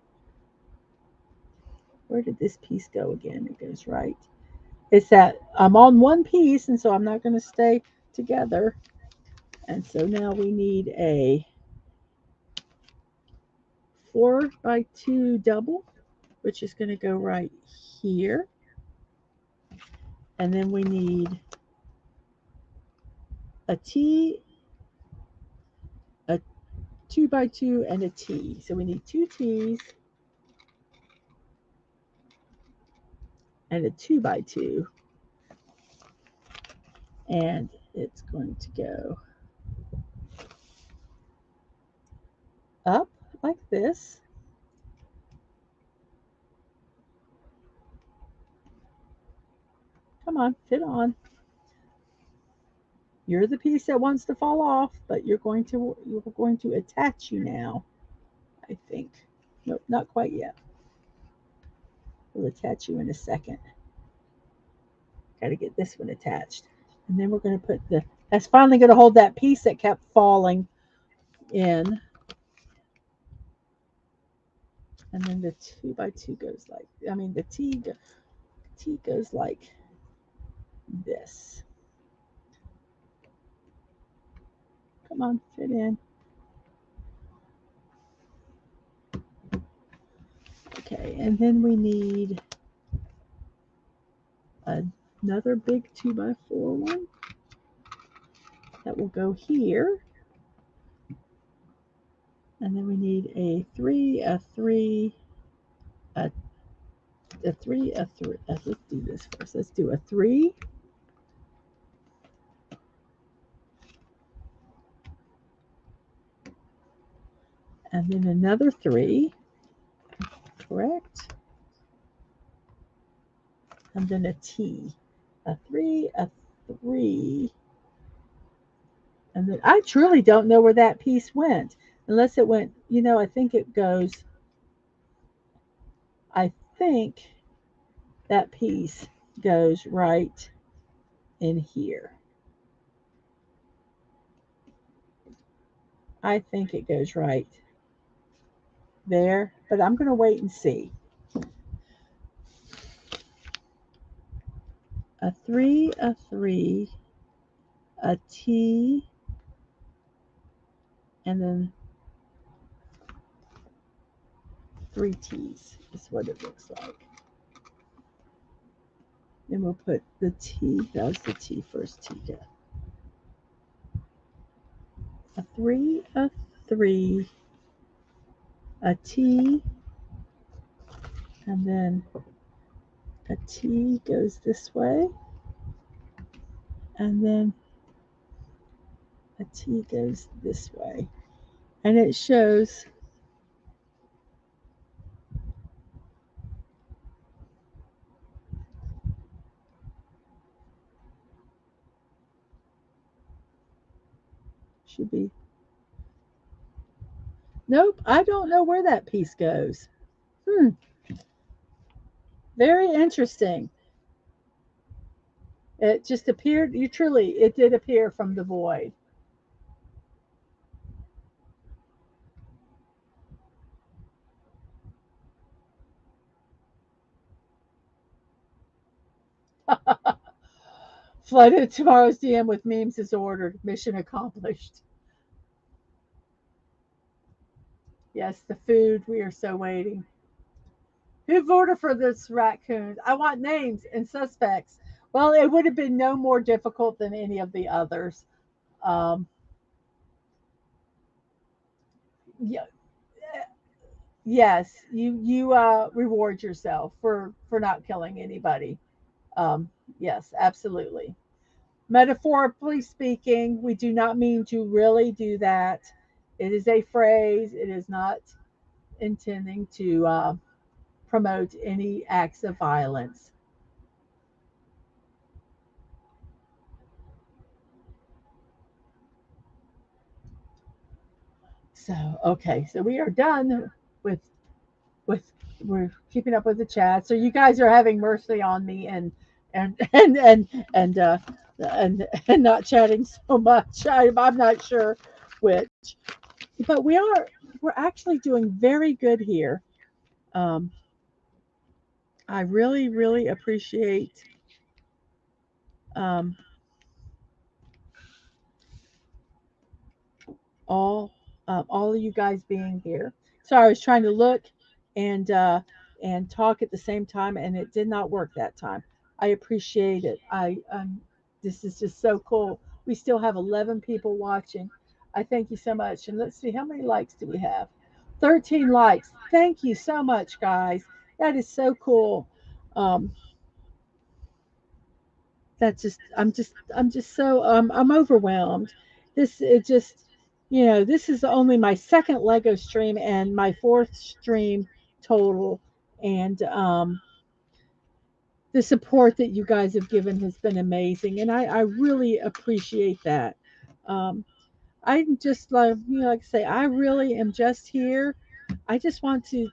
Where did this piece go again? It goes right. It's that I'm on one piece, and so I'm not going to stay together. And so now we need a 4x2 double, which is going to go right here. And then we need a T, a 2x2, and a T. So we need two T's and a 2x2. And it's going to go up like this. Come on, fit on. You're the piece that wants to fall off, but you're going to attach you now, I think. Nope, not quite yet. We'll attach you in a second. Got to get this one attached. And then we're going to put that's finally going to hold that piece that kept falling in. And then the 2x2 goes like, the T goes like this. Come on, fit in. Okay, and then we need another big 2x4 one that will go here. And then we need a 3, a 3, a 3, a 3. Let's do this first. Let's do a 3. And then another 3. Correct. And then a T. A 3, a 3. And then I truly don't know where that piece went. Unless it went, I think it goes, I think that piece goes right in here. I think it goes right there, but I'm going to wait and see. A 3, a 3, a T, and then 3 T's is what it looks like. Then we'll put the T, that was the T, first T down. A 3, a 3, a T, and then a T goes this way, and then a T goes this way. And it shows, should be, nope, I don't know where that piece goes. Hmm, very interesting. It just appeared, you truly, it did appear from the void. Flooded tomorrow's DM with memes is ordered. Mission accomplished. Yes, the food. We are so waiting. Who voted for this raccoon? I want names and suspects. Well, it would have been no more difficult than any of the others. Um, yeah, yes, you reward yourself for not killing anybody. Um, yes, absolutely. Metaphorically speaking, we do not mean to really do that. It is a phrase. It is not intending to promote any acts of violence. So, okay, so we are done with with we're keeping up with the chat. So you guys are having mercy on me and and and and uh and not chatting so much. I'm not sure which, but we're actually doing very good here. Um, I really appreciate um, all all of you guys being here. So I was trying to look and uh, and talk at the same time, and it did not work that time. I appreciate it. This is just so cool. We still have 11 people watching. I thank you so much. And let's see, how many likes do we have? 13 likes. Thank you so much, guys. That is so cool. Um, that's just I'm just so I'm overwhelmed. This it just this is only my second Lego stream and my fourth stream total, and the support that you guys have given has been amazing, and I really appreciate that. um, I'm just like I say, I really am just here. I just want to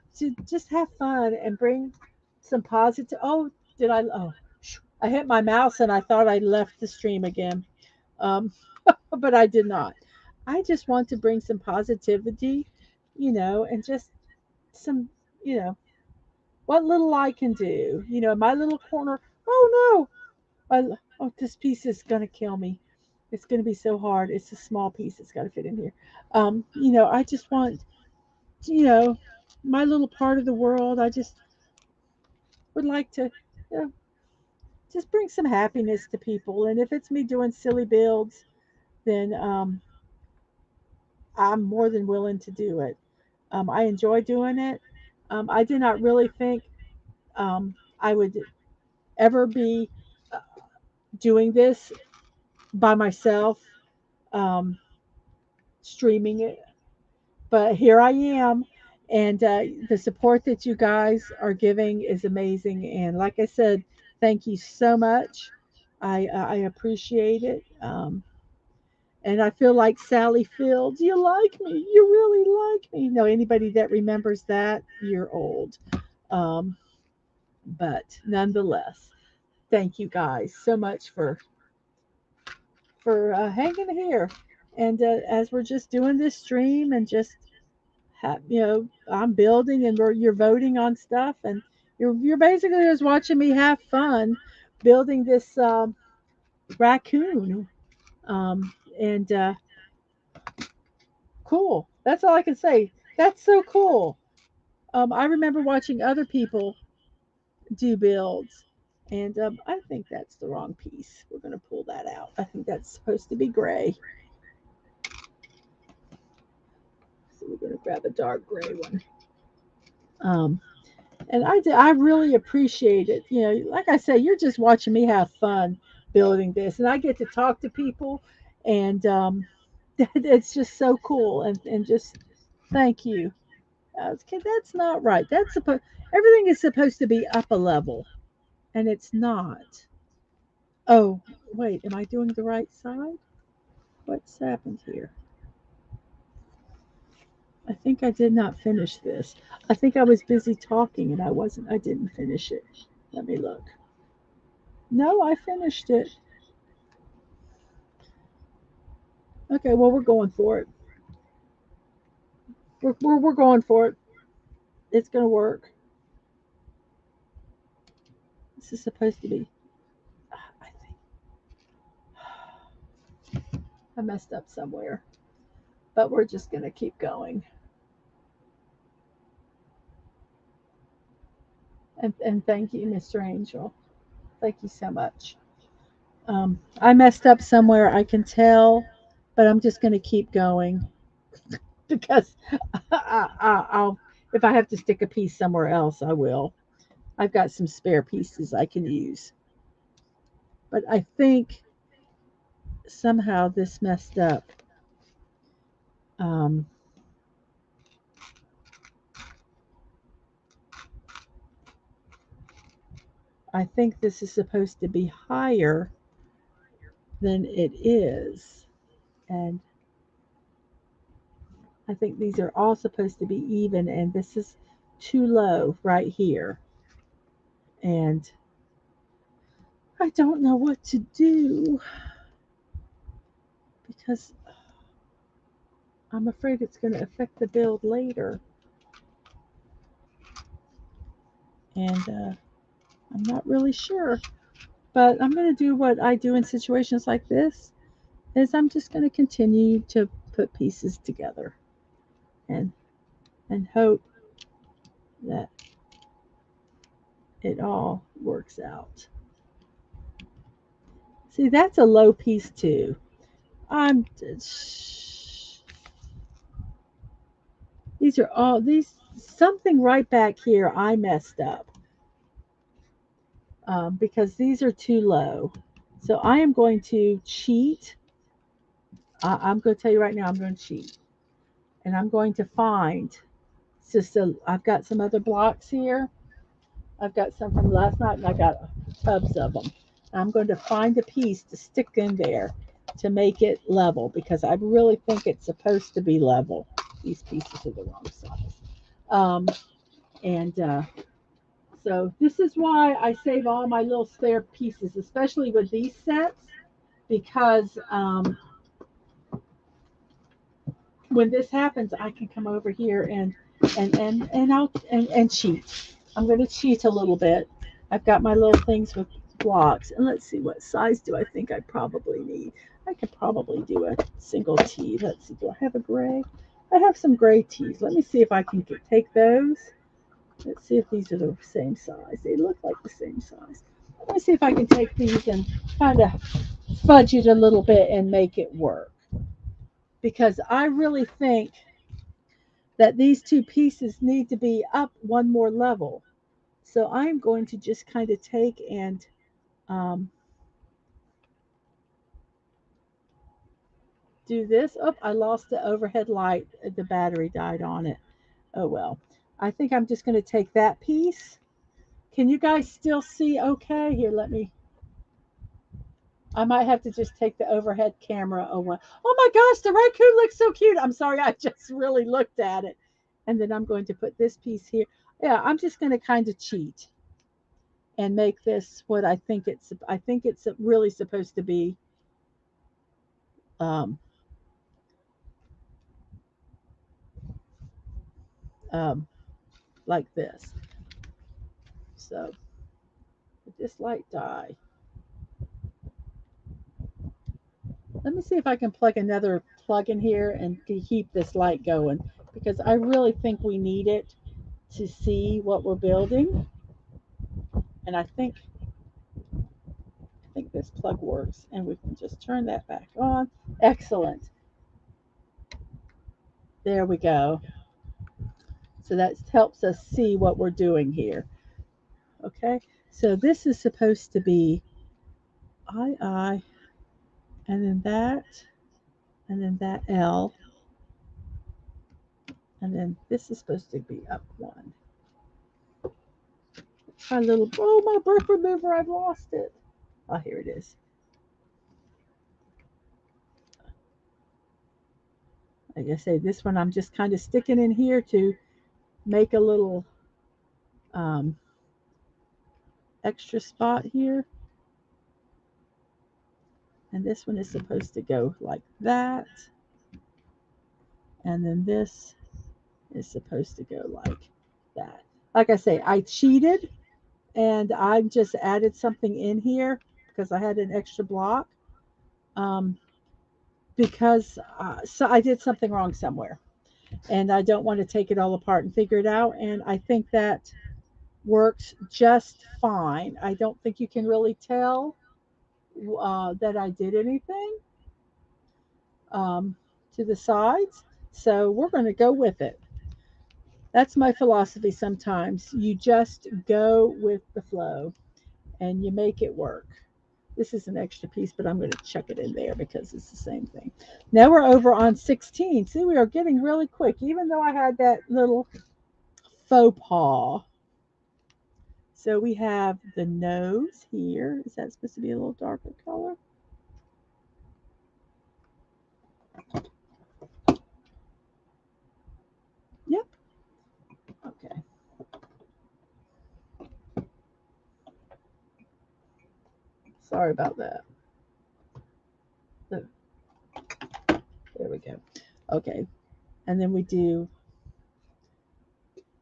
just have fun and bring some positive. Oh, did I? Oh, I hit my mouse and I thought I left the stream again. Um, but I did not. I just want to bring some positivity, and just some, you know, what little I can do, my little corner. Oh no! Oh, this piece is gonna kill me. It's gonna be so hard. It's a small piece. It's got to fit in here. I just want, you know, my little part of the world. I just would like to, you know, just bring some happiness to people. And if it's me doing silly builds, then I'm more than willing to do it. I enjoy doing it. I did not really think I would ever be doing this by myself, um, streaming it, but here I am. And the support that you guys are giving is amazing. And like I said, thank you so much. I appreciate it. And I feel like Sally Fields. You like me. You really like me. No, anybody that remembers that, you're old. Um, but nonetheless, thank you guys so much for hanging here. And as we're just doing this stream and just I'm building and you're voting on stuff, and you're basically just watching me have fun building this raccoon. And cool. That's all I can say. That's so cool. I remember watching other people do builds, and I think that's the wrong piece. We're going to pull that out. I think that's supposed to be gray. So we're going to grab a dark gray one. Um, and I really appreciate it. Like I say, you're just watching me have fun building this, and I get to talk to people, and It's just so cool, and just thank you. Okay, that's not right. That's supposed everything is supposed to be up a level, and it's not. Oh, wait, am I doing the right side? What's happened here? I think I did not finish this. I think I was busy talking and I didn't finish it. Let me look. No, I finished it. Okay, well, we're going for it. We're going for it. It's going to work. This is supposed to be, I think I messed up somewhere, but we're just going to keep going. And thank you, Mr. Angel. Thank you so much. I messed up somewhere, I can tell, but I'm just going to keep going because I'll, if I have to stick a piece somewhere else, I will. I've got some spare pieces I can use. But I think somehow this messed up. Um, I think this is supposed to be higher than it is. And I think these are all supposed to be even, and this is too low right here. And I don't know what to do because I'm afraid it's going to affect the build later. And I'm not really sure. But I'm going to do what I do in situations like this is I'm just going to continue to put pieces together and hope that it all works out. See, that's a low piece too. I'm these are all these something right back here I messed up because these are too low. So I am going to cheat. I'm going to tell you right now, I'm going to cheat. And I'm going to find, so I've got some other blocks here. I've got some from last night and I got tubs of them. I'm going to find a piece to stick in there to make it level because I really think it's supposed to be level. These pieces are the wrong size. Um, and so this is why I save all my little spare pieces, especially with these sets, because when this happens, I can come over here and cheat. I'm going to cheat a little bit. I've got my little things with blocks, and let's see what size do I think I probably need. I could probably do a single tee. Let's see. Do I have a gray? I have some gray tees. Let me see if I can take those. Let's see if these are the same size. They look like the same size. Let me see if I can take these and kind of fudge it a little bit and make it work. Because I really think that these two pieces need to be up one more level. So I'm going to just kind of take and do this. Oh, I lost the overhead light. The battery died on it. Oh well. I think I'm just going to take that piece. Can you guys still see okay? Here, let me. I might have to just take the overhead camera away. Oh my gosh, the raccoon looks so cute. I'm sorry, I just really looked at it. And then I'm going to put this piece here. Yeah, I'm just going to kind of cheat and make this what I think it's really supposed to be um, um, like this. So with this light die, let me see if I can plug another plug in here and keep this light going because I really think we need it to see what we're building. And I think this plug works and we can just turn that back on. Excellent. There we go. So that helps us see what we're doing here. Okay, so this is supposed to be I, and then that. and then that L, and then this is supposed to be up one. My little, oh, my brick remover, I've lost it. Oh, here it is. Like I say, this one I'm just kind of sticking in here to make a little extra spot here. And this one is supposed to go like that. And then this is supposed to go like that. Like I say, I cheated and I just added something in here because I had an extra block. Um, because so I did something wrong somewhere. And I don't want to take it all apart and figure it out. And I think that works just fine. I don't think you can really tell that I did anything um, to the sides. So we're going to go with it. That's my philosophy sometimes. You just go with the flow and you make it work. This is an extra piece, but I'm going to chuck it in there because it's the same thing. Now we're over on 16. See, we are getting really quick, even though I had that little faux pas. So we have the nose here. Is that supposed to be a little darker color? Yep. Okay. Sorry about that. There we go. Okay. And then we do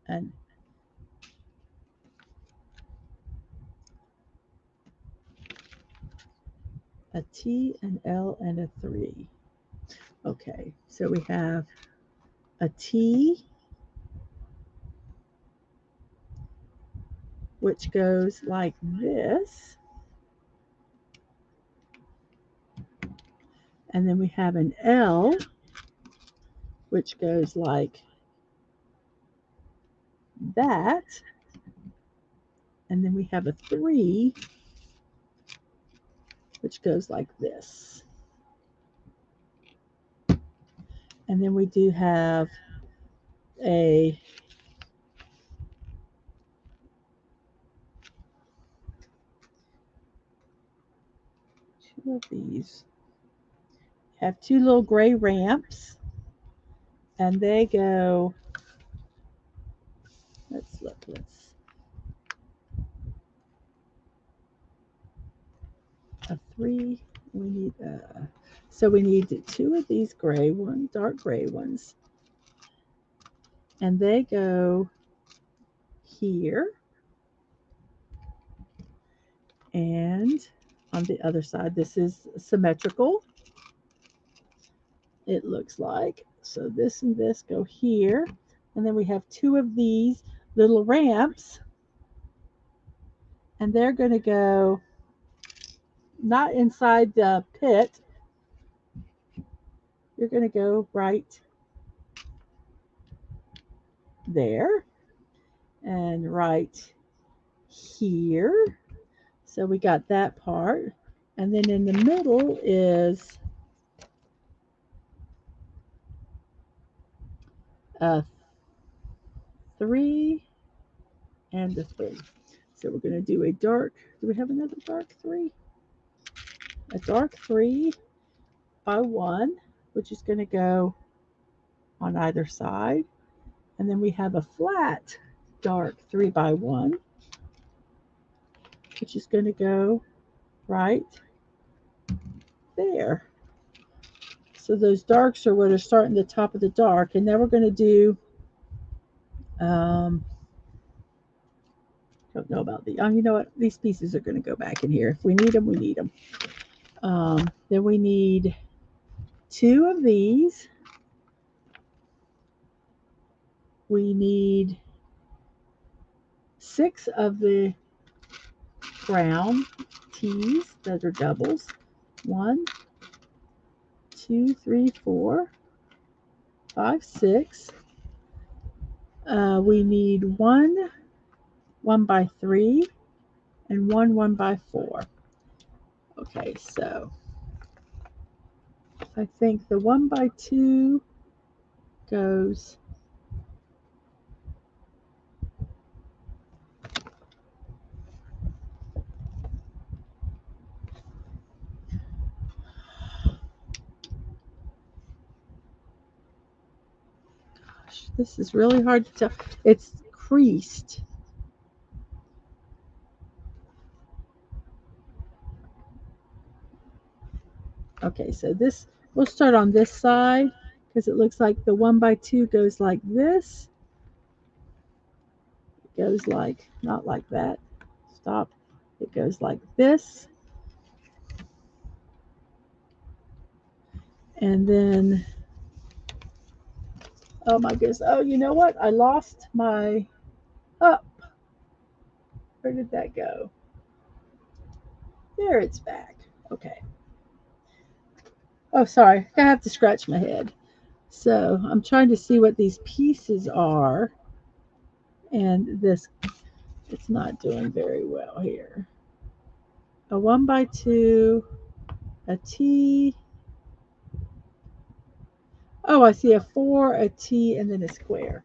an a T, an L, and a 3. Okay. So we have a T, which goes like this. And then we have an L, which goes like that. And then we have a 3, which goes like this. And then we do have a two of these. Have two little gray ramps, and they go. Let's look. Let's a 3. We need so we need two of these gray ones, dark gray ones, and they go here. And on the other side, this is symmetrical. It looks like. So this and this go here. And then we have two of these little ramps. And they're going to go not inside the pit. You're going to go right there and right here. So we got that part. And then in the middle is a 3 and a 3. So we're going to do a dark. Do we have another dark 3? A dark 3 by 1, which is going to go on either side. And then we have a flat dark 3 by 1, which is going to go right there. So those darks are what are starting the top of the dark. And now we're going to do, don't know about the, you know what, these pieces are going to go back in here. If we need them, we need them. Then we need 2 of these. We need 6 of the brown T's that are doubles. 1, 2, 3, 4, 5, 6. We need 1 by 3 and 1 by 4. Okay, so I think the 1x2 goes this is really hard to tell. It's creased. Okay, so this, we'll start on this side because it looks like the 1x2 goes like this. It goes like, not like that. Stop. It goes like this. And then, oh my goodness. Oh, you know what? I lost my up. Where did that go? There, it's back. Okay. Oh, sorry. I have to scratch my head. So I'm trying to see what these pieces are. And this, it's not doing very well here. A 1x2, a T. Oh, I see a 4, a T, and then a square.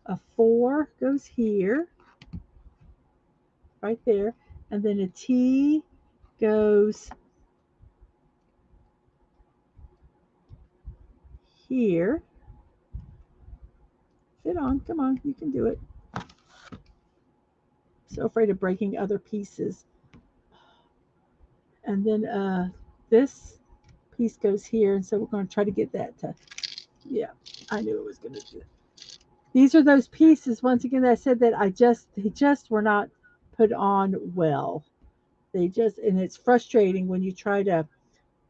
A 4 goes here, right there. And then a T goes here. Sit on, come on, you can do it. So afraid of breaking other pieces. And then this piece goes here, and so we're going to try to get that to, yeah, I knew it was going to do it. These are those pieces, once again, that I said that they just were not put on well. They just, and it's frustrating when you try to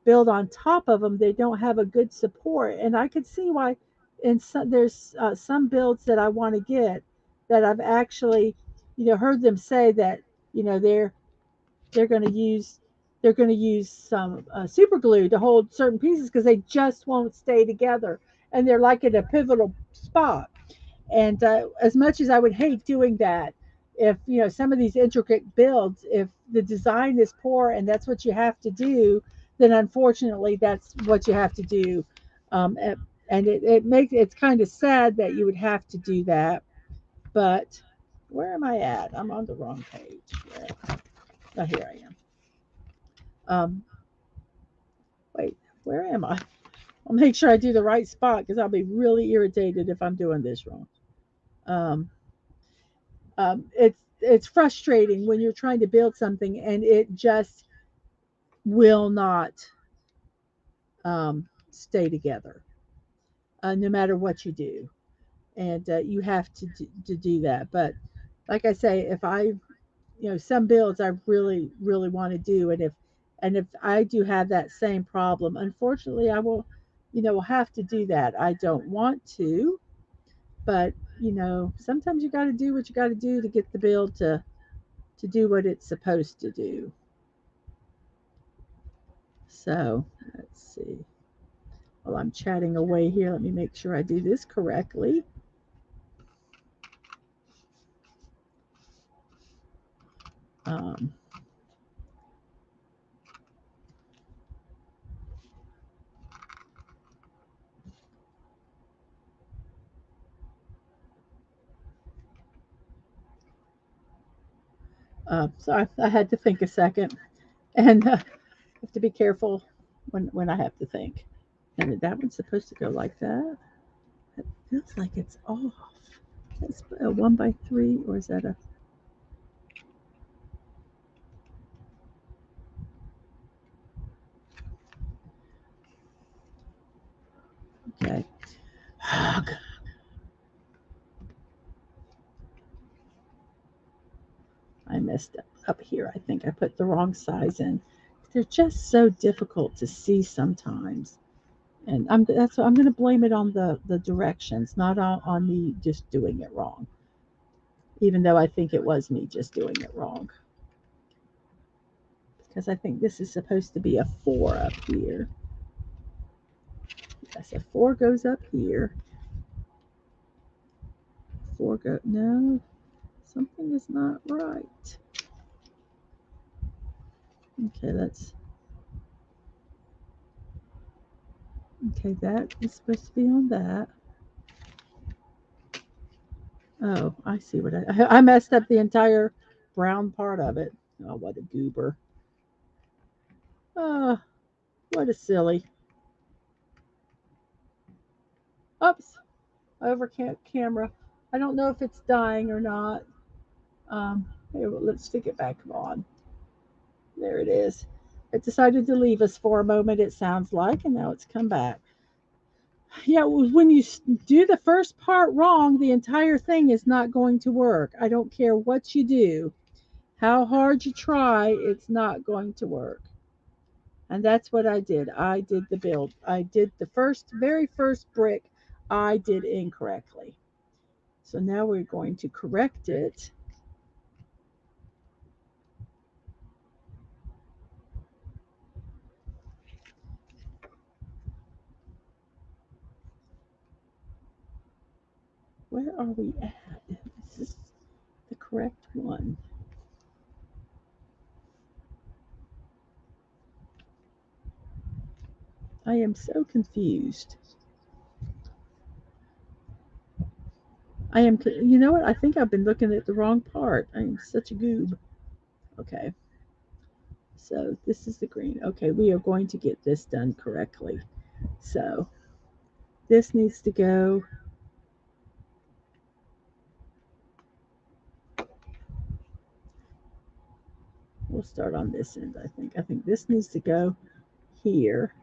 build on top of them, they don't have a good support. And I could see why there's some builds that I want to get that I've actually, heard them say that, they're going to use some super glue to hold certain pieces because they just won't stay together, and they're like at a pivotal spot. And as much as I would hate doing that, if some of these intricate builds, if the design is poor and that's what you have to do, then unfortunately that's what you have to do. And it's kind of sad that you would have to do that. But where am I at? I'm on the wrong page. Oh, here I am. Wait, where am I? I'll make sure I do the right spot because I'll be really irritated if I'm doing this wrong. Um, it's frustrating when you're trying to build something and it just will not stay together, no matter what you do, and you have to do that. But like I say, if I, some builds I really want to do, and if I do have that same problem, unfortunately, I will, have to do that. I don't want to, but sometimes you got to do what you got to do to get the build to do what it's supposed to do. So let's see. While I'm chatting away here, let me make sure I do this correctly. Um, so I had to think a second, and have to be careful when I have to think. And that one's supposed to go like that. It feels like it's off. That's a 1x3, or is that a? Okay. I messed up here. I think I put the wrong size in. They're just so difficult to see sometimes. And that's I'm going to blame it on the directions, not on me just doing it wrong. Even though I think it was me just doing it wrong. Because I think this is supposed to be a 4 up here. Yes, a 4 goes up here. 4 go, no, something is not right. Okay, let's, Okay, that is supposed to be on that. Oh, I see what I messed up the entire brown part of it. Oh, what a goober. Oh, what a silly. Oops, over camera. I don't know if it's dying or not. Here, well, let's stick it back on. There it is. It decided to leave us for a moment, it sounds like, and now it's come back. Yeah, when you do the first part wrong, the entire thing is not going to work. I don't care what you do, how hard you try, it's not going to work. And that's what I did. I did the build. I did the very first brick I did incorrectly. So now we're going to correct it. Where are we at? This is the correct one. I am so confused. You know what? I think I've been looking at the wrong part. I am such a goob. Okay. So this is the green. Okay, we are going to get this done correctly. So this needs to go. We'll start on this end, I think. I think this needs to go here.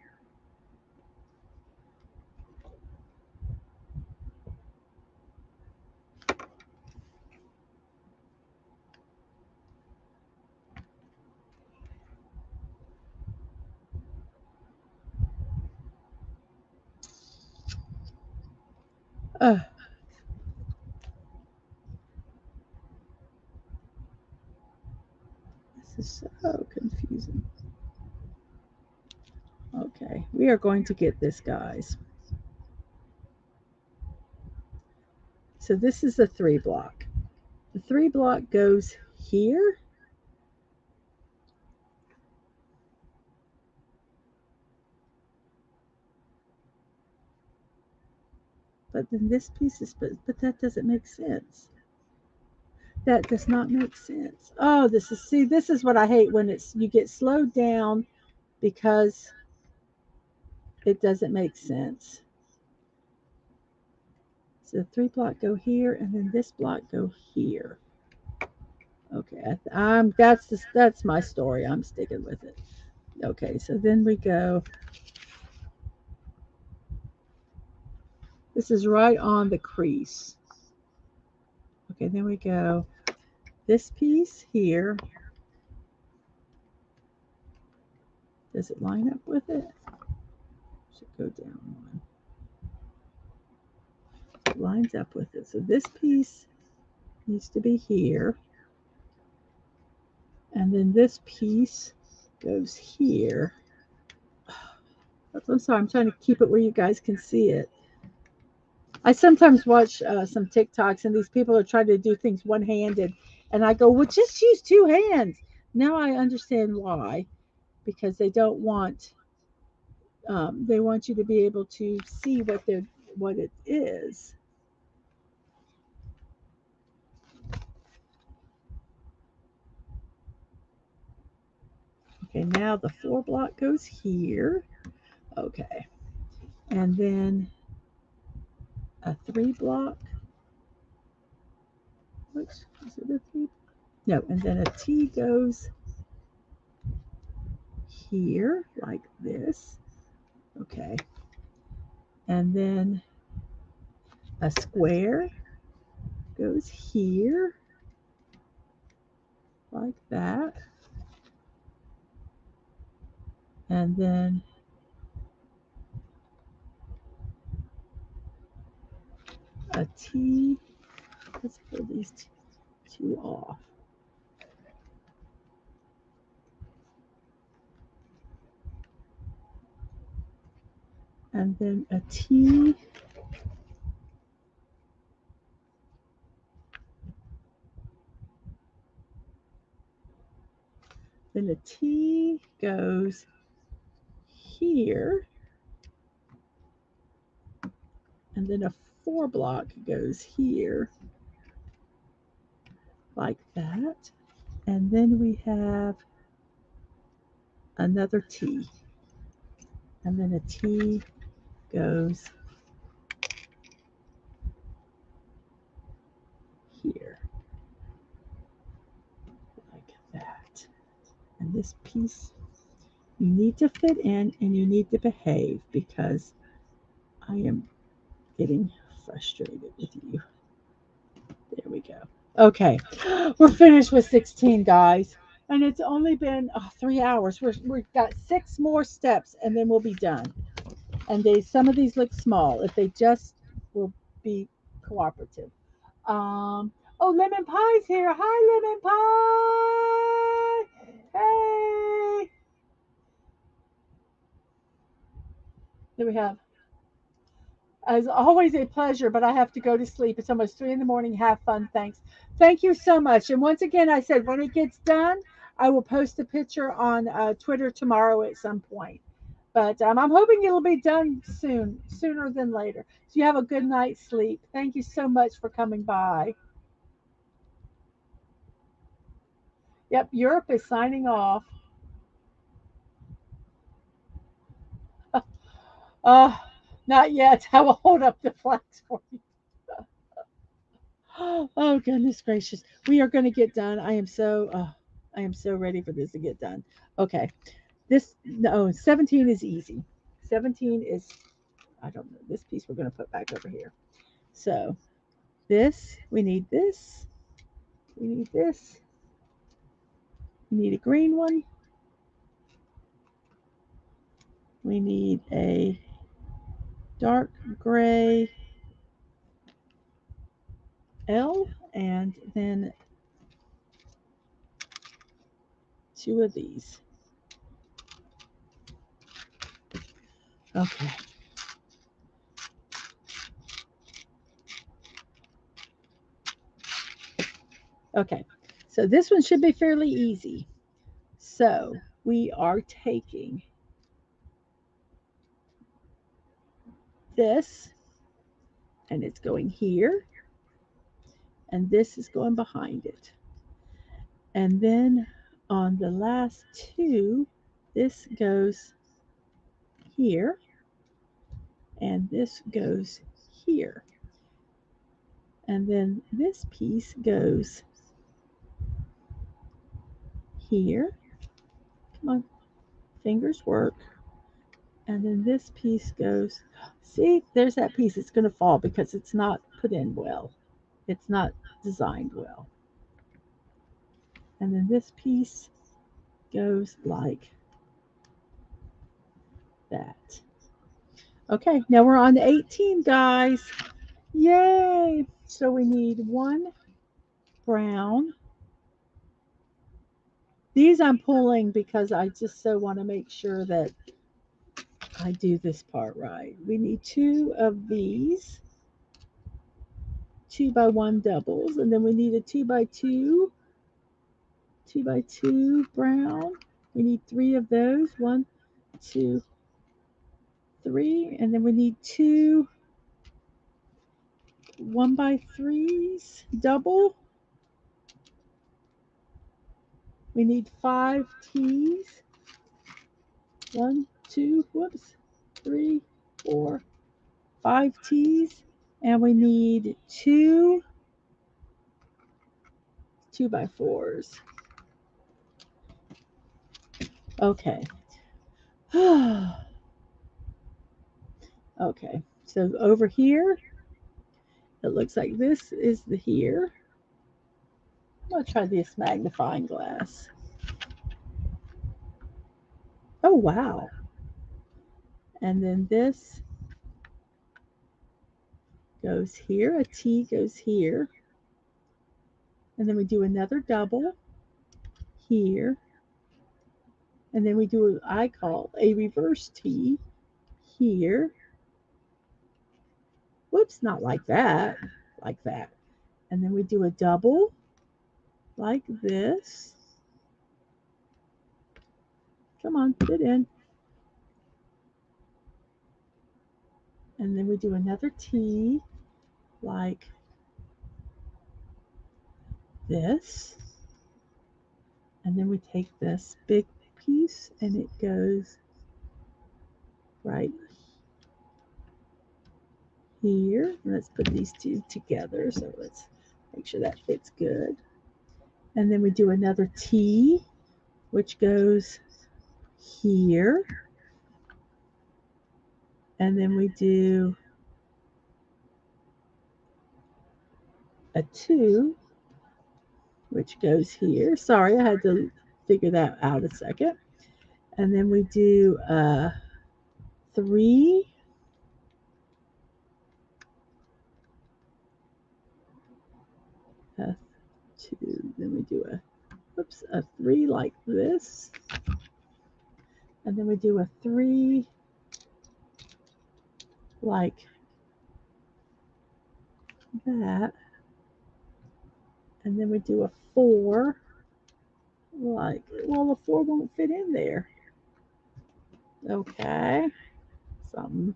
Uh, this is so confusing. Okay, we are going to get this, guys. So this is the 3 block. The 3 block goes here. But then this piece is, but that doesn't make sense. That does not make sense. Oh, this is what I hate when you get slowed down because it doesn't make sense. So 3 block go here, and then this block go here. Okay, that's my story. I'm sticking with it. Okay, so then we go. This is right on the crease. Okay, then we go this piece here. Does it line up with it? Should go down one. It lines up with it. So this piece needs to be here. And then this piece goes here. I'm sorry, I'm trying to keep it where you guys can see it. I sometimes watch some TikToks, and these people are trying to do things one-handed, and I go, well, just use 2 hands. Now I understand why, because they don't want, they want you to be able to see what it is. Okay, now the 4 block goes here. Okay, and then a 3 block. Which is it a 3? No, and then a T goes here like this. Okay, and then a square goes here like that, and then a T. Let's pull these 2 off. And then a T. Then a T goes here. And then a 4 block goes here like that. And then we have another T. And then a T goes here like that. And this piece you need to fit in and you need to behave because I am getting frustrated with you. There we go. Okay, we're finished with 16, guys. And it's only been 3 hours. We've got 6 more steps and then we'll be done. And some of these look small. If they just will be cooperative. Oh, Lemon Pie's here. Hi, Lemon Pie. Hey. There we have. As always, a pleasure, but I have to go to sleep. It's almost 3 in the morning. Have fun. Thanks. Thank you so much. And once again, I said when it gets done, I will post a picture on Twitter tomorrow at some point. But I'm hoping it'll be done soon, sooner than later. So you have a good night's sleep. Thank you so much for coming by. Yep, Europe is signing off. Uh, Not yet. I will hold up the flags for you. Oh goodness gracious. We are going to get done. I am so ready for this to get done. Okay. This no 17 is easy. 17 is I don't know. This piece we're going to put back over here. So, we need this. We need this. We need a green one. We need a dark gray L and then 2 of these. Okay. Okay. So this one should be fairly easy. So we are taking this and it's going here and this is going behind it. And then on the last 2, this goes here and this goes here. And then this piece goes here. Come on, fingers work. And then this piece goes, see, there's that piece. It's going to fall because it's not put in well. It's not designed well. And then this piece goes like that. Okay, now we're on 18, guys. Yay! So we need 1 brown. These I'm pulling because I just so want to make sure that I do this part right. We need 2 of these 2x1 doubles, and then we need a 2x2 2x2 brown. We need 3 of those. 1, 2, 3, and then we need 2 1x3s double. We need 5 T's. 1, 2, whoops, 3, 4, 5 T's, and we need 2 2x4s. Okay. Okay, so over here, it looks like this is the here. I'm going to try this magnifying glass. Oh, wow. And then this goes here, a T goes here. And then we do another double here. And then we do what I call a reverse T here. Whoops, not like that, like that. And then we do a double like this. Come on, fit in. And then we do another T like this. And then we take this big piece and it goes right here. Let's put these two together. So let's make sure that fits good. And then we do another T, which goes here. And then we do a 2, which goes here. Sorry, I had to figure that out a second. And then we do a 3, a 2, then we do a 3 like this. And then we do a 3 like that. And then we do a 4 like, well, the 4 won't fit in there. Okay. Something,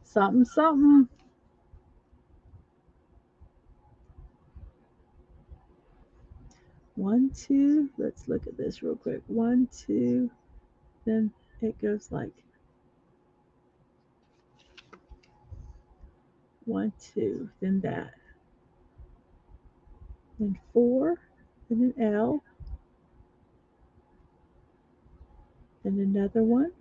something, something. One, 2. Let's look at this real quick. 1, 2. Then it goes like 1, 2. Then that. Then 4. Then an L. Then another one.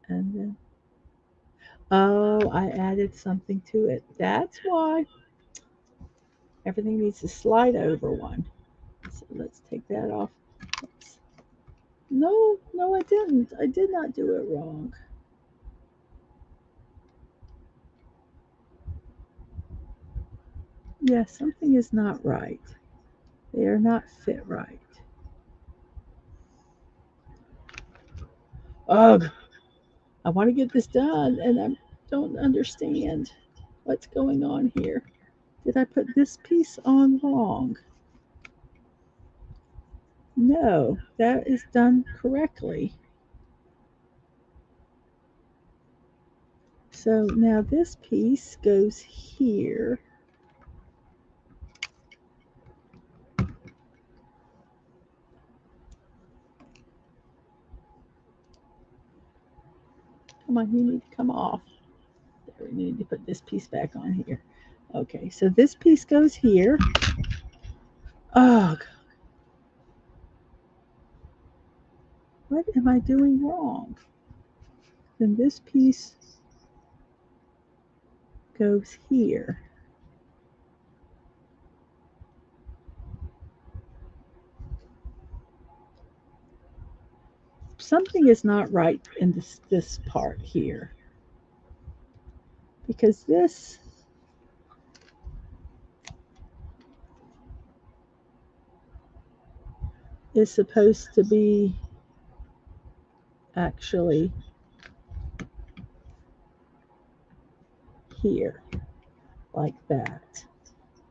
And then, oh, I added something to it. That's why everything needs to slide over one. So let's take that off. Oops. No, no, I didn't. I did not do it wrong. Yes, something is not right. They are not fit right. Ugh. I want to get this done and I don't understand what's going on here. Did I put this piece on wrong? No, that is done correctly. So now this piece goes here. Come on, you need to come off. There, we need to put this piece back on here. Okay, so this piece goes here. Ugh. What am I doing wrong? Then this piece goes here. Something is not right in this part here. Because this is supposed to be actually here, like that.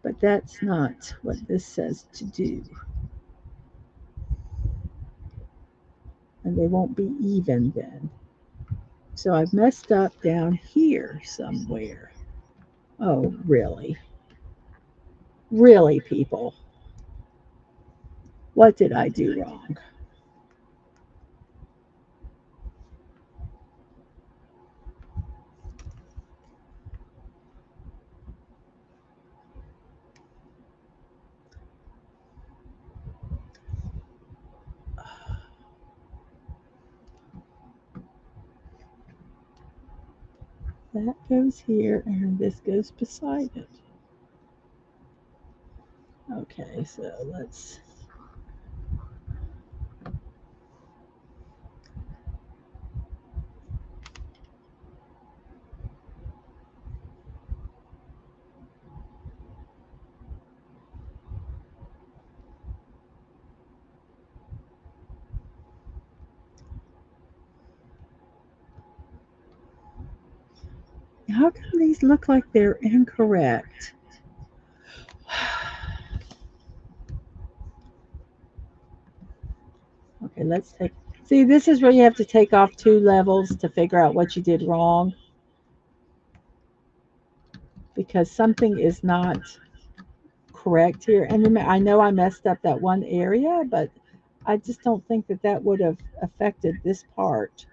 But that's not what this says to do. And they won't be even then. So I've messed up down here somewhere. Oh, really? Really, people? What did I do wrong? That goes here and this goes beside it. Okay, so let's... How come these look like they're incorrect? Okay, let's take, see, this is where you have to take off 2 levels to figure out what you did wrong, because something is not correct here. And remember, I know I messed up that one area, but I just don't think that that would have affected this part.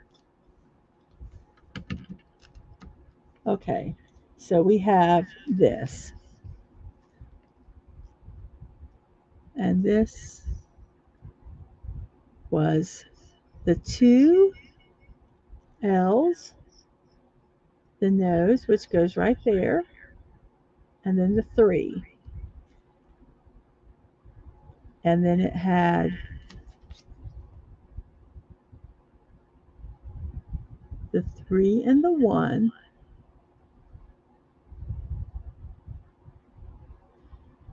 Okay, so we have this, and this was the 2 L's, the nose, which goes right there, and then the 3. And then it had the 3 and the 1.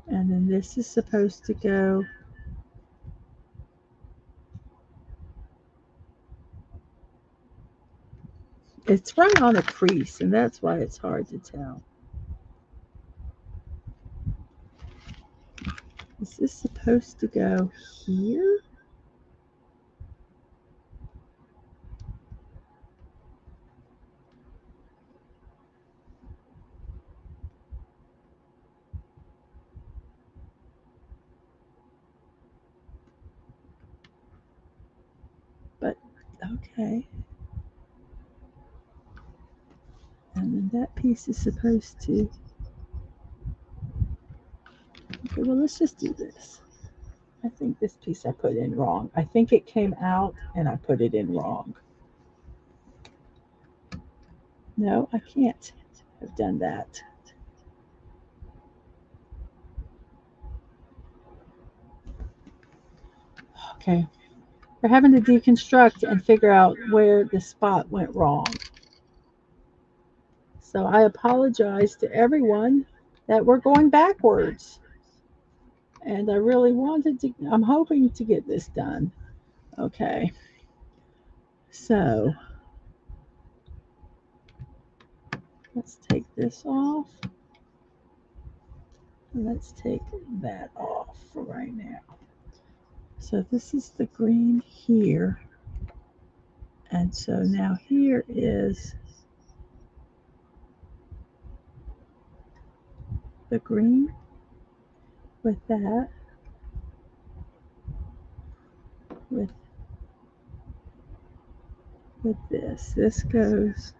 And then this is supposed to go it's right on a crease, and that's why it's hard to tell. Is this supposed to go here? But okay. And then that piece is supposed to. Okay, well, let's just do this. I think this piece I put in wrong. I think it came out and I put it in wrong. No, I can't have done that. Okay. We're having to deconstruct and figure out where the spot went wrong. So I apologize to everyone that we're going backwards. And I really wanted to, I'm hoping to get this done. Okay. So let's take this off. And let's take that off for right now. So this is the green here. And so now here is the green with that, with this. This goes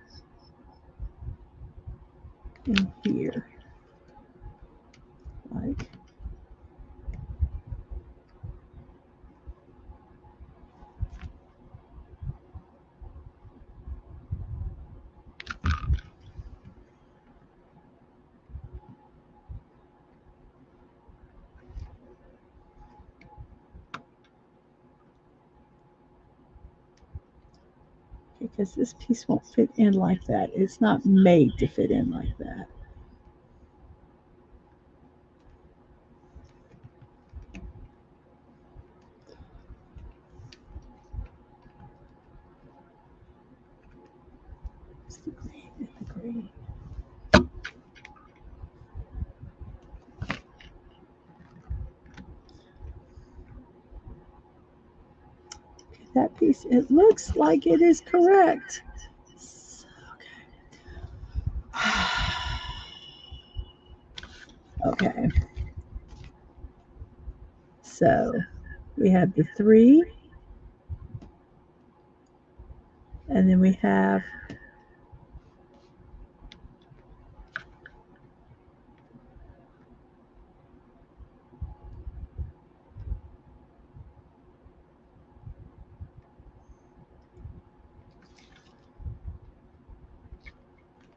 in here, like because this piece won't fit in like that. It's not made to fit in like that. It's the green and the green. That piece, it looks like it is correct. Okay. Okay. So we have the 3, and then we have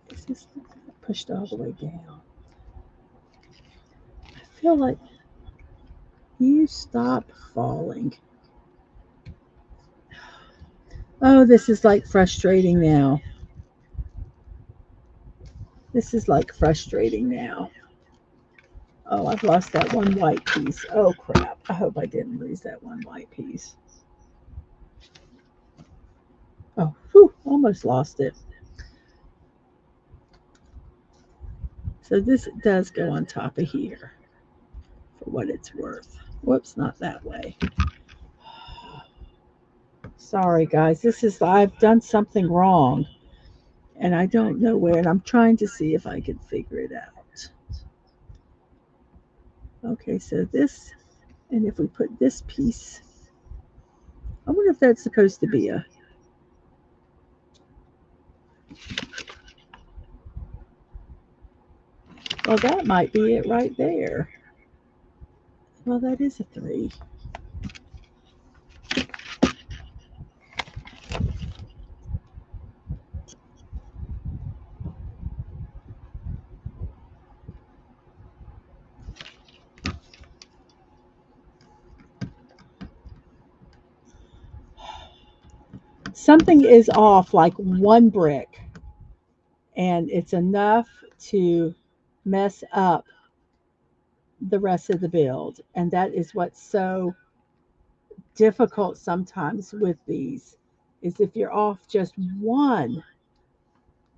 this is pushed all the way down. I feel like you stop falling. Oh, this is like frustrating now. This is like frustrating now. Oh, I've lost that one white piece. Oh, crap. I hope I didn't lose that one white piece. Oh, whew, almost lost it. So this does go on top of here for what it's worth. Whoops, not that way. Sorry, guys. I've done something wrong and I don't know where. And I'm trying to see if I can figure it out. Okay, so this, and if we put this piece, I wonder if that's supposed to be a, well, that might be it right there. Well, that is a 3. Something is off like one brick, and it's enough to mess up the rest of the build. And that is what's so difficult sometimes with these, is if you're off just one,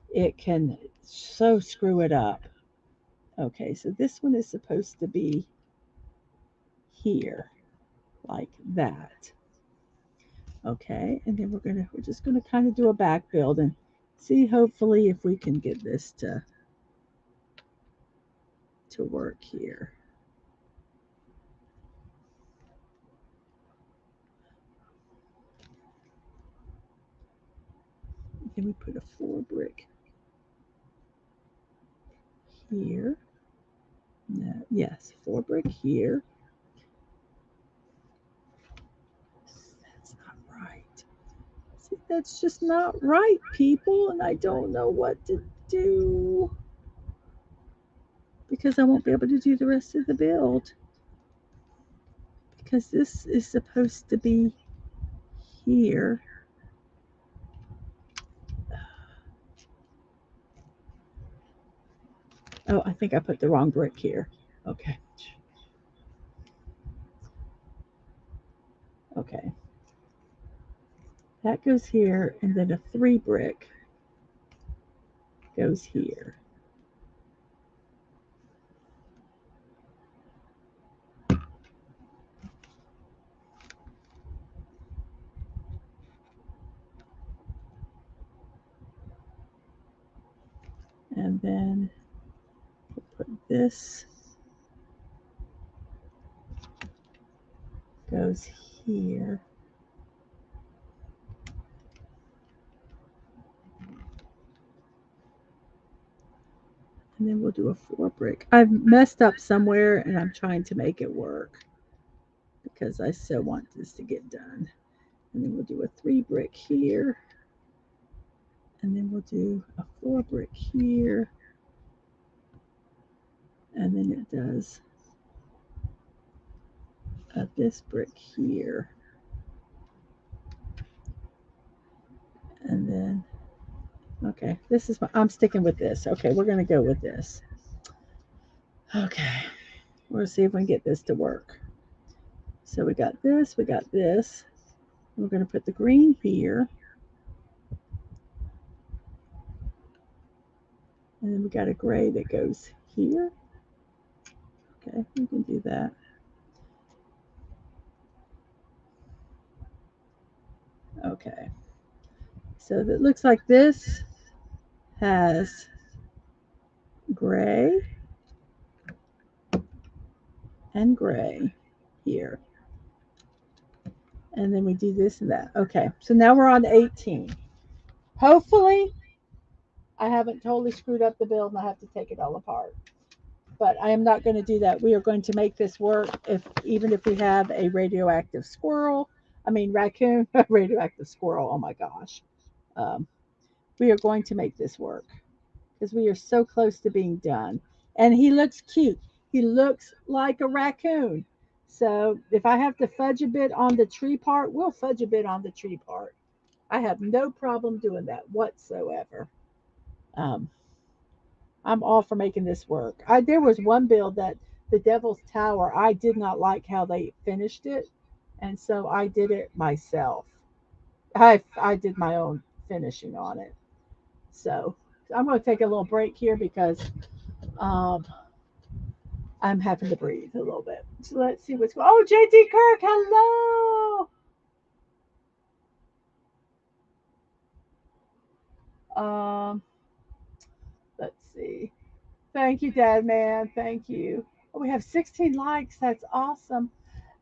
it can so screw it up. Okay, so this one is supposed to be here, like that. Okay, and then we're just gonna kind of do a back build and see, hopefully, if we can get this to work here. Then we put a 4 brick here. No, yes, 4 brick here. That's not right. See, that's just not right, people, and I don't know what to do because I won't be able to do the rest of the build because this is supposed to be here. Oh, I think I put the wrong brick here. Okay. Okay. That goes here, and then a 3 brick goes here. And then we'll put this goes here. And then we'll do a 4 brick. I've messed up somewhere and I'm trying to make it work because I so want this to get done. And then we'll do a 3 brick here. And then we'll do a 4 brick here. And then it does this brick here. And then, okay, this is I'm sticking with this. Okay, we're going to go with this. Okay, we'll see if we can get this to work. So we got this, we got this. We're going to put the green here. And then we got a gray that goes here. Okay, we can do that. Okay, so it looks like this has gray and gray here. And then we do this and that. Okay, so now we're on 18. Hopefully, I haven't totally screwed up the build and I have to take it all apart. But I am not going to do that. We are going to make this work, even if we have a radioactive squirrel. I mean, raccoon, radioactive squirrel. Oh my gosh. Um, we are going to make this work because we are so close to being done. And he looks cute. He looks like a raccoon. So if I have to fudge a bit on the tree part, we'll fudge a bit on the tree part. I have no problem doing that whatsoever. Um, I'm all for making this work. There was one build that the Devil's Tower, I did not like how they finished it, and so I did it myself. I did my own finishing on it. So I'm going to take a little break here because um, I'm having to breathe a little bit. So let's see what's going. Oh, JT Kirk, hello. Um, let's see. Thank you, Dad Man. Thank you. Oh, we have 16 likes. That's awesome.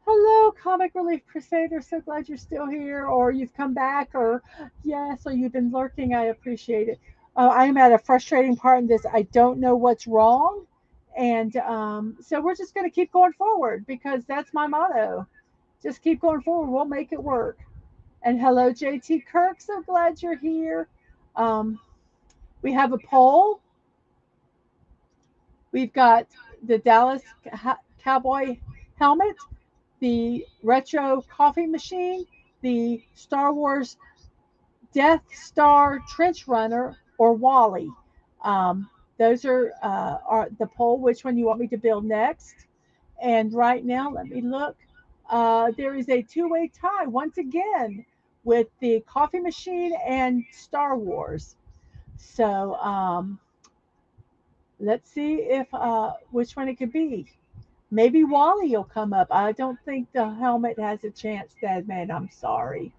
Hello, Comic Relief Crusader. So glad you're still here, or you've come back, or yes, or you've been lurking. I appreciate it. I am at a frustrating part in this. I don't know what's wrong, and so we're just going to keep going forward because that's my motto. Just keep going forward. We'll make it work. And hello, JT Kirk. So glad you're here. Um, we have a poll. We've got the Dallas Cowboy helmet, the retro coffee machine, the Star Wars Death Star trench runner, or Wally. Those are the poll. Which one you want me to build next? And right now, let me look. There is a two-way tie once again with the coffee machine and Star Wars. So let's see if which one it could be. Maybe Wally will come up. I don't think the helmet has a chance, Dad Man. I'm sorry.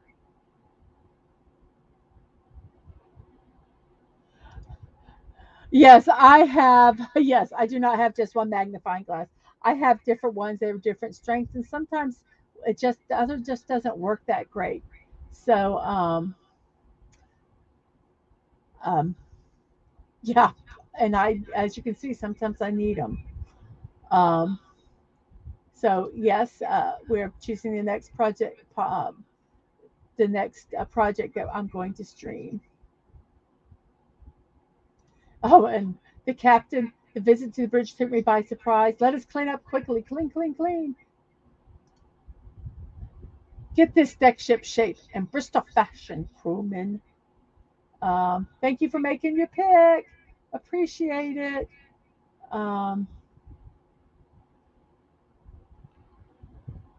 Yes, I have. Yes, I do not have just one magnifying glass. I have different ones. They have different strengths, and sometimes the other just doesn't work that great. So, um, yeah, and as you can see, sometimes I need them. Um, so yes, we're choosing the next project that I'm going to stream. Oh, and the captain, the visit to the bridge took me by surprise. Let us clean up quickly. Clean, clean, clean. Get this deck ship shape and Bristol fashion, crewman. Thank you for making your pick. Appreciate it. Um,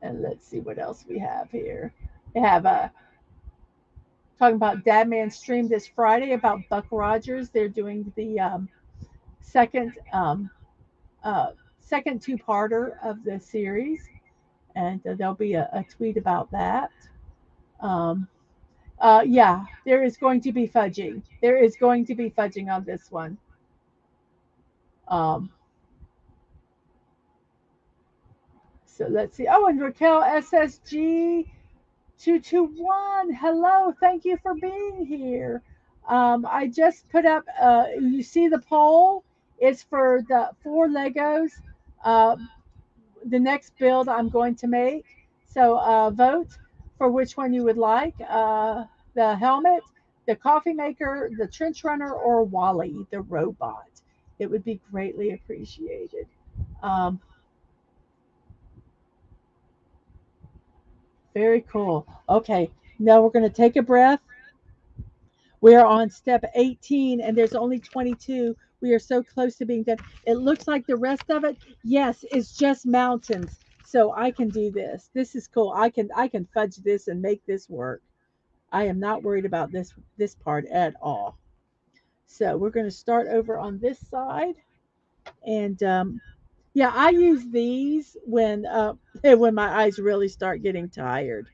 and let's see what else we have here. We have talking about Dadman stream this Friday about Buck Rogers. They're doing the second uh, second two-parter of the series, and there'll be a tweet about that. Um, yeah, there is going to be fudging. There is going to be fudging on this one. Um, so let's see. Oh, and Raquel SSG 221. Hello, thank you for being here. I just put up. You see the poll is for the four Legos. Uh, the next build I'm going to make. So vote for which one you would like. The helmet, the coffee maker, the trench runner, or Wally, the robot. It would be greatly appreciated. Um, very cool. Okay, now we're going to take a breath. We are on step 18 and there's only 22. We are so close to being done. It looks like the rest of it, yes, it's just mountains. So I can do this. This is cool. I can fudge this and make this work. I am not worried about this part at all. So we're going to start over on this side, and yeah, I use these when my eyes really start getting tired.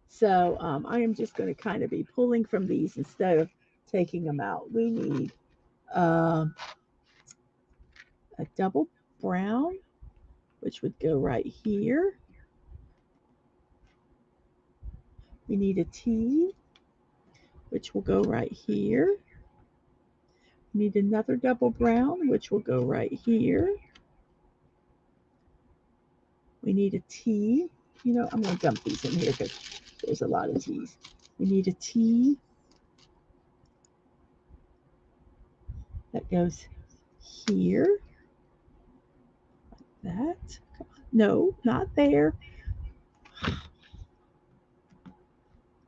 So I am just going to kind of be pulling from these instead of taking them out. We need um, a double brown, which would go right here. We need a T, which will go right here. We need another double brown, which will go right here. We need a T. You know, I'm going to dump these in here because there's a lot of T's. We need a T that goes here. Like that. No, not there.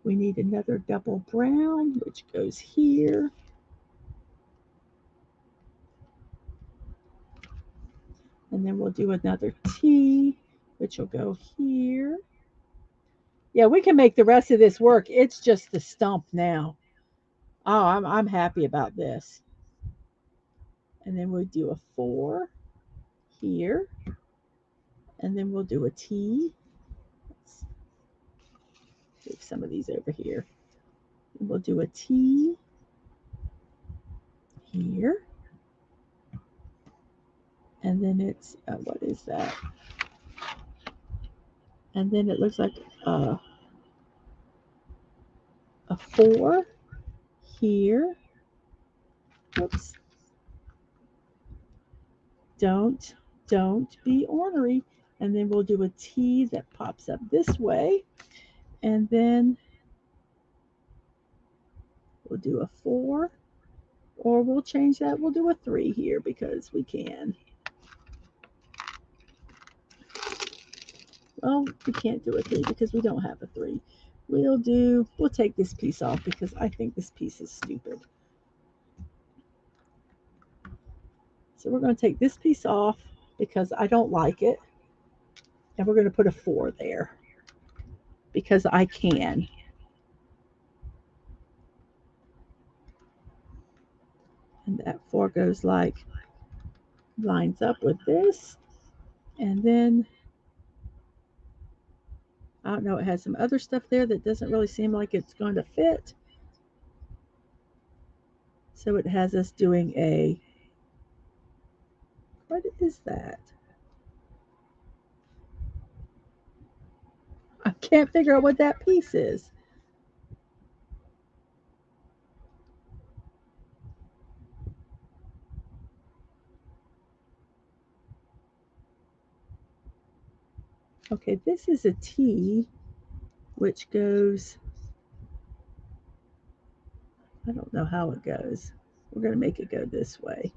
We need another double brown, which goes here. And then we'll do another T, which will go here. Yeah, we can make the rest of this work. It's just the stump now. Oh, I'm happy about this. And then we'll do a 4 here. And then we'll do a T. Let's move some of these over here. And we'll do a T. here. And then it's, what is that? And then it looks like a 4 here. Oops. Don't be ornery. And then we'll do a T that pops up this way. And then we'll do a 4. Or we'll change that. We'll do a 3 here because we can. Well, we can't do a 3 because we don't have a 3. We'll take this piece off because I think this piece is stupid. So we're going to take this piece off because I don't like it. And we're going to put a 4 there because I can. And that 4 goes like, lines up with this. And then, I don't know, it has some other stuff there that doesn't really seem like it's going to fit. So it has us doing a, what is that? I can't figure out what that piece is. Okay, this is a T, which goes, I don't know how it goes. We're going to make it go this way.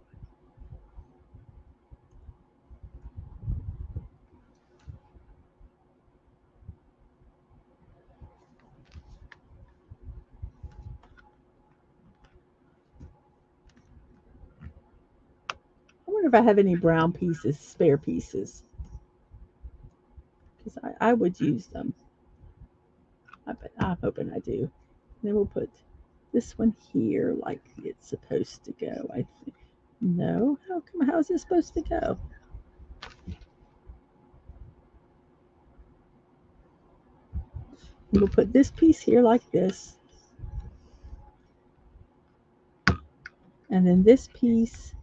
I wonder if I have any brown pieces, spare pieces. Because I would use them. I'm hoping I do. And then we'll put this one here like it's supposed to go, I think. No? How is it supposed to go? And we'll put this piece here like this. And then this piece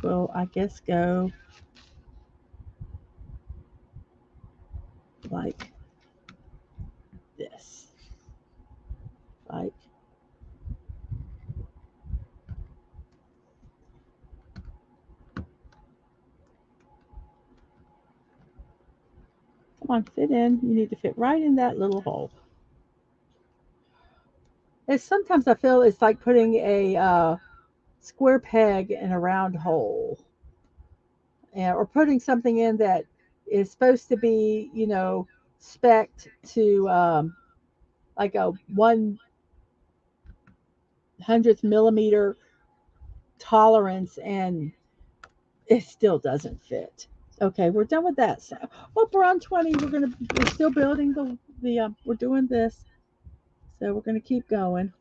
will, I guess, go like this. Like, come on, fit in. You need to fit right in that little hole. Sometimes I feel it's like putting a square peg in a round hole, or putting something in that is supposed to be, spec'd to like a 1/100th millimeter tolerance, and it still doesn't fit. Okay, we're done with that. So, well, we're on 20. We're still building we're doing this, so we're gonna keep going.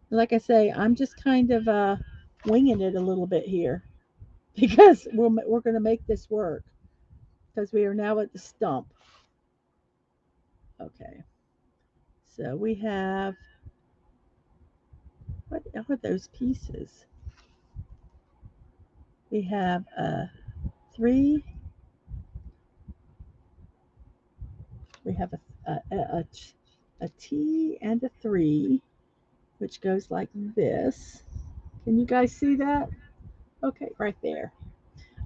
Like I say, I'm just kind of winging it a little bit here because we're gonna make this work because we are now at the stump. Okay, so we have, what are those pieces? We have a 3. We have a T and a 3, which goes like this. Can you guys see that? Okay, right there.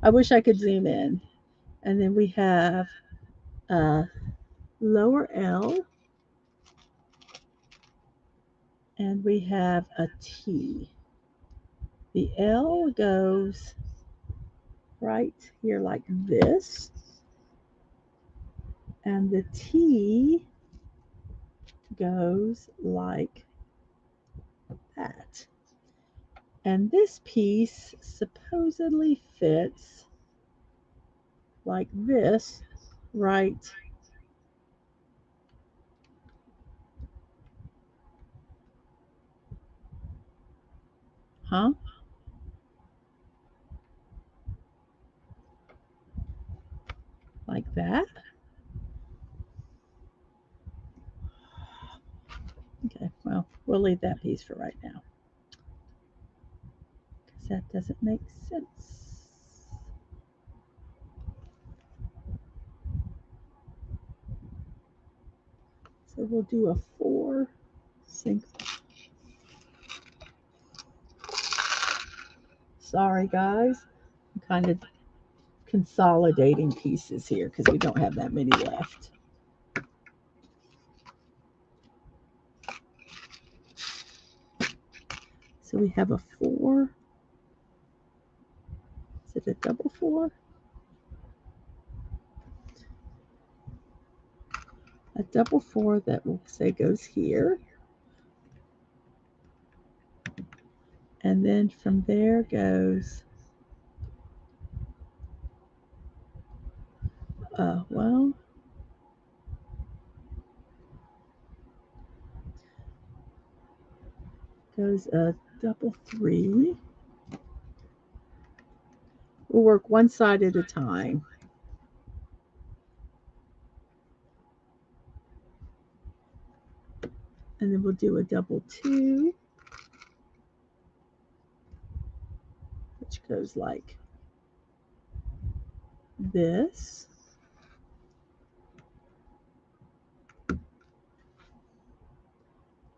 I wish I could zoom in. And then we have a lower L, and we have a T. The L goes right here like this, and the T goes like that. And this piece supposedly fits like this, right? Huh? Like that. we'll leave that piece for right now, because that doesn't make sense. So we'll do a 4 single. Sorry guys, I'm kind of consolidating pieces here because we don't have that many left. So we have a 4. Is it a double 4? A double 4 that we'll say goes here. And then from there goes, well, goes a double 3. We'll work one side at a time. And then we'll do a double 2, which goes like this.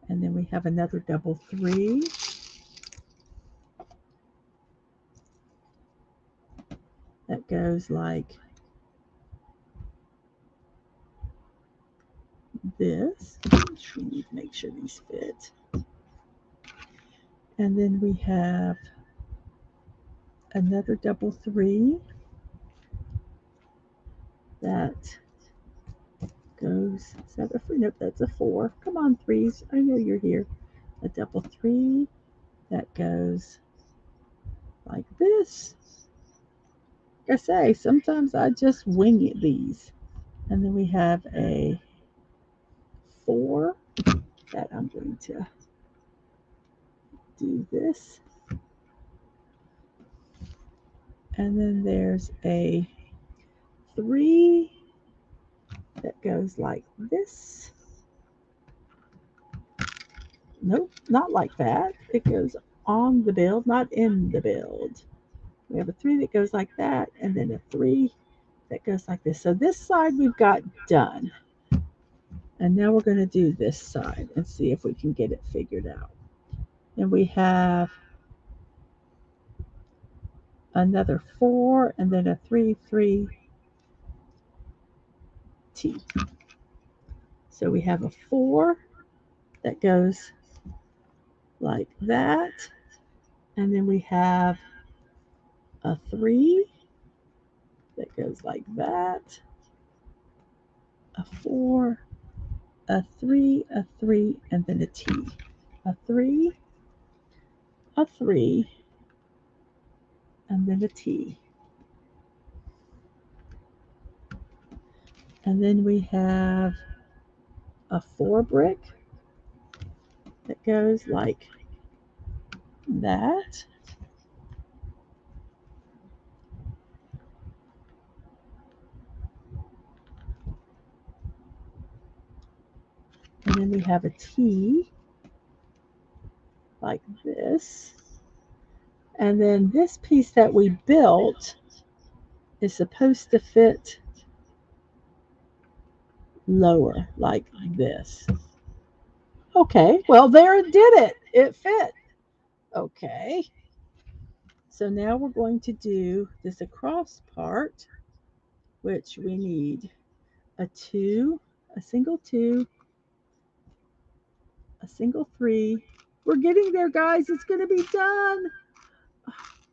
And then we have another double 3. That goes like this. We need to make sure these fit. And then we have another double 3 that goes, is that a 3? Nope, that's a 4. Come on, 3s. I know you're here. A double 3 that goes like this. Like I say, sometimes I just wing it these. And then we have a 4 that I'm going to do this. And then there's a 3 that goes like this. Nope, not like that. It goes on the build, not in the build. We have a 3 that goes like that, and then a 3 that goes like this. So this side we've got done. And now we're going to do this side and see if we can get it figured out. And we have another 4 and then a 3, 3, T. So we have a 4 that goes like that. And then we have a 3 that goes like that. A 4, a 3, a 3, and then a T. A 3, a 3, and then a T. And then we have a 4 brick that goes like that. And then we have a T like this. And then this piece that we built is supposed to fit lower like this. Okay, well, there it did it. It fit. Okay. So now we're going to do this across part, which we need a 2, a single 2, a single 3. We're getting there, guys. It's going to be done.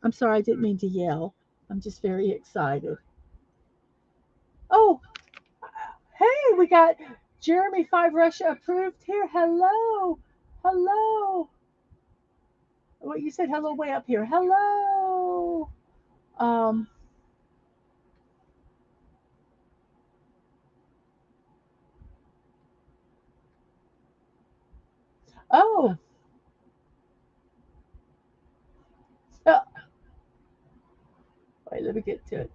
I'm sorry, I didn't mean to yell. I'm just very excited. Oh, hey, we got Jeremy 5 Russia approved here. Hello. Hello. What you said hello way up here. Hello. Oh. Uh, wait, let me get to it.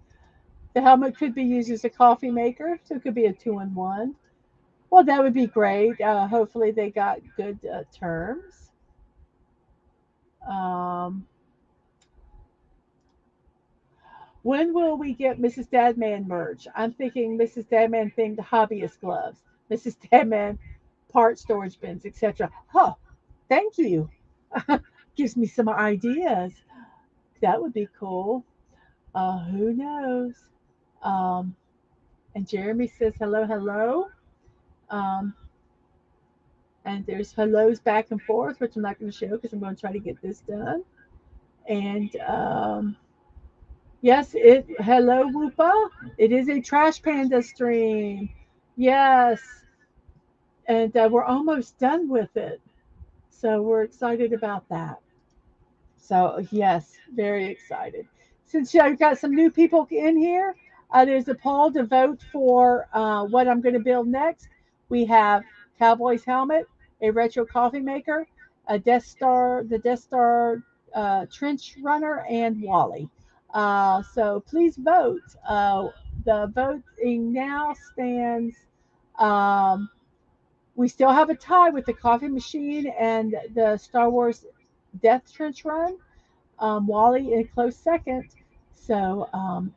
The helmet could be used as a coffee maker, so it could be a 2-in-1. Well, that would be great. Hopefully, they got good terms. Um, when will we get Mrs. Dadman merch? I'm thinking Mrs. Dadman themed hobbyist gloves, Mrs. Dadman part storage bins, etc. Huh, thank you. Gives me some ideas. That would be cool. Who knows? Um, and Jeremy says hello, hello. Um, and there's hellos back and forth, which I'm not going to show because I'm going to try to get this done. And yes, hello, Whoopa. It is a Trash Panda stream. Yes. And we're almost done with it. So we're excited about that. So, yes, very excited. Since I've got some new people in here, there's a poll to vote for what I'm going to build next. We have Cowboy's helmet, a retro coffee maker, a Death Star, the Death Star trench runner, and Wally. So please vote. The voting now stands. Um, we still have a tie with the coffee machine and the Star Wars Death Trench Run. Wally in a close second. So,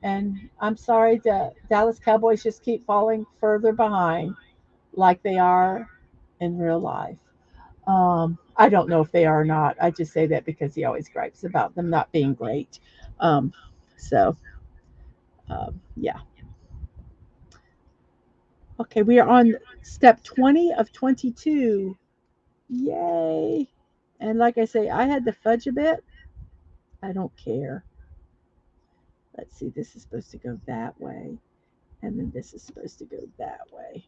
and I'm sorry, the Dallas Cowboys just keep falling further behind like they are in real life. I don't know if they are or not. I just say that because he always gripes about them not being great. Um, so, yeah. Okay, we are on step 20 of 22. Yay. And like I say, I had to fudge a bit. I don't care. Let's see, this is supposed to go that way. And then this is supposed to go that way.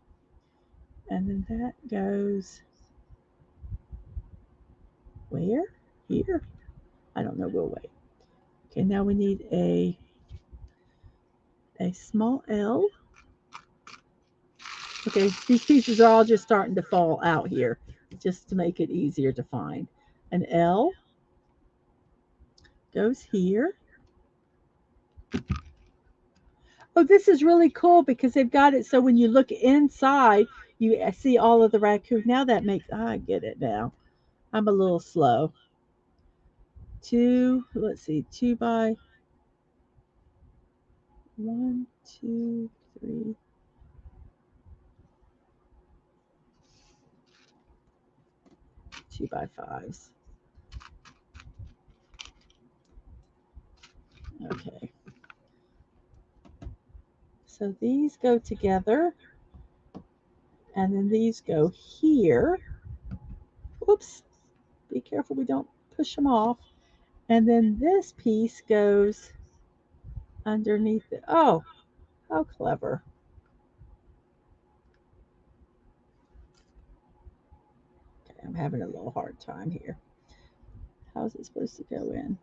And then that goes where? Here? I don't know. We'll wait. Okay, now we need a small L. Okay, these pieces are all just starting to fall out here, just to make it easier to find. An L goes here. Oh, this is really cool because they've got it so when you look inside, you see all of the raccoon. Now that makes, I get it now. I'm a little slow. Let's see, 2 by 1, 2, 3, 2 by 5s. Okay. So these go together, and then these go here. Whoops. Be careful we don't push them off. And then this piece goes underneath it. Oh, how clever. Okay, I'm having a little hard time here. How's it supposed to go in?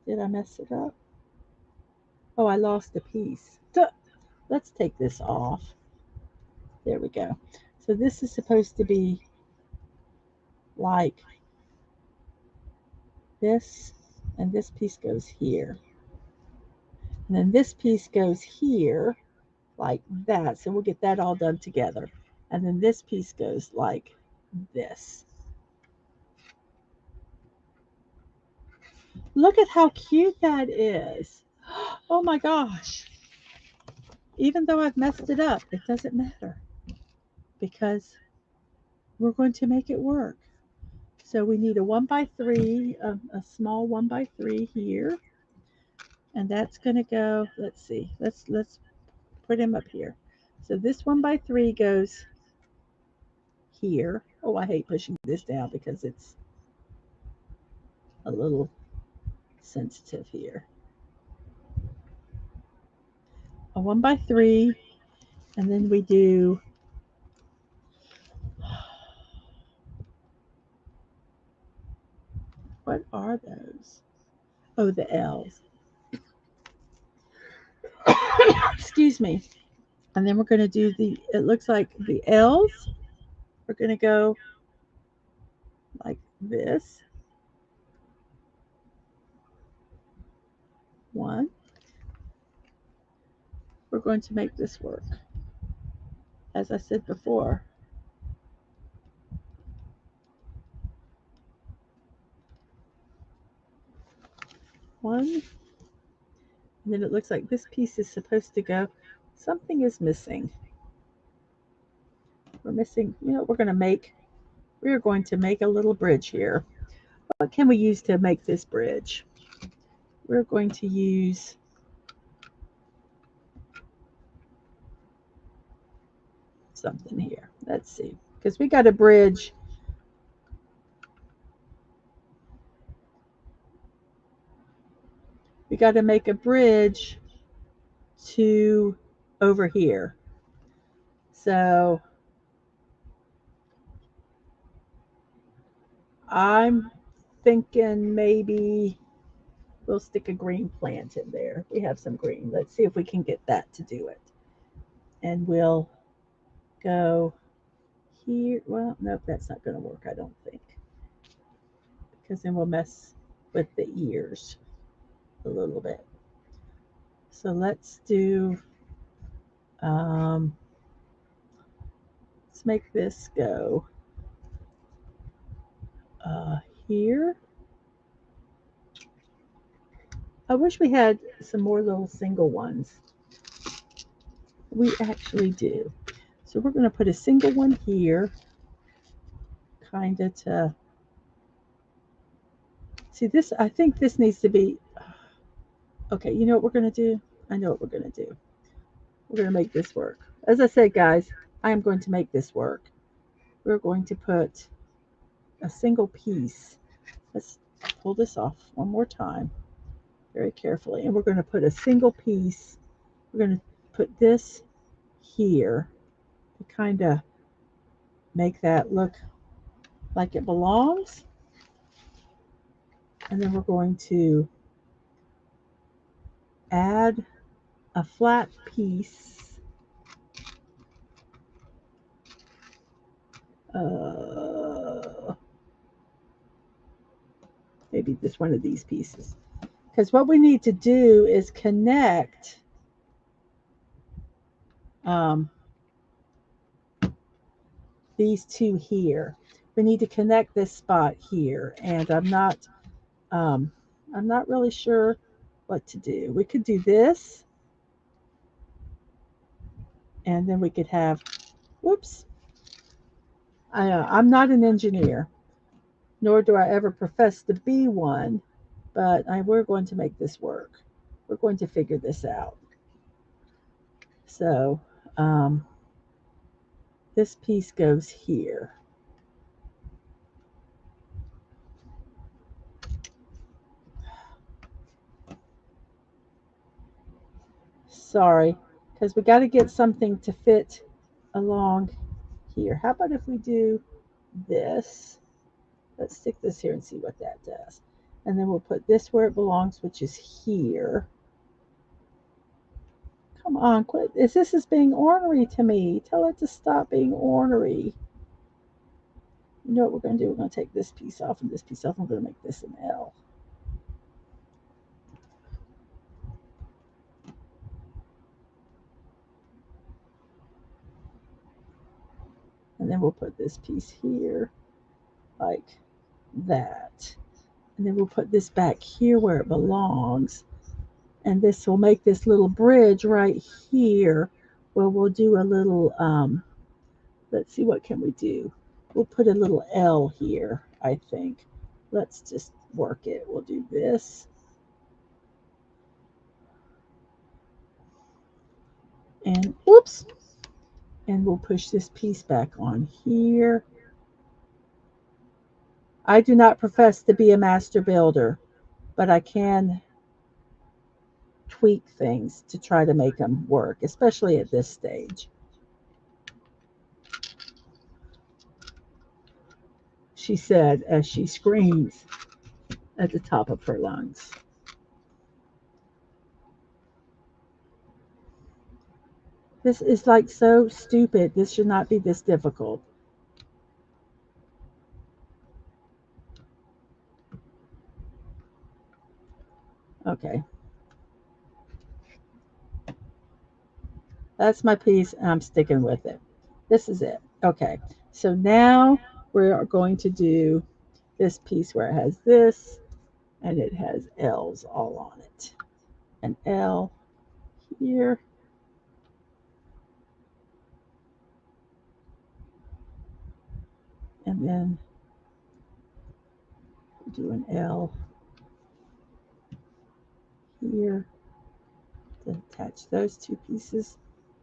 Did I mess it up? Oh, I lost a piece. Let's take this off. There we go. So this is supposed to be like this, and this piece goes here. And then this piece goes here like that. So we'll get that all done together. And then this piece goes like this. Look at how cute that is. Oh my gosh. Even though I've messed it up, it doesn't matter because we're going to make it work. So we need a 1 by 3, a small 1 by 3 here. And that's going to go, let's see, let's put him up here. So this 1 by 3 goes here. Oh, I hate pushing this down because it's a little sensitive here. A 1 by 3, and then we do what are those? Oh, the L's. Excuse me. And then we're going to do it looks like the L's are going to go like this. One. We're going to make this work. as I said before. One, and then it looks like this piece is supposed to go. Something is missing. We're missing, you know, we're going to make a little bridge here. What can we use to make this bridge? We're going to use something here. Let's see, because we got a bridge. We got to make a bridge to over here. So I'm thinking maybe we'll stick a green plant in there. We have some green. Let's see if we can get that to do it. And we'll go here. Well, nope, that's not going to work, I don't think. Because then we'll mess with the ears a little bit. So let's do, let's make this go here. I wish we had some more little single ones. We actually do. So we're going to put a single one here, kind of to, see this, I think this needs to be, okay, you know what we're going to do? I know what we're going to do. We're going to make this work. As I said, guys, I am going to make this work. We're going to put a single piece. Let's pull this off one more time very carefully. And we're going to put a single piece. We're going to put this here to kind of make that look like it belongs. And then we're going to add a flat piece. Maybe just one of these pieces. Because what we need to do is connect these two here. We need to connect this spot here, and I'm not really sure what to do. We could do this, and then we could have, whoops, I'm not an engineer, nor do I ever profess to be one, but we're going to make this work. We're going to figure this out. So this piece goes here. Sorry, because we got to get something to fit along here. How about if we do this? Let's stick this here and see what that does. And then we'll put this where it belongs, which is here. Come on, quit. This is being ornery to me. Tell it to stop being ornery. You know what we're going to do? We're going to take this piece off and this piece off. I'm going to make this an L. And then we'll put this piece here like that. And then we'll put this back here where it belongs. And this will make this little bridge right here where we'll do a little, let's see, what can we do? We'll put a little L here, I think. Let's just work it. We'll do this. And whoops. And we'll push this piece back on here. I do not profess to be a master builder, but I can tweak things to try to make them work, especially at this stage. She said as she screams at the top of her lungs. This is like so stupid. This should not be this difficult. Okay. That's my piece, and I'm sticking with it. This is it. Okay. So now we are going to do this piece where it has this and it has L's all on it. An L here. And then do an L here to attach those two pieces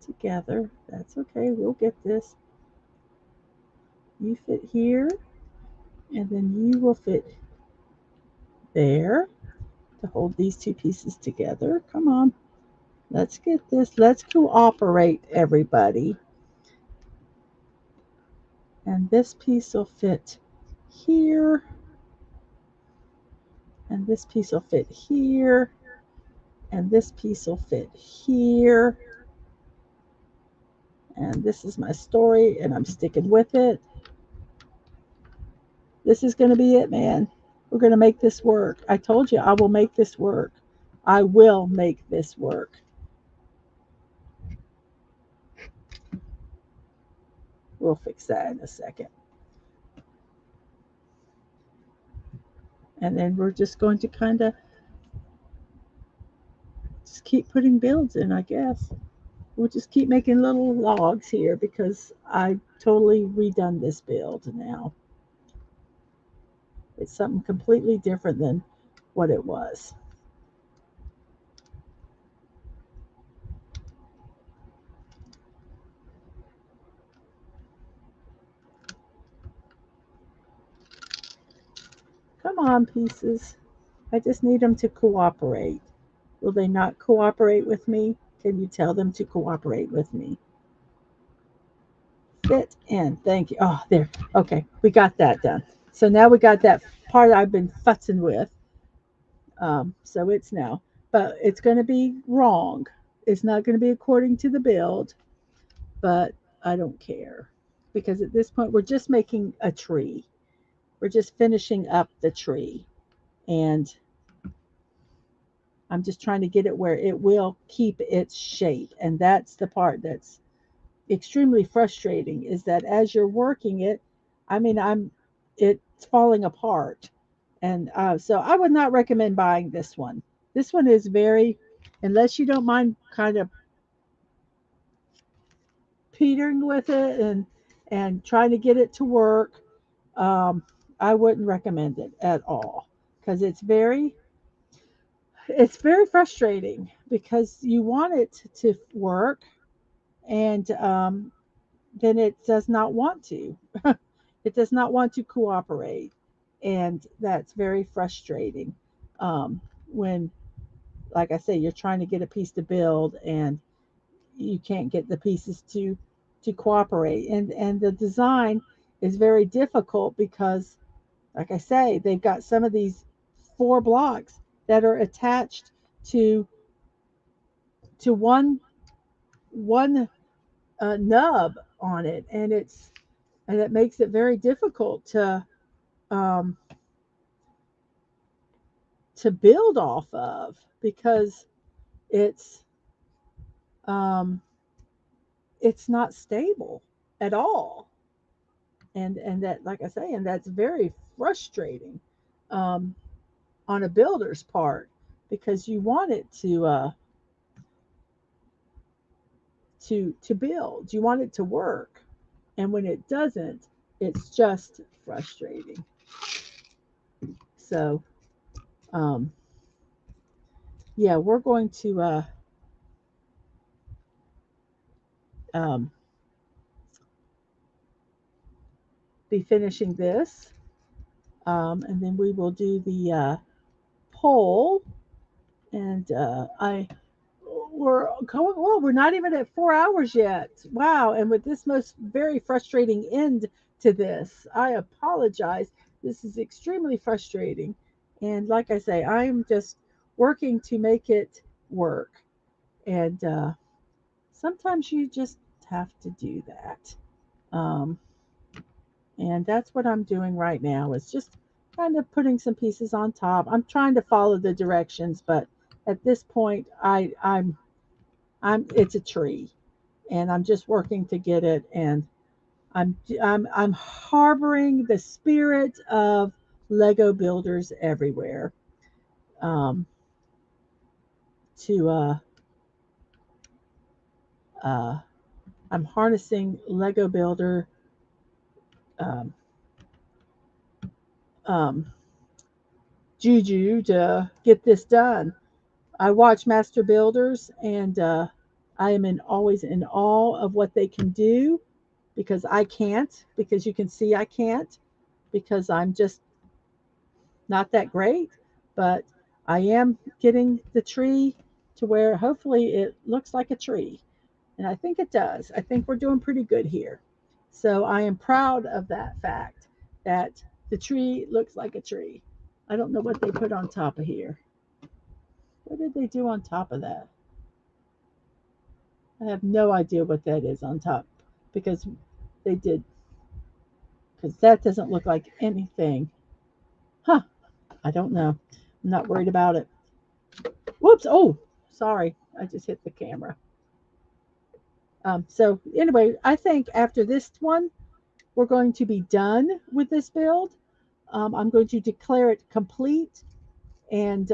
together. That's okay. We'll get this. You fit here, and then you will fit there to hold these two pieces together. Come on. Let's get this. Let's cooperate, everybody. And this piece will fit here. And this piece will fit here. And this piece will fit here. And this is my story, and I'm sticking with it. This is going to be it, man. We're going to make this work. I told you I will make this work. I will make this work. We'll fix that in a second. And then we're just going to kind of just keep putting builds in, I guess. We'll just keep making little logs here because I totally redone this build now. It's something completely different than what it was. Come on, pieces. I just need them to cooperate. Will they not cooperate with me? Can you tell them to cooperate with me? Fit in. Thank you. Oh, there. Okay, we got that done. So now we got that part I've been futzing with. So it's now, but it's going to be wrong. It's not going to be according to the build, but I don't care because at this point we're just making a tree. We're just finishing up the tree, and I'm just trying to get it where it will keep its shape. And that's the part that's extremely frustrating is that as you're working it, I mean, it's falling apart. And so I would not recommend buying this one. This one is very, unless you don't mind kind of petering with it and trying to get it to work, um, I wouldn't recommend it at all because it's very frustrating because you want it to work and then it does not want to. It does not want to cooperate, and that's very frustrating. When, like I say, you're trying to get a piece to build and you can't get the pieces to cooperate, and the design is very difficult because, like I say, they've got some of these 4 blocks that are attached to one nub on it, and it makes it very difficult um, to build off of because it's um, it's not stable at all, and that, like I say, and that's very frustrating um, on a builder's part because you want it to build, you want it to work, and when it doesn't, it's just frustrating. So um, yeah, we're going to um, be finishing this, and then we will do the poll. And I we're going well. We're not even at 4 hours yet. Wow! And with this most very frustrating end to this, I apologize. This is extremely frustrating, and like I say, I'm just working to make it work. And sometimes you just have to do that. Um, and that's what I'm doing right now is just kind of putting some pieces on top. I'm trying to follow the directions, but at this point I'm it's a tree and I'm just working to get it, and I'm harboring the spirit of Lego builders everywhere. Um, to uh, I'm harnessing Lego builder um, um, juju to get this done. I watch master builders, and I am always in awe of what they can do because I can't. Because you can see I can't because I'm just not that great. But I am getting the tree to where hopefully it looks like a tree, and I think it does. I think we're doing pretty good here. So I am proud of that fact that the tree looks like a tree. I don't know what they put on top of here. What did they do on top of that? I have no idea what that is on top because they did, because that doesn't look like anything. Huh, I don't know. I'm not worried about it. Whoops, oh, sorry. I just hit the camera. So anyway, I think after this one, we're going to be done with this build. I'm going to declare it complete and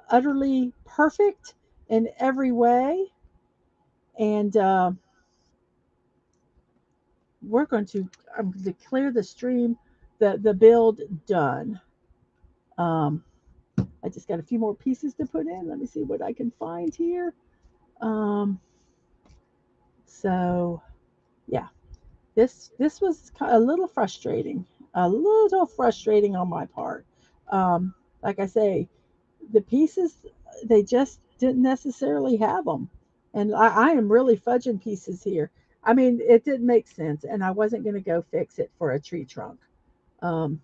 utterly perfect in every way. And we're going to declare the stream, the build done. Um, I just got a few more pieces to put in. Let me see what I can find here. Um, so yeah, this was a little frustrating on my part. Like I say, the pieces, they just didn't necessarily have them, and I am really fudging pieces here. I mean, it didn't make sense, and I wasn't going to go fix it for a tree trunk. Um,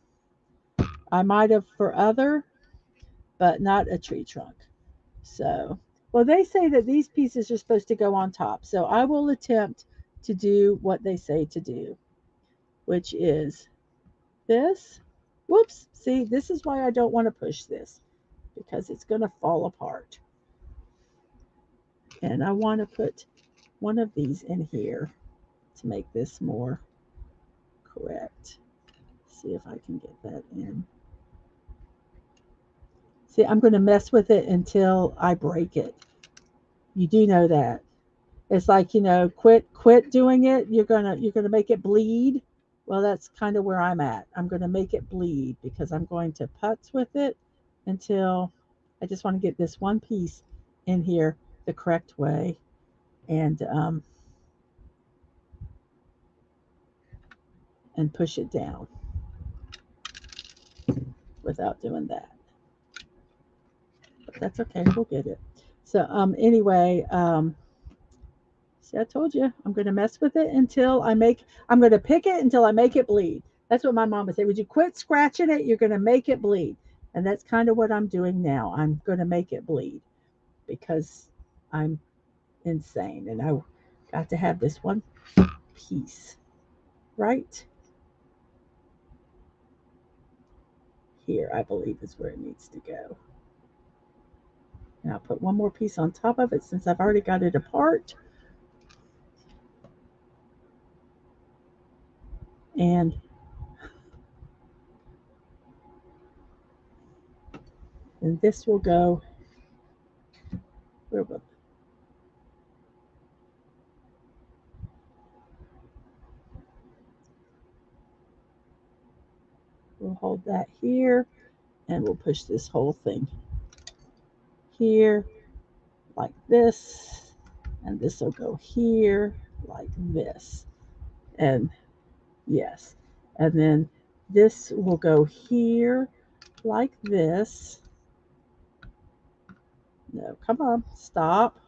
I might have for other, but not a tree trunk. So, well, they say that these pieces are supposed to go on top. So I will attempt to do what they say to do, which is this. Whoops. See, this is why I don't want to push this because it's going to fall apart. And I want to put one of these in here to make this more correct. See if I can get that in. See, I'm going to mess with it until I break it. You do know that. It's like, quit doing it. You're gonna make it bleed. Well, that's kind of where I'm at. I'm gonna make it bleed because I'm going to putz with it until I just want to get this one piece in here the correct way and push it down without doing that. But that's okay. We'll get it. So anyway, see, I told you I'm going to mess with it until I'm going to pick it until I make it bleed. That's what my mom would say. Would you quit scratching it? You're going to make it bleed. And that's kind of what I'm doing now. I'm going to make it bleed because I'm insane. And I got to have this one piece right here, I believe is where it needs to go. And I'll put one more piece on top of it since I've already got it apart. And this will go, where will we'll hold that here and we'll push this whole thing here like this, and this will go here like this, and yes, and then this will go here like this. No, come on, stop,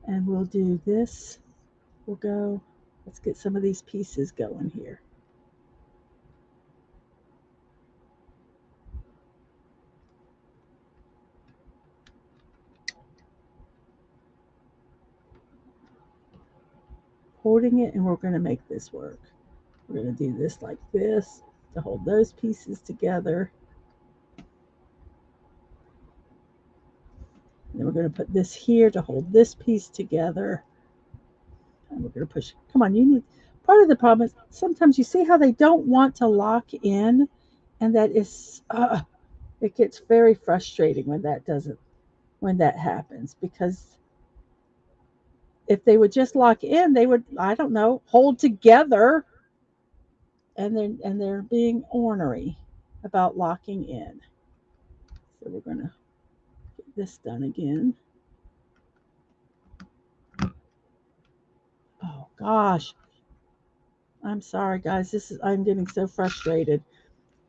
and we'll do this. We'll go, let's get some of these pieces going here. Holding it, and we're going to make this work. We're going to do this like this to hold those pieces together. And then we're going to put this here to hold this piece together. And we're going to push. Come on, you need. Part of the problem is sometimes you see how they don't want to lock in, and that is, it gets very frustrating when that doesn't, when that happens, because if they would just lock in, they would, I don't know, hold together, and they're being ornery about locking in. So we're going to get this done again. Oh gosh, I'm sorry guys. I'm getting so frustrated.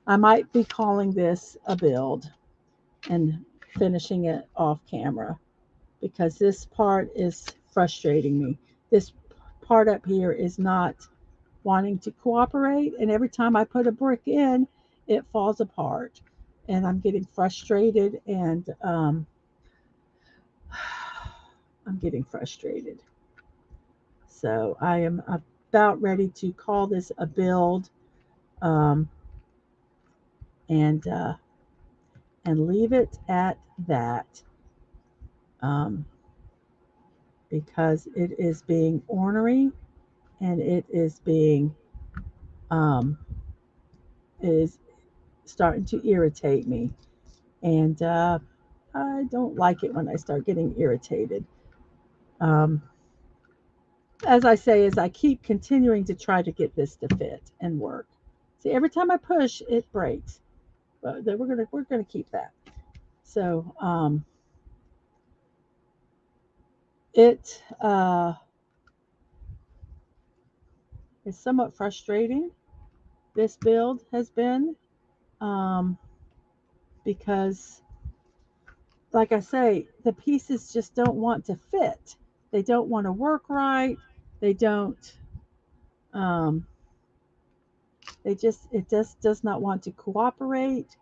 I might be calling this a build and finishing it off camera because this part is frustrating me. This part up here is not wanting to cooperate, and every time I put a brick in, it falls apart, and I'm getting frustrated, and I'm getting frustrated. So I am about ready to call this a build, um, and leave it at that, um, because it is being ornery, and it is being um, is starting to irritate me, and I don't like it when I start getting irritated. Um, as I say, as I keep continuing to try to get this to fit and work. See, every time I push, it breaks. But we're gonna keep that. So it is somewhat frustrating. This build has been, um, because, like I say, the pieces just don't want to fit. They don't want to work right. They don't. Um, it just does not want to cooperate,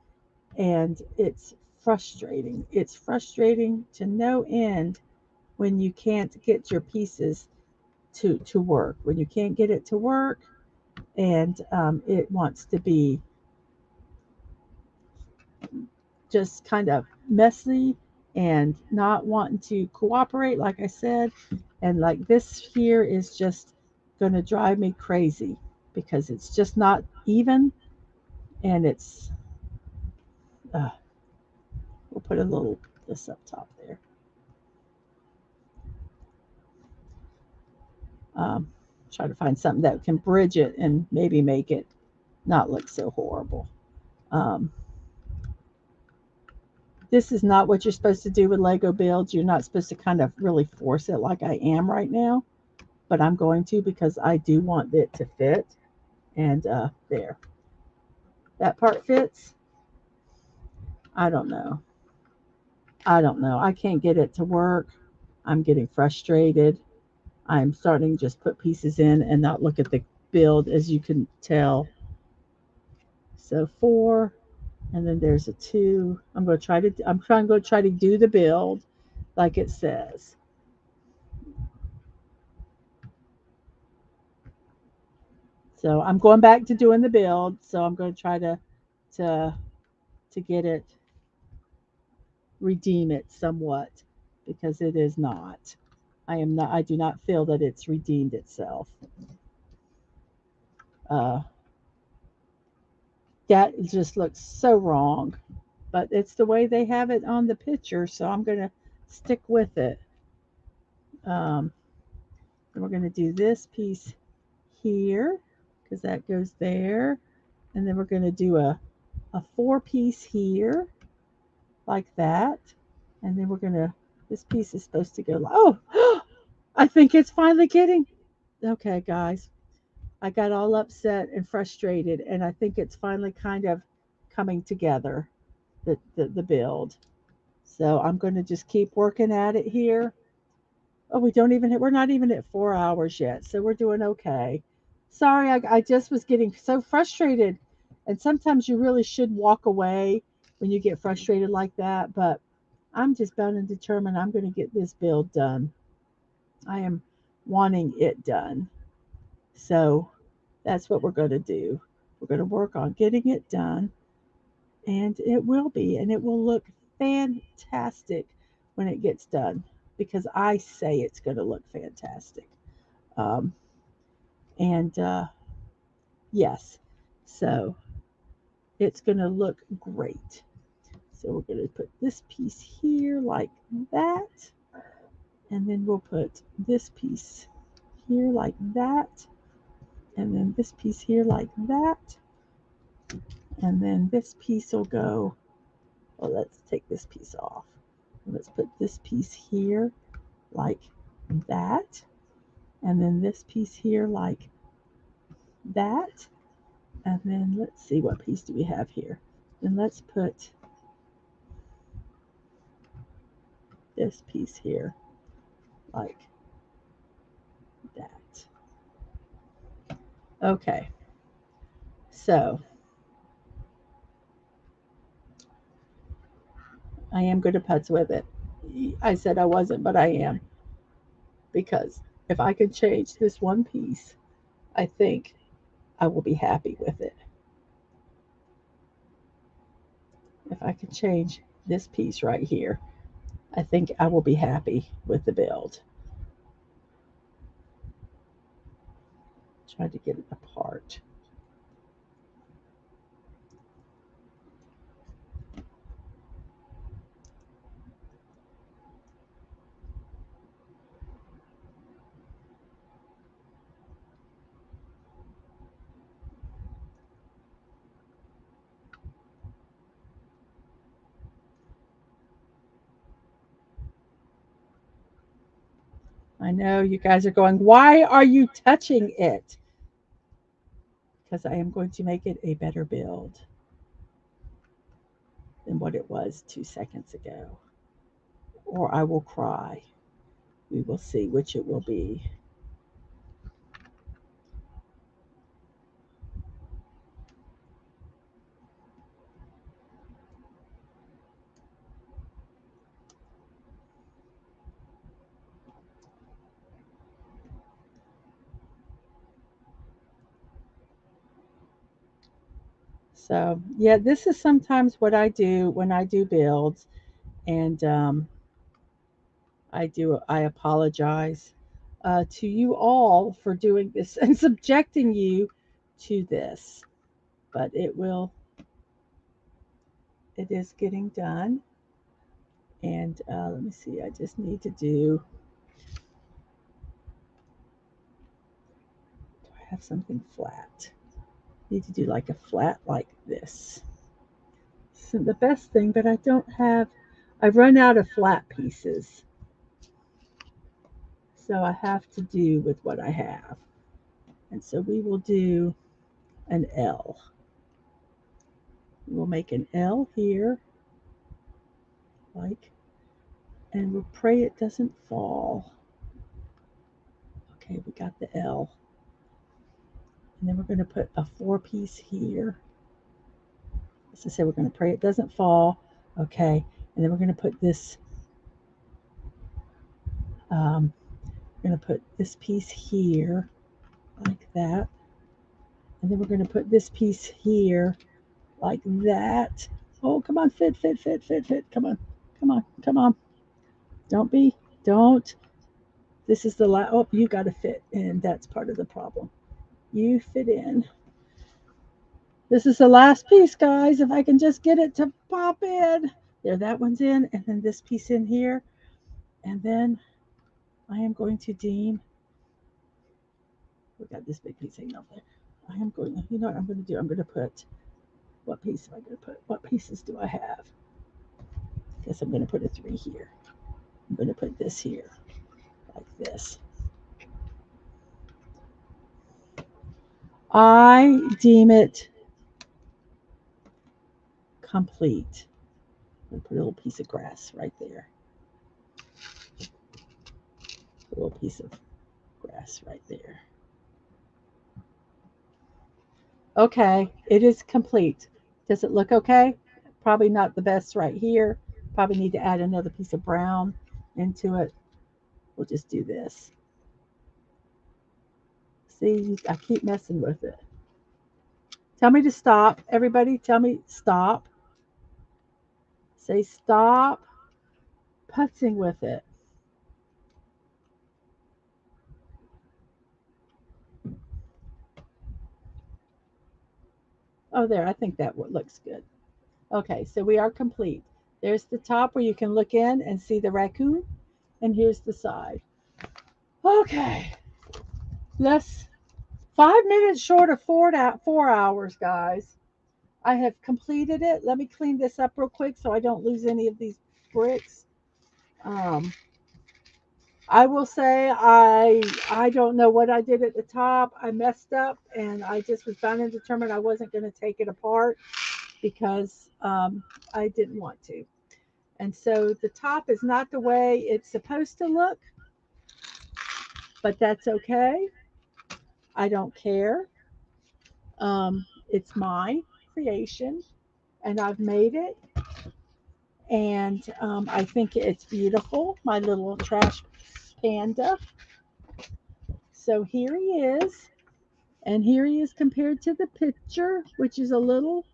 and it's frustrating. It's frustrating to no end when you can't get your pieces to work. When you can't get it to work, and it wants to be just kind of messy and not wanting to cooperate, like I said. And like this here is just going to drive me crazy because it's just not even, and it's, uh, we'll put a little this up top there. Um, Try to find something that can bridge it and maybe make it not look so horrible. Um, this is not what you're supposed to do with Lego builds. You're not supposed to kind of really force it like I am right now, but I'm going to because I do want it to fit. And there, that part fits. I don't know. I don't know. I can't get it to work. I'm getting frustrated. I'm starting to just put pieces in and not look at the build, as you can tell. So 4, and then there's a 2. I'm trying to try to do the build like it says. So I'm going back to doing the build. So I'm going to try to to get it, redeem it somewhat, because it is not. I do not feel that it's redeemed itself. Uh, that just looks so wrong, but it's the way they have it on the picture, so I'm going to stick with it. Um, and we're going to do this piece here because that goes there. And then we're going to do a 4-piece here like that. And then we're going to, this piece is supposed to go, oh, I think it's finally getting, okay, guys. I got all upset and frustrated, and I think it's finally kind of coming together, the build. So I'm going to just keep working at it here. Oh, we're not even at 4 hours yet, so we're doing okay. Sorry, I just was getting so frustrated. And sometimes you really should walk away when you get frustrated like that, but I'm just bound and determined I'm going to get this build done. I am wanting it done. So that's what we're going to do. We're going to work on getting it done, and it will be, and it will look fantastic when it gets done because I say it's going to look fantastic. Um, and yes, so it's going to look great. So we're going to put this piece here like that. And then we'll put this piece here like that. And then this piece here like that. And then this piece will go, well, let's take this piece off. Let's put this piece here like that. And then this piece here like that. And then let's see, what piece do we have here? Then let's put this piece here like that. Okay, so I am going to putz with it. I said I wasn't, but I am. Because if I can change this one piece, I think I will be happy with it. If I can change this piece right here, I think I will be happy with the build. Try to get it apart. I know you guys are going, why are you touching it? Because I am going to make it a better build than what it was 2 seconds ago. Or I will cry. We will see which it will be. So, yeah, this is sometimes what I do when I do builds. And I apologize to you all for doing this and subjecting you to this. But it is getting done. And let me see, I just need to do, I have something flat? Need to do like a flat like this. Isn't the best thing, but I don't have, I've run out of flat pieces. So I have to do with what I have. And so we will do an L. We'll make an L here, like, and we'll pray it doesn't fall. Okay, we got the L. And then we're going to put a 4-piece here. As I say, we're going to pray it doesn't fall. Okay, and then we're going to put this, we're going to put this piece here, like that. And then we're going to put this piece here, like that. Oh, come on, fit. Come on, come on, come on. Don't. This is the last, oh, you got to fit in. That's part of the problem. You fit in. This is the last piece, guys. If I can just get it to pop in. There, that one's in, and then this piece in here. And then I am going to deem, we got this big piece hanging up there. I am going, you know what I'm going to do? I'm going to put, what piece am I going to put? What pieces do I have? I guess I'm going to put a 3 here. I'm going to put this here, like this. I deem it complete. I'm going to put a little piece of grass right there. A little piece of grass right there. Okay, it is complete. Does it look okay? Probably not the best right here. Probably need to add another piece of brown into it. We'll just do this. See, I keep messing with it. Tell me to stop. Everybody tell me stop. Say stop. putzing with it. Oh, there, I think that looks good. Okay, so we are complete. There's the top where you can look in and see the raccoon, and here's the side. Okay, let's 5 minutes short of 4 hours, guys. I have completed it. Let me clean this up real quick so I don't lose any of these bricks. Um, I will say I don't know what I did at the top. I messed up, and I just was bound and determined I wasn't going to take it apart because I didn't want to. And so the top is not the way it's supposed to look, but that's okay. I don't care. It's my creation, and I've made it, and I think it's beautiful. My little trash panda. So here he is, and here he is compared to the picture, which is a little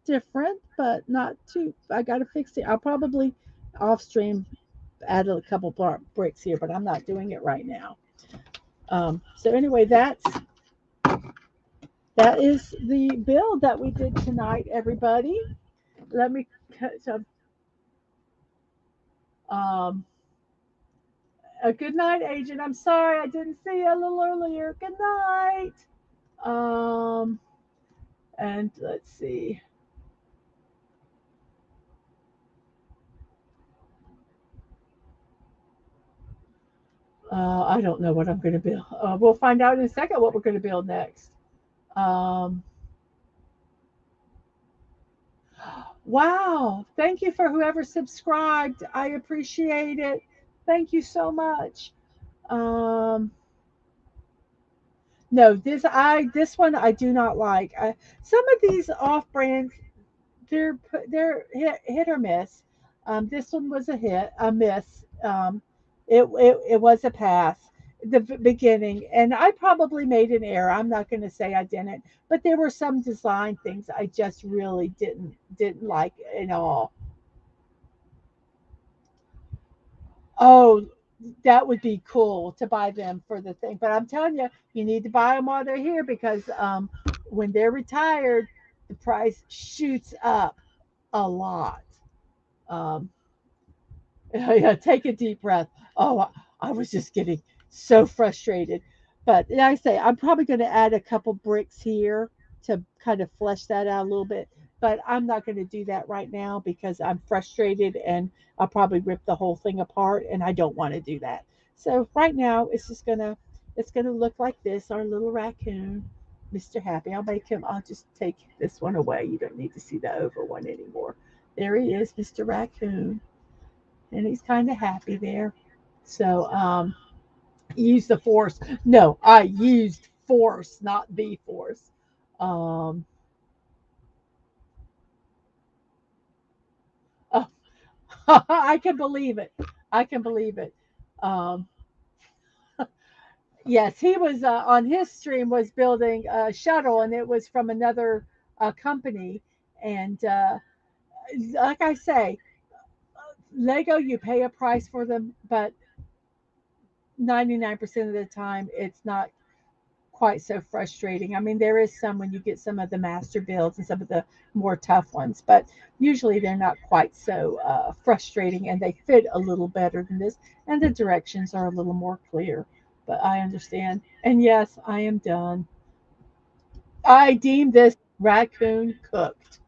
different, but not too. I got to fix it. I'll probably off stream add a couple bricks here, but I'm not doing it right now. So anyway, that is the build that we did tonight, everybody. Let me cut some. Um, a good night, agent. I'm sorry I didn't see you a little earlier. Good night. Um, and let's see. I don't know what I'm going to build. We'll find out in a second what we're going to build next. Um, wow. Thank you for whoever subscribed. I appreciate it. Thank you so much. Um, no, this one I do not like. Some of these off brands they're hit or miss. This one was a miss. It was a pass the beginning, and I probably made an error. I'm not going to say I didn't, but there were some design things I just really didn't like at all. Oh, that would be cool to buy them for the thing. But I'm telling you, you need to buy them while they're here because when they're retired, the price shoots up a lot. Um, yeah, take a deep breath. Oh, I was just getting so frustrated. But like I say, I'm probably going to add a couple bricks here to kind of flesh that out a little bit. But I'm not going to do that right now because I'm frustrated and I'll probably rip the whole thing apart, and I don't want to do that. So right now, it's gonna look like this. Our little raccoon, Mr. Happy. I'll make him. I'll just take this one away. You don't need to see the over one anymore. There he is, Mr. Raccoon, and he's kind of happy there. So, use the force. No, I used force, not the force. Um, oh, I can believe it. I can believe it. Um, yes, he was on his stream was building a shuttle, and it was from another company. And like I say, Lego, you pay a price for them, but 99% of the time, it's not quite so frustrating. I mean, there is some when you get some of the master builds and some of the more tough ones, but usually they're not quite so frustrating and they fit a little better than this, and the directions are a little more clear. But I understand. And yes, I am done. I deem this raccoon cooked.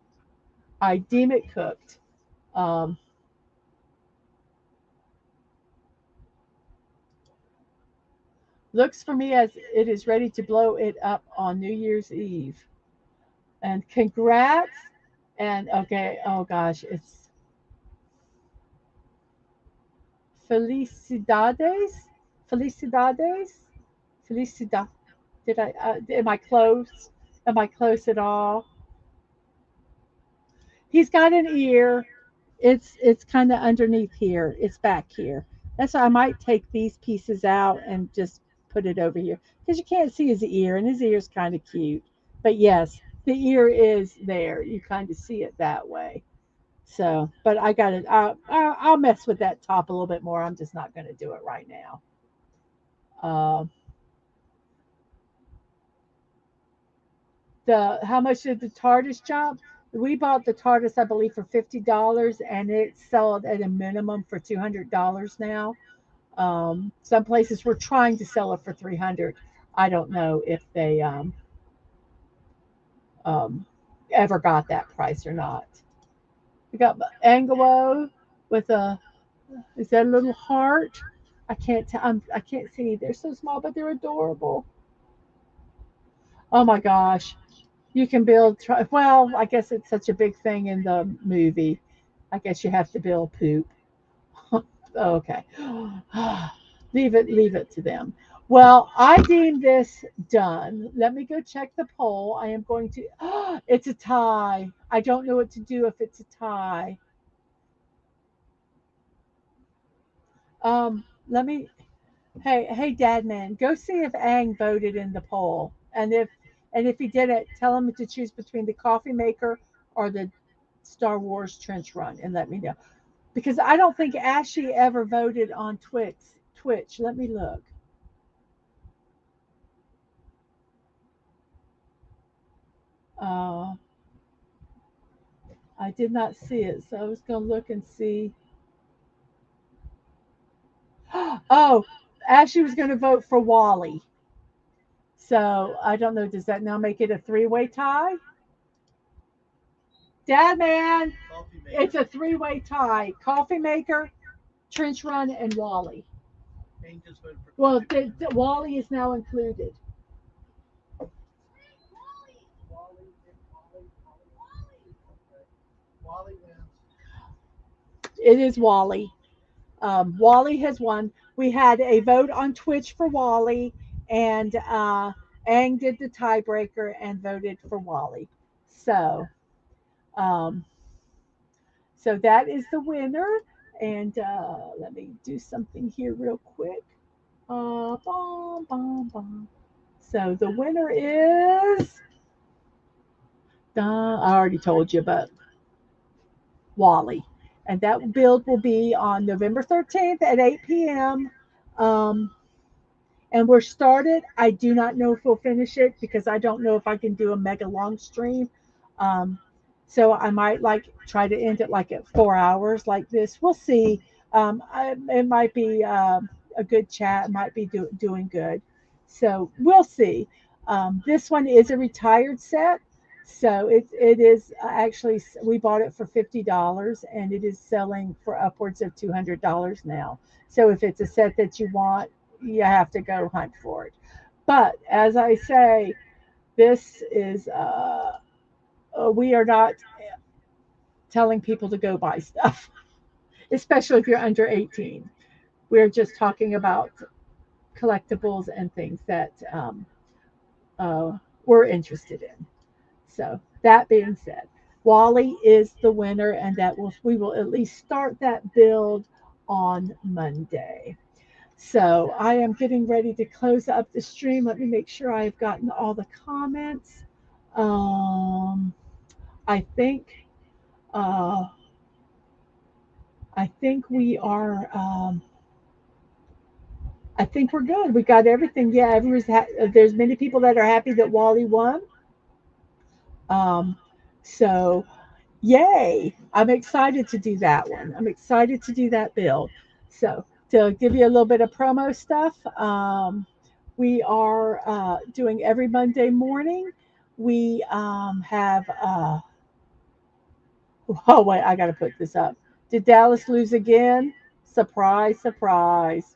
I deem it cooked. Um, looks for me as it is ready to blow it up on New Year's Eve. And congrats. And okay, oh gosh, it's Felicidades? Felicidades? Felicidad. Am I close? Am I close at all? He's got an ear. It's kind of underneath here. It's back here. That's why I might take these pieces out and just put it over here because you can't see his ear, and his ear is kind of cute. But yes, the ear is there. You kind of see it that way. So, but I got it. I'll mess with that top a little bit more. I'm just not going to do it right now. Uh, the how much did the TARDIS jump? We bought the TARDIS, I believe, for $50, and it's sold at a minimum for $200 now. Some places were trying to sell it for 300. I don't know if they um, ever got that price or not. We got Angelo with a is that a little heart? I can't tell. I can't see. They're so small, but they're adorable. Oh my gosh! You can build. Well, I guess it's such a big thing in the movie. I guess you have to build poop. Okay. Leave it to them. Well, I deem this done. Let me go check the poll. I am going to it's a tie. I don't know what to do if it's a tie. Let me hey Dadman, go see if Ang voted in the poll. And if he didn't, tell him to choose between the coffee maker or the Star Wars trench run and let me know. Because I don't think Ashley ever voted on Twitch. Let me look. Uh, I did not see it, so I was going to look and see. Oh, Ashley was going to vote for Wally. So I don't know. Does that now make it a three-way tie? Dad, man, it's a three-way tie. Coffee maker, trench run, and Wally. Well, Wally is now included. It is Wally. Wally has won. We had a vote on Twitch for Wally, and Ang did the tiebreaker and voted for Wally. So, um, so that is the winner. And let me do something here real quick. Bom, bom, bom. So the winner is, I already told you, but Wally. And that build will be on November 13th at 8 p.m. Um, and we're started. I do not know if we'll finish it because I don't know if I can do a mega long stream. Um, so I might like try to end it like at 4 hours like this. We'll see. It might be a good chat. It might be doing good. So we'll see. This one is a retired set. So it is actually we bought it for $50 and it is selling for upwards of $200 now. So if it's a set that you want, you have to go hunt for it. But as I say, this is we are not telling people to go buy stuff, especially if you're under 18. We're just talking about collectibles and things that we're interested in. So that being said, Wally is the winner, and we will at least start that build on Monday. So I am getting ready to close up the stream. Let me make sure I've gotten all the comments. Um, I think uh, I think we are. I think we're good. We got everything. Yeah, there's many people that are happy that Wally won. Um, so yay! I'm excited to do that one. I'm excited to do that build. So to give you a little bit of promo stuff, we are doing every Monday morning. We have. Oh wait, I got to put this up. Did Dallas lose again? Surprise, surprise.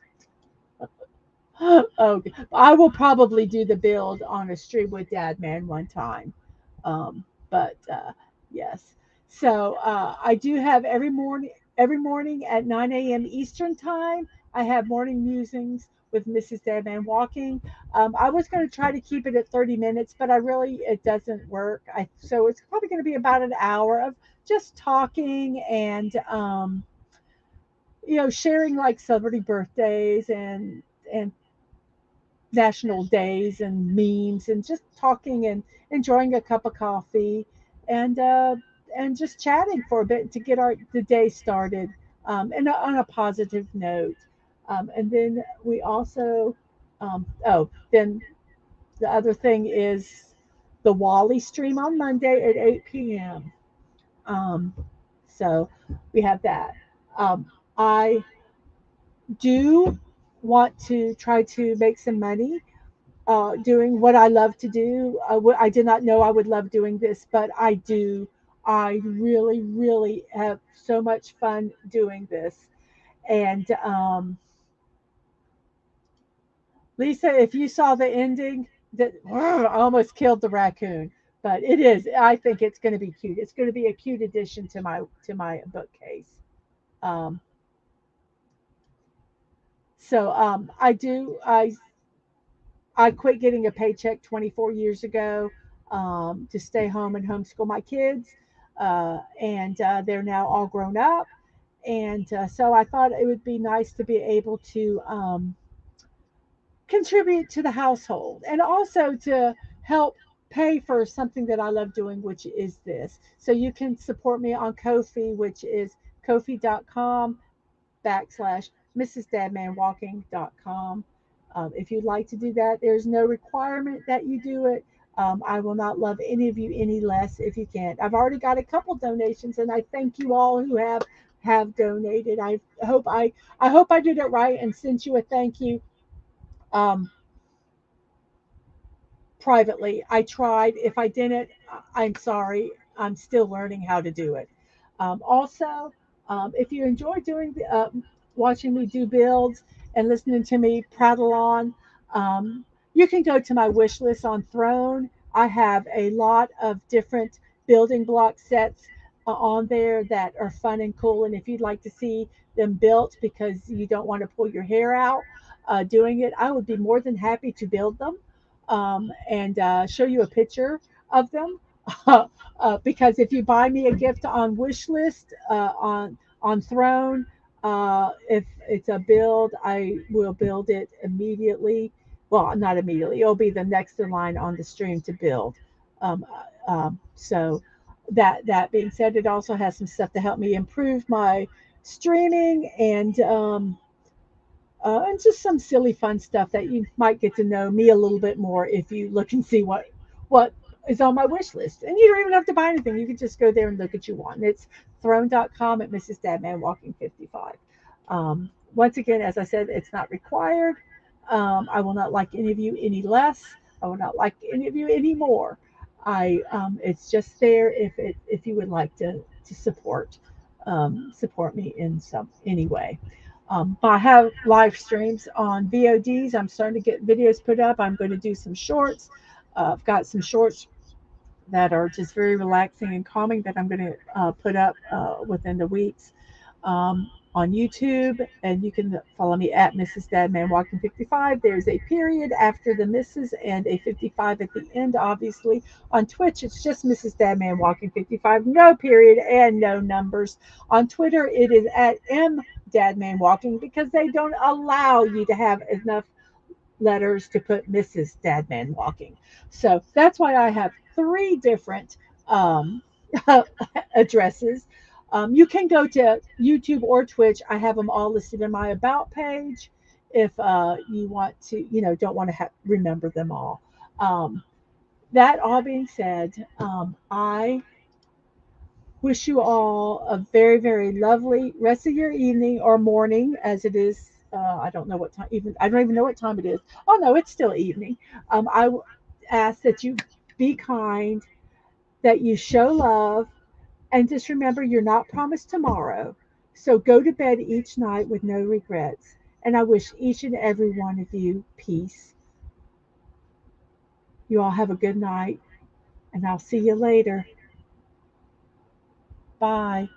Okay, I will probably do the build on a stream with Dad Man one time. But yes, so I do have every morning at 9 a.m. Eastern time. I have morning musings with Mrs. Dadman Walking. I was going to try to keep it at 30 minutes, but it doesn't work. So it's probably going to be about an hour of just talking and sharing like celebrity birthdays and national days and memes and just talking and enjoying a cup of coffee and and just chatting for a bit to get the day started, and on a positive note. And then we also, then the other thing is the Wally stream on Monday at 8 p.m. Um, so we have that. I do want to try to make some money doing what I love to do. I did not know I would love doing this, but I do. I really, really have so much fun doing this. And Lisa, if you saw the ending, that almost killed the raccoon. But it is. I think it's going to be cute. It's going to be a cute addition to my bookcase. Um, I do. I quit getting a paycheck 24 years ago to stay home and homeschool my kids, and they're now all grown up. And so I thought it would be nice to be able to contribute to the household and also to help pay for something that I love doing, which is this. So you can support me on Ko-fi, which is kofi.com/ mrs.dadmanwalking.com. If you'd like to do that, there's no requirement that you do it. I will not love any of you any less if you can't. I've already got a couple donations, and I thank you all who have donated. I hope I did it right and sent you a thank you. Um, Privately. I tried. If I didn't, I'm sorry. I'm still learning how to do it. Also, if you enjoy watching me do builds and listening to me prattle on, um, you can go to my wish list on Throne. I have a lot of different building block sets on there that are fun and cool. And if you'd like to see them built because you don't want to pull your hair out doing it, I would be more than happy to build them and show you a picture of them. Because if you buy me a gift on Wishlist on Throne, if it's a build, I will build it immediately. Well, not immediately. It'll be the next in line on the stream to build. So that being said, it also has some stuff to help me improve my streaming and just some silly fun stuff that you might get to know me a little bit more if you look and see what is on my wish list. And you don't even have to buy anything. You can just go there and look at you want. And it's throne.com at Mrs.DadmanWalking55. Once again, as I said, it's not required. I will not like any of you any less. I will not like any of you any more. It's just there if you would like to support me in any way. I have live streams on VODs. I'm starting to get videos put up. I'm going to do some shorts. I've got some shorts that are just very relaxing and calming that I'm going to put up within the weeks on YouTube. And you can follow me at Mrs.DadmanWalking55. There's a period after the Mrs. and a 55 at the end, obviously. On Twitch, it's just Mrs.DadmanWalking55. No period and no numbers. On Twitter, it is at MDadmanWalking because they don't allow you to have enough letters to put Mrs. Dadman Walking. So that's why I have three different addresses. You can go to YouTube or Twitch. I have them all listed in my about page if you want to, don't want to remember them all. That all being said, I wish you all a very, very lovely rest of your evening or morning as it is. I don't know what time, I don't even know what time it is. Oh, no, it's still evening. I ask that you be kind, that you show love, and just remember you're not promised tomorrow. So go to bed each night with no regrets. And I wish each and every one of you peace. You all have a good night, and I'll see you later. Bye.